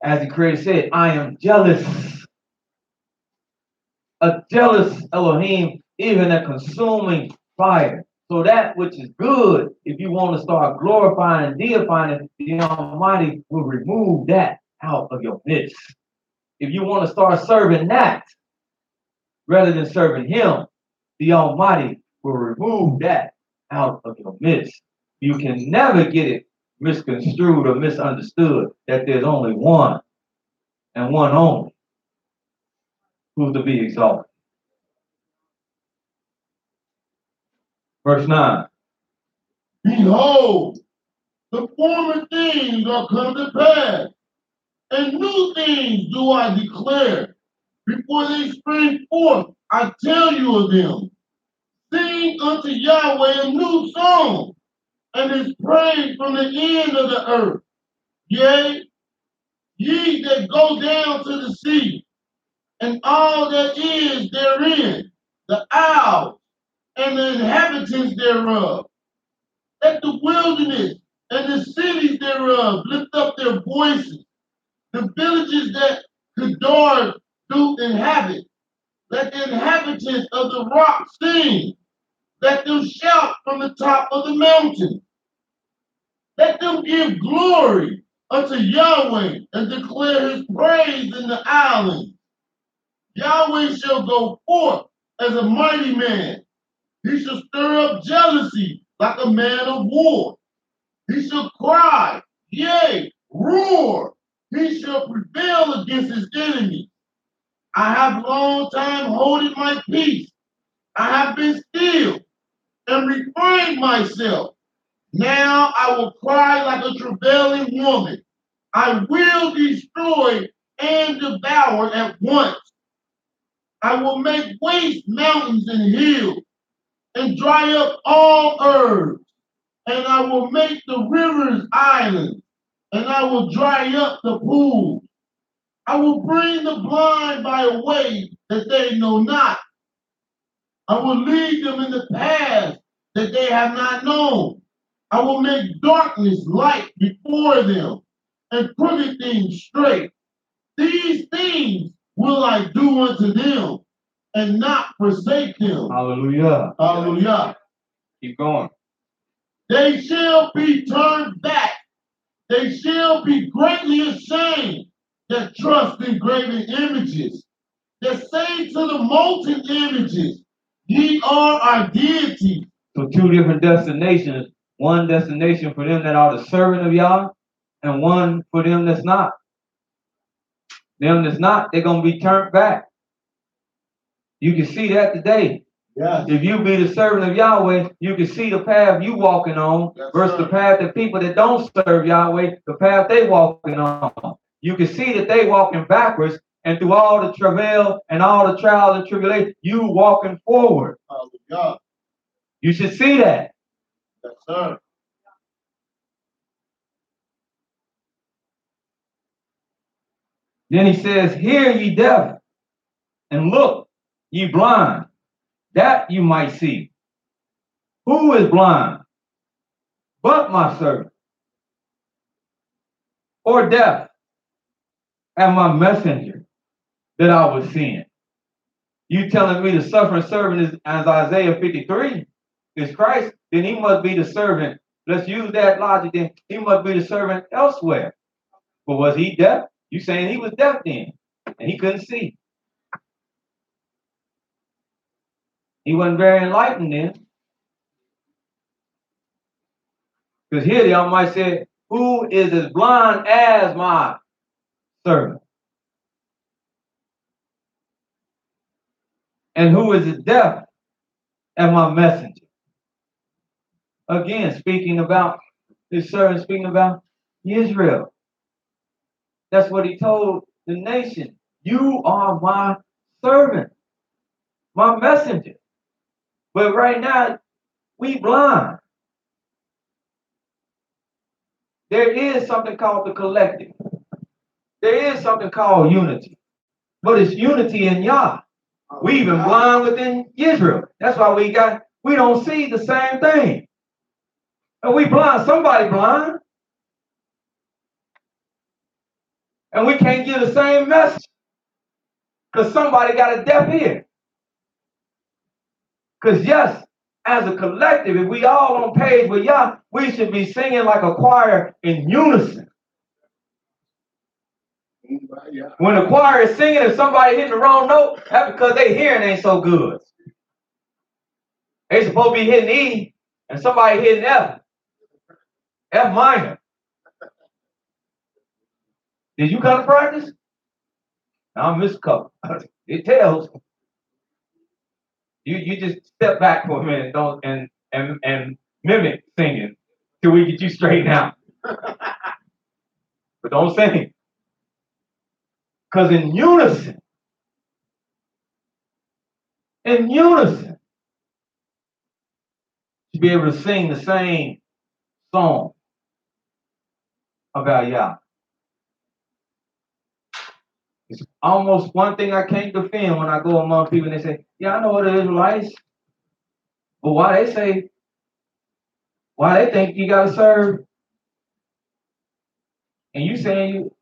Speaker 5: As the Creator said, I am jealous. A jealous Elohim, even a consuming fire. So that which is good, if you want to start glorifying and deifying it, the Almighty will remove that out of your midst. If you want to start serving that, rather than serving him, the Almighty will remove that out of your midst. You can never get it misconstrued or misunderstood that there's only one and one only who's to be exalted. Verse 9.
Speaker 1: Behold, the former things are come to pass, and new things do I declare. Before they spring forth, I tell you of them. Sing unto Yahweh a new song, and his praise from the end of the earth. Yea, ye that go down to the sea, and all that is therein, the isles, and the inhabitants thereof. Let the wilderness and the cities thereof lift up their voices. The villages that Kedar do inhabit. Let the inhabitants of the rock sing. Let them shout from the top of the mountain. Let them give glory unto Yahweh and declare his praise in the islands. Yahweh shall go forth as a mighty man. He shall stir up jealousy like a man of war. He shall cry, yea, roar. He shall prevail against his enemies. I have long time holding my peace. I have been still and refrained myself. Now I will cry like a travailing woman. I will destroy and devour at once. I will make waste mountains and hills and dry up all herbs. And I will make the rivers islands, and I will dry up the pools. I will bring the blind by a way that they know not. I will lead them in the paths that they have not known. I will make darkness light before them, and crooked things straight. These things will I do unto them, and not forsake him.
Speaker 5: Hallelujah.
Speaker 1: Hallelujah.
Speaker 5: Keep going.
Speaker 1: They shall be turned back. They shall be greatly ashamed that trust in graven images, that say to the molten images, ye are our deities.
Speaker 5: So two different destinations. One destination for them that are the servant of Yah, and one for them that's not. Them that's not, they're going to be turned back. You can see that today.
Speaker 1: Yes.
Speaker 5: If you be the servant of Yahweh, you can see the path you walking on versus the path that people that don't serve Yahweh, the path they walking on. You can see that they walking backwards, and through all the travail and all the trials and tribulation, you walking forward.
Speaker 1: Hallelujah.
Speaker 5: You should see that.
Speaker 1: Yes, sir.
Speaker 5: Then he says, hear ye deaf, and look ye blind, that you might see. Who is blind but my servant? Or deaf and my messenger that I was seeing? You telling me the suffering servant is, as Isaiah 53, is Christ, then he must be the servant. Let's use that logic, then he must be the servant elsewhere. But was he deaf? You saying he was deaf then, and he couldn't see. He wasn't very enlightened then. Because here the Almighty said, who is as blind as my servant? And who is as deaf as my messenger? Again, speaking about his servant, speaking about Israel. That's what he told the nation. You are my servant, my messenger. But right now, we blind. There is something called the collective. There is something called unity. But it's unity in Yah. We even blind within Israel. That's why we don't see the same thing. And we blind, somebody blind. And we can't give the same message. Because somebody got a deaf ear. Because yes, as a collective, if we all on page with Yah, we should be singing like a choir in unison. When the choir is singing, if somebody hitting the wrong note, that's because their hearing ain't so good. They supposed to be hitting E, and somebody hitting F. F minor. Did you come to practice? I missed a couple. It tells. You just step back for a minute, don't and mimic singing till we get you straightened out. But don't sing. Because in unison, you should be able to sing the same song about Yah. It's almost one thing I can't defend when I go among people and they say, yeah, I know what the Israelites, but why they think you gotta serve, and you saying you,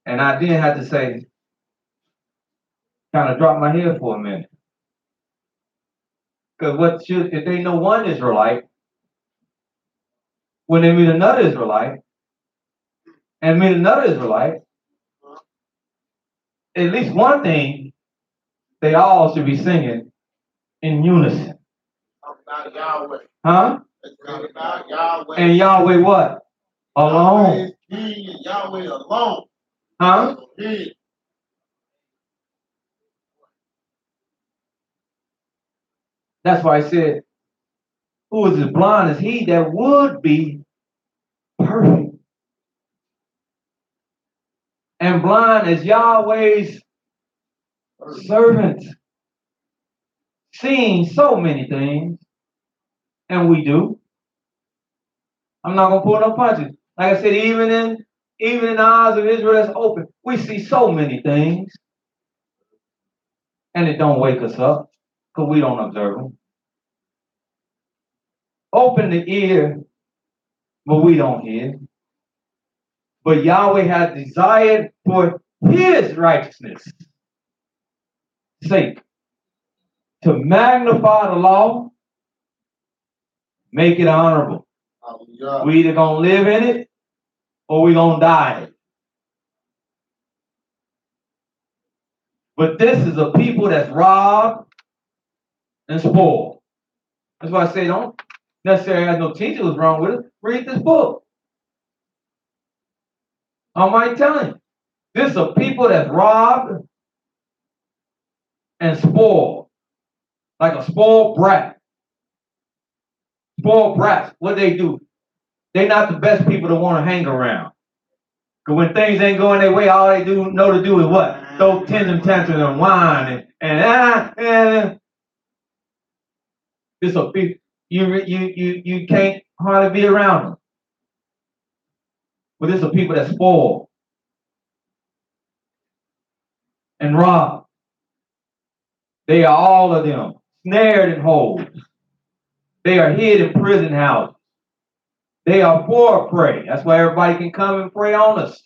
Speaker 5: and I then had to say, kind of drop my head for a minute. Because if they know one Israelite, when they meet another Israelite, and meet another Israelite, at least one thing, they all should be singing in unison.
Speaker 1: About Yahweh.
Speaker 5: Huh?
Speaker 1: About Yahweh.
Speaker 5: And Yahweh what? Alone.
Speaker 1: Yahweh alone.
Speaker 5: Huh? That's why I said, who is as blind as he that would be perfect? And blind as Yahweh's servant, seeing so many things, and we do. I'm not gonna pull no punches. Like I said, even in the eyes of Israel that's open, we see so many things, and it don't wake us up because we don't observe them. Open the ear, but we don't hear. But Yahweh has desired for his righteousness' sake to magnify the law, make it honorable.
Speaker 1: Hallelujah.
Speaker 5: We either gonna live in it or we gonna die in it. But this is a people that's robbed and spoiled. That's why I say don't necessarily have no teacher who's wrong with it. Read this book. I might tell you. This is a people that's robbed and spoiled. Like a spoiled brat. Spoiled brats. What they do? They're not the best people to want to hang around. Because when things ain't going their way, all they know to do is what? Throw tantrums and whine and this a people you can't hardly be around them. But this are people that spoil and rob. They are all of them snared in holes. They are hid in prison houses. They are for prey. That's why everybody can come and pray on us.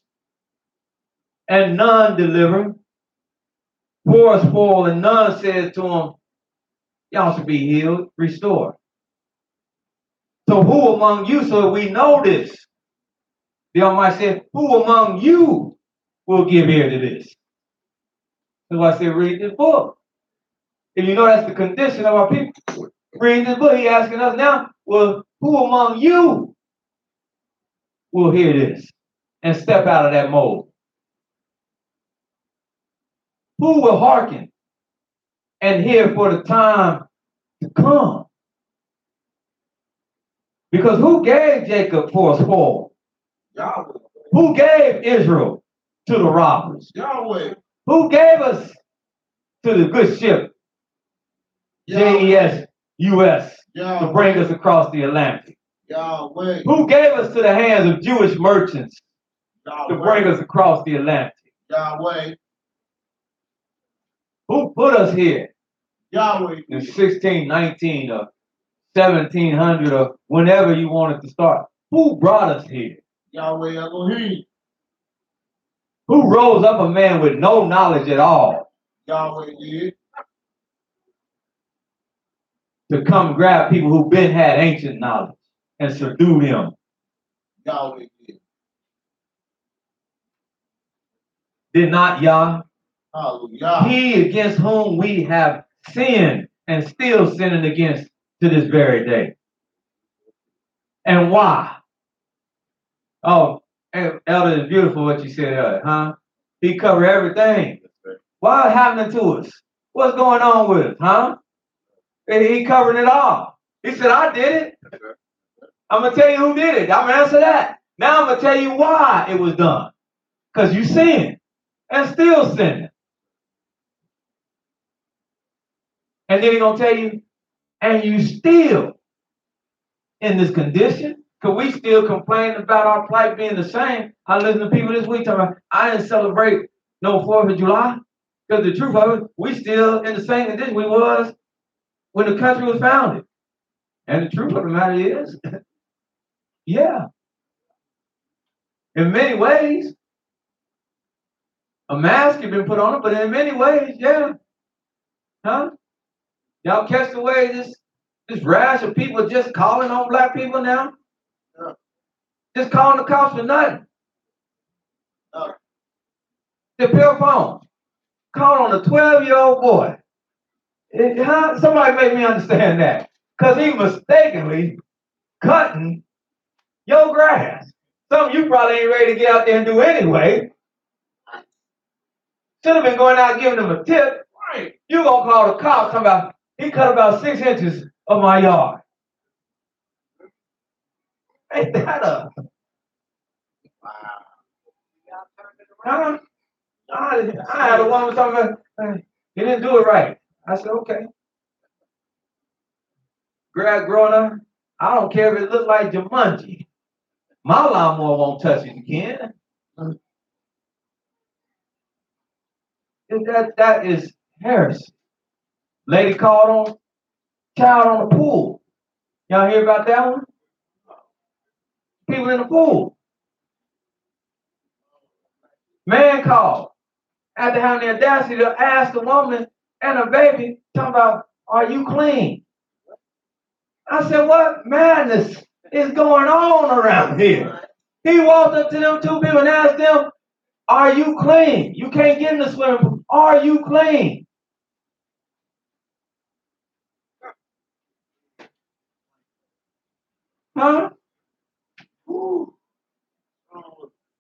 Speaker 5: And none deliver. Poor spoil, and none says to them, y'all should be healed, restored. So who among you, so we know this, the Almighty said, who among you will give ear to this? That's why I said, read this book. If you know that's the condition of our people, read this book. He asking us now, well, who among you will hear this and step out of that mold? Who will hearken and hear for the time to come? Because who gave Jacob for a spoil?
Speaker 1: Yahweh.
Speaker 5: Who gave Israel to the robbers?
Speaker 1: Yahweh.
Speaker 5: Who gave us to the good ship, JES-US, to bring us across the Atlantic?
Speaker 1: Yahweh.
Speaker 5: Who gave us to the hands of Jewish merchants to bring us across the Atlantic?
Speaker 1: Yahweh.
Speaker 5: Who put us here
Speaker 1: Yahweh.
Speaker 5: in 1619 or 1700 or whenever you wanted to start? Who brought us here?
Speaker 1: Yahweh Elohim.
Speaker 5: Who rose up a man with no knowledge at all
Speaker 1: Yahweh did.
Speaker 5: to come grab people who been had ancient knowledge and subdue them?
Speaker 1: Yahweh did.
Speaker 5: Did not Yah?
Speaker 1: Hallelujah.
Speaker 5: He against whom we have sinned and still sinning against to this very day. And why? Oh, Elder, it's beautiful what you said earlier, huh? He covered everything. What's happening to us? What's going on with us, huh? He covered it all. He said, I did it. I'm going to tell you who did it. I'm going to answer that. Now I'm going to tell you why it was done. Because you sinned and still sinning. And then he's going to tell you, and you still in this condition, because we still complain about our plight being the same. I listen to people this week talking about, I didn't celebrate no 4th of July. Because the truth of it, we still in the same condition we was when the country was founded. And the truth of the matter is, yeah. In many ways, a mask has been put on it, but in many ways, yeah. Huh? Y'all catch the way this rash of people just calling on black people now?
Speaker 1: Yeah.
Speaker 5: Just calling the cops for nothing.
Speaker 1: Yeah.
Speaker 5: The pill phone. Called on a 12-year-old boy. Somebody make me understand that. Because he mistakenly cutting your grass. Something you probably ain't ready to get out there and do anyway. Should have been going out giving them a tip. Right. You gonna call the cops talking about, he cut about 6 inches of my yard. Ain't that a... Huh? I had a woman talking about, hey, he didn't do it right. I said, okay. Growing up, I don't care if it looked like Jumanji. My lawnmower won't touch it again. That is heresy. Lady called on child on the pool. Y'all hear about that one? People in the pool. Man called after having the audacity to ask the woman and her baby, talking about, Are you clean? I said, what madness is going on around here? He walked up to them two people and asked them, are you clean? You can't get in the swimming pool. Are you clean? Huh? Ooh.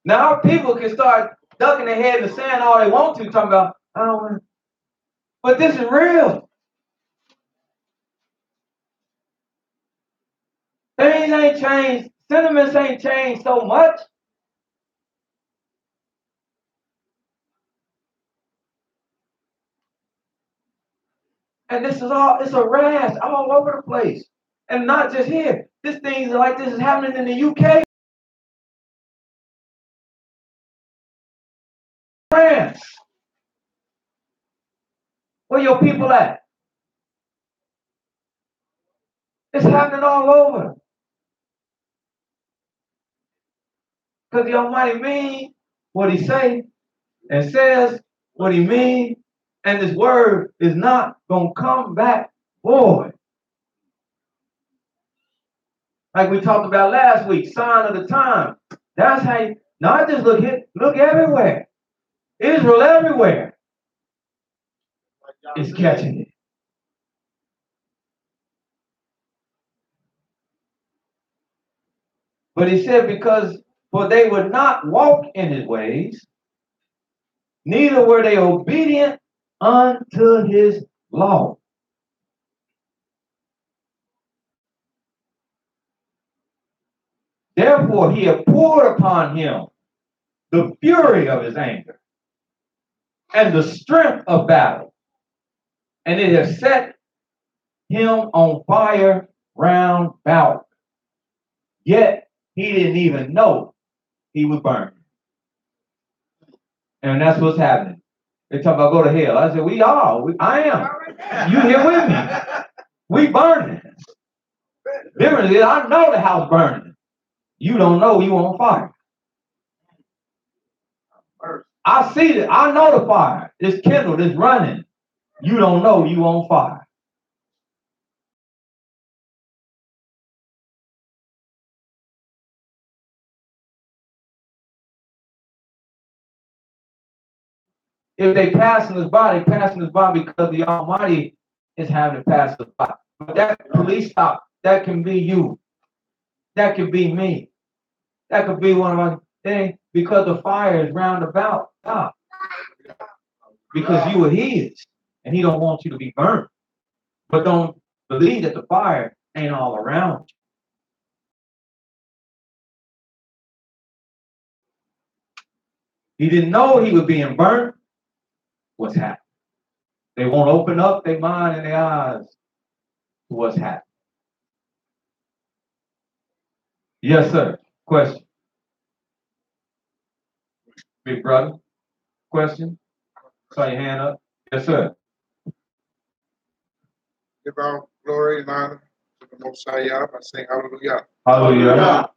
Speaker 5: Now people can start ducking their head in the sand all they want to, talking about, I don't want to. But this is real. Things ain't changed. Sentiments ain't changed so much. And this is all, it's a rash all over the place. And not just here. This things like this is happening in the UK. France. Where your people at? It's happening all over. Because the Almighty means what he say and says what he means. And this word is not going to come back void. Like we talked about last week, sign of the time. That's how you, not just look here, look everywhere. Israel everywhere is catching it. But he said, because for they would not walk in his ways, neither were they obedient unto his law. Therefore he had poured upon him the fury of his anger and the strength of battle, and it has set him on fire round about. Yet he didn't even know he was burning. And that's what's happening. They talk about go to hell. I said, we are. I am. You here with me? We burning. Difference is, I know the house burning. You don't know you on fire. I see it. I know the fire. It's kindled. It's running. You don't know you on fire. If they passing us by, they passing us by because the Almighty is having to pass us by. But that police stop, that can be you. That could be me. That could be one of my things because the fire is round about. God. Because you are his and he don't want you to be burned. But don't believe that the fire ain't all around you. He didn't know he was being burnt. What's happening? They won't open up their mind and their eyes to what's happening. Yes, sir. Question. Big brother. Question. Saw your hand up. Yes, sir.
Speaker 6: Give all glory and honor to the Most High Yah by saying hallelujah.
Speaker 5: Hallelujah.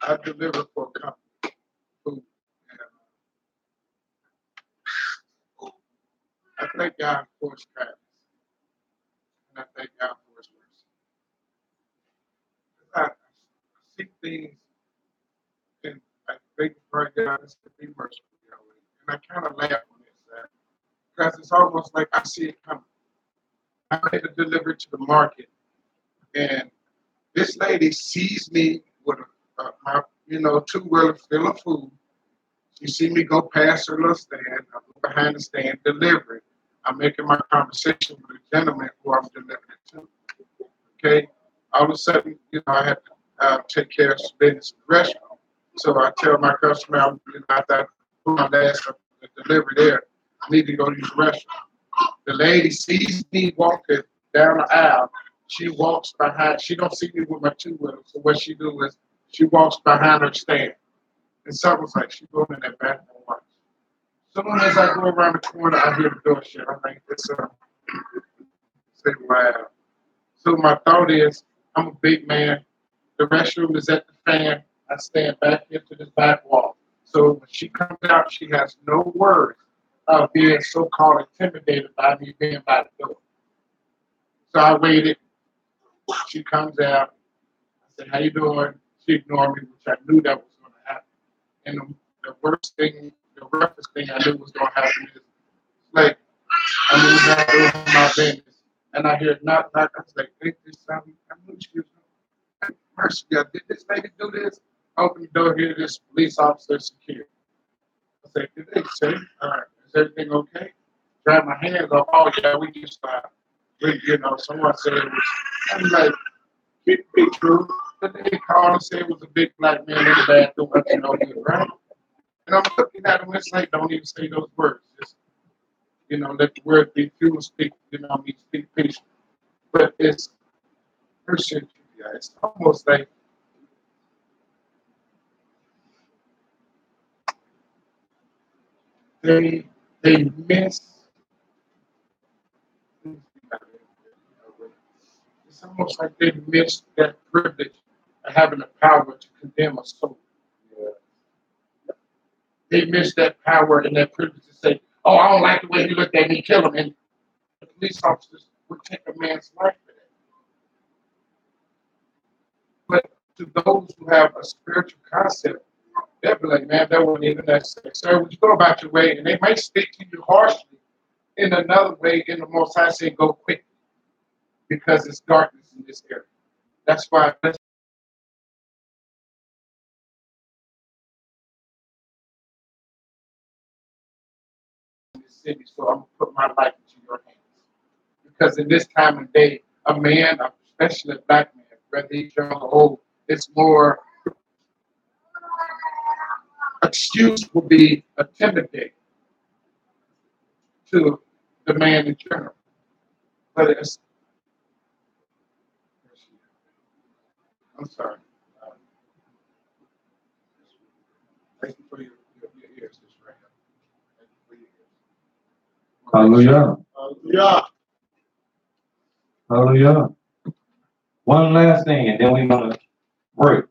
Speaker 6: I deliver for a company food. And I thank God for his kindness. And I thank God for his mercy. I see things and I thank God to be merciful. And I kind of laugh when it's that. Because it's almost like I see it coming. I made a delivery to the market. And this lady sees me with my, 2-wheeler full of food. She see me go past her little stand. I go behind the stand, delivering. I'm making my conversation with the gentleman who I'm delivering to. Okay? All of a sudden, I have to take care of some business in the restaurant. So I tell my customer, after I put my last delivery there, I need to go use the restroom. The lady sees me walking down the aisle. She walks behind. She don't see me with my 2-wheeler. So what she do is she walks behind her stand. And someone's like, she going in that bathroom. Soon as I go around the corner, I hear the door shut. I think this say, wow. So my thought is, I'm a big man. The restroom is at the fan. I stand back into this back wall. So when she comes out, she has no words of being so-called intimidated by me being by the door. So I waited. She comes out. I said, "How you doing?" She ignored me, which I knew that was going to happen. And the worst thing, the roughest thing I knew was going to happen is, like, I'm in the back room of my business, and I hear knock, knock. I was like, "Hey, this time, I knew she was mercy, did this lady do this?" Open the door, here, this police officer security. I said, "Good day, sir. Is everything okay?" Grab my hands off. "Oh, yeah, we just, someone said it was," I'm like, be true. But they called and said it was a big black man in the bathroom, but you know, he was right. And I'm looking at him, it's like, don't even say those words. Just, let the word be few and speak, me speak peace. But it's, appreciate you guys. It's almost like, they miss. It's almost like they miss that privilege of having the power to condemn a soul. They miss that power and that privilege to say, "Oh, I don't like the way he looked at me, kill him." And the police officers would take a man's life for that. But to those who have a spiritual concept, they'll be like, "Man, that wasn't even necessary. Sir, would you go about your way?" And they might speak to you harshly in another way. In the Most High say, "Go quickly," because it's darkness in this area. That's why in this city, so I'm gonna put my life into your hands. Because in this time of day, a man, especially a black man, whether he's young or old, it's more excuse will be intimidating to the man in general. But it's, I'm sorry. Thank you for your ears, this right here. Thank you for your ears.
Speaker 5: Hallelujah.
Speaker 1: Hallelujah.
Speaker 5: Hallelujah. One last thing, and then we're going to break.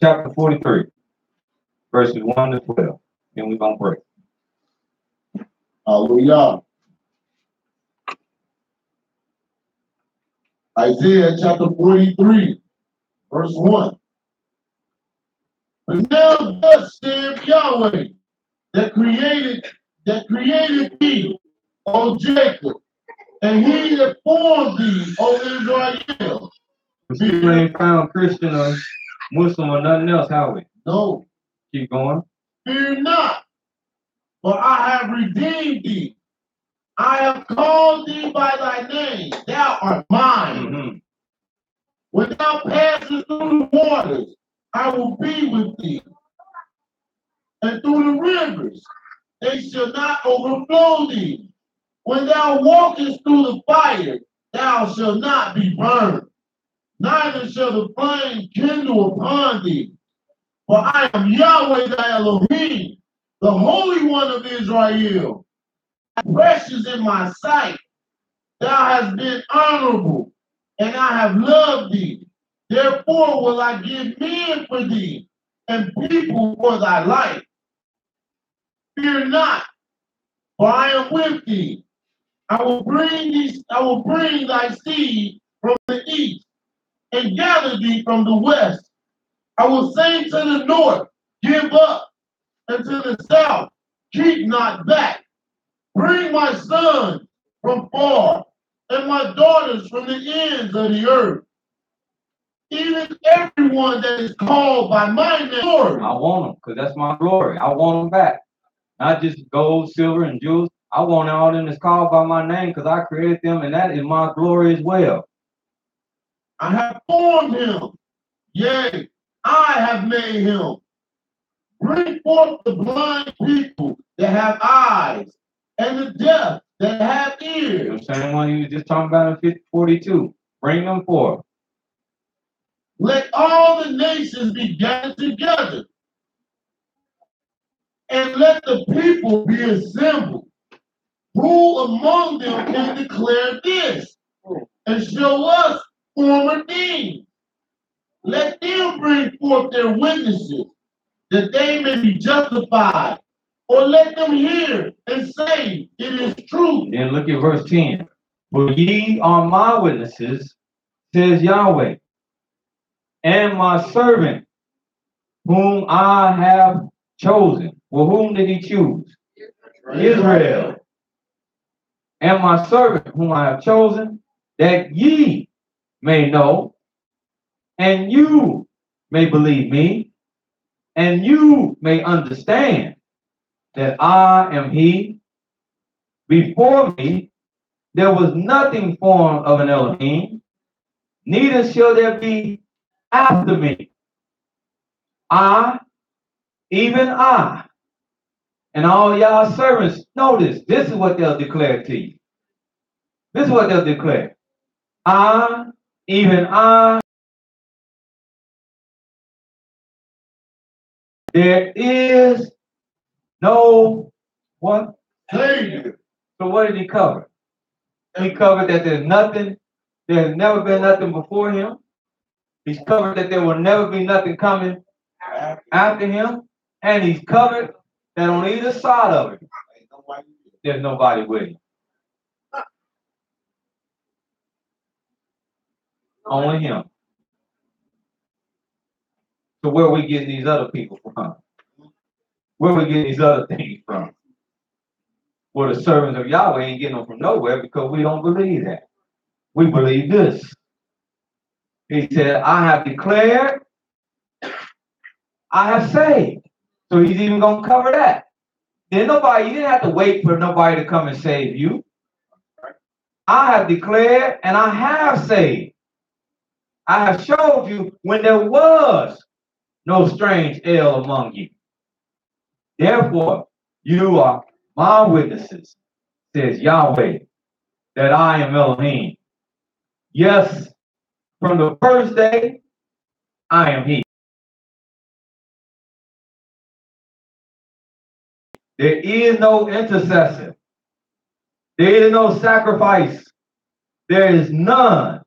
Speaker 5: Chapter 43, verses 1 to 12. Then we're going to break.
Speaker 1: Hallelujah. Isaiah chapter 43, verse 1. But now thus saith Yahweh, that created thee, O Jacob, and he that formed thee, O Israel.
Speaker 5: We still ain't found Christian or Muslim or nothing else, have we?
Speaker 1: No,
Speaker 5: Keep going.
Speaker 1: fear not, for I have redeemed thee. I have called thee by thy name. Thou art mine.
Speaker 5: Mm-hmm.
Speaker 1: When thou passest through the waters, I will be with thee. And through the rivers, they shall not overflow thee. When thou walkest through the fire, thou shalt not be burned, neither shall the flame kindle upon thee. For I am Yahweh thy Elohim, the Holy One of Israel. Precious in my sight, thou hast been honorable, and I have loved thee. Therefore will I give men for thee, and people for thy life. Fear not, for I am with thee. I will bring thy seed from the east, and gather thee from the west. I will say to the north, give up, and to the south, keep not back. Bring my sons from far, and my daughters from the ends of the earth. Even everyone that is called by my name.
Speaker 5: I want them, because that's my glory. I want them back. Not just gold, silver, and jewels. I want all them that's called by my name, because I created them, and that is my glory as well.
Speaker 1: I have formed him. Yea, I have made him. Bring forth the blind people that have eyes, and the deaf that have ears.
Speaker 5: The same one you were just talking about in 42. Bring them forth.
Speaker 1: Let all the nations be gathered together, and let the people be assembled. Who among them can declare this and show us former things? Let them bring forth their witnesses, that they may be justified. Or let them hear and say, it is true.
Speaker 5: Then look at verse 10. For ye are my witnesses, says Yahweh, and my servant, whom I have chosen. Well, whom did he choose? Israel. And my servant, whom I have chosen, that ye may know, and you may believe me, and you may understand that I am he. Before me there was nothing formed of an Elohim, neither shall there be after me. I, even I, and all y'all servants, notice, this is what they'll declare to you. This is what they'll declare. I, even I, there is no what?
Speaker 1: Savior.
Speaker 5: So what did he cover? He covered that there's nothing, there's never been nothing before him. He's covered that there will never be nothing coming after him. And he's covered that on either side of it, there's nobody with him. Only him. So where are we getting these other people from? Where are we getting these other things from? Well, the servants of Yahweh ain't getting them from nowhere because we don't believe that. We believe this. He said, I have declared, I have saved. So he's even going to cover that. Then you didn't have to wait for nobody to come and save you. I have declared and I have saved. I have showed you when there was no strange ale among you. Therefore, you are my witnesses, says Yahweh, that I am Elohim. Yes, from the first day, I am he. There is no intercessor. There is no sacrifice. There is none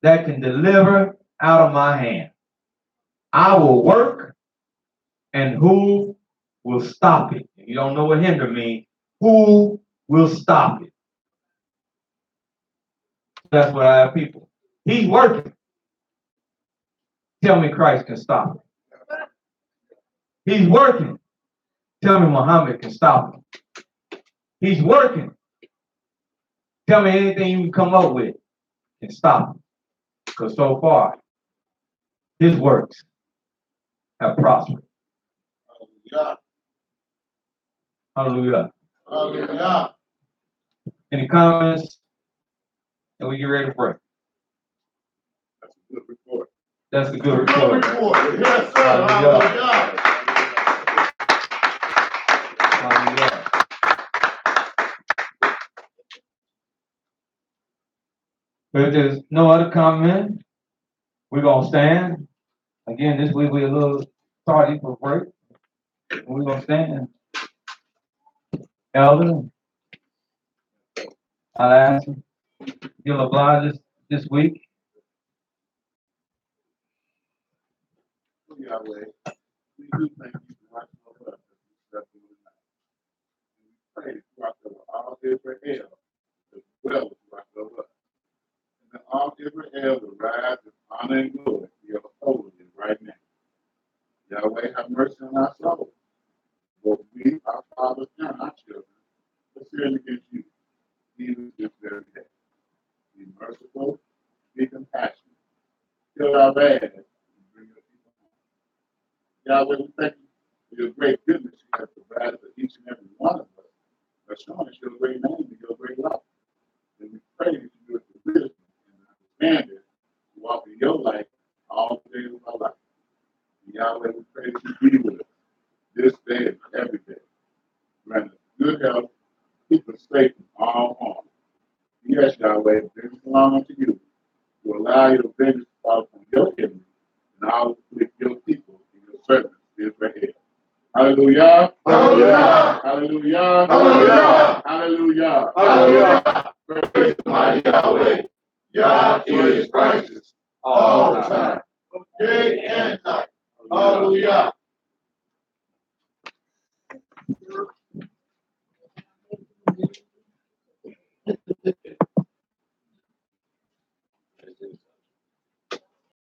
Speaker 5: that can deliver out of my hand. I will work, and who will stop it? If you don't know what hinder means, who will stop it? That's what I have people. He's working. Tell me Christ can stop it. He's working. Tell me Muhammad can stop it. He's working. Tell me anything you can come up with can stop it. Because so far, his works have prospered.
Speaker 1: Hallelujah.
Speaker 5: Hallelujah.
Speaker 1: Hallelujah.
Speaker 5: Any comments? And we get ready to pray.
Speaker 4: That's a good report.
Speaker 5: That's a good
Speaker 1: Good
Speaker 5: report.
Speaker 1: report. Yes, sir. Hallelujah.
Speaker 5: Hallelujah. If there's no other comment, we're going to stand. Again, this week we're a little tardy for break. We're going to stand. Elder, I'll ask you. You'll oblige us this week.
Speaker 4: Yahweh, we do thank you for watching over us as we step through the night. And we pray that you watch over all Israel as well as you watch over us. And that all Israel will rise in honor and glory to your holy right now. Yahweh, have mercy on our souls. Both we, our fathers, and our children, for sinning against you, even this very day. Be merciful, be compassionate, kill our bad, and bring your people home. Yahweh, we thank you for your great goodness you have provided for each and every one of us, by showing us your great name and your great love. And we pray that you do it for wisdom and understanding to walk in your life all the days of our life. And Yahweh, we pray that you be with us this day and every day. Grant us good health, keep us safe from all harm. Yes, Yahweh, vengeance belong unto you, to allow your vengeance to fall upon your enemies, and all with your people and your servants Israel. Hallelujah.
Speaker 1: Hallelujah.
Speaker 4: Hallelujah.
Speaker 1: Hallelujah.
Speaker 4: Hallelujah. Hallelujah.
Speaker 1: Hallelujah. Praise the mighty Yahweh. Yah is righteous all the time, day and night. Hallelujah.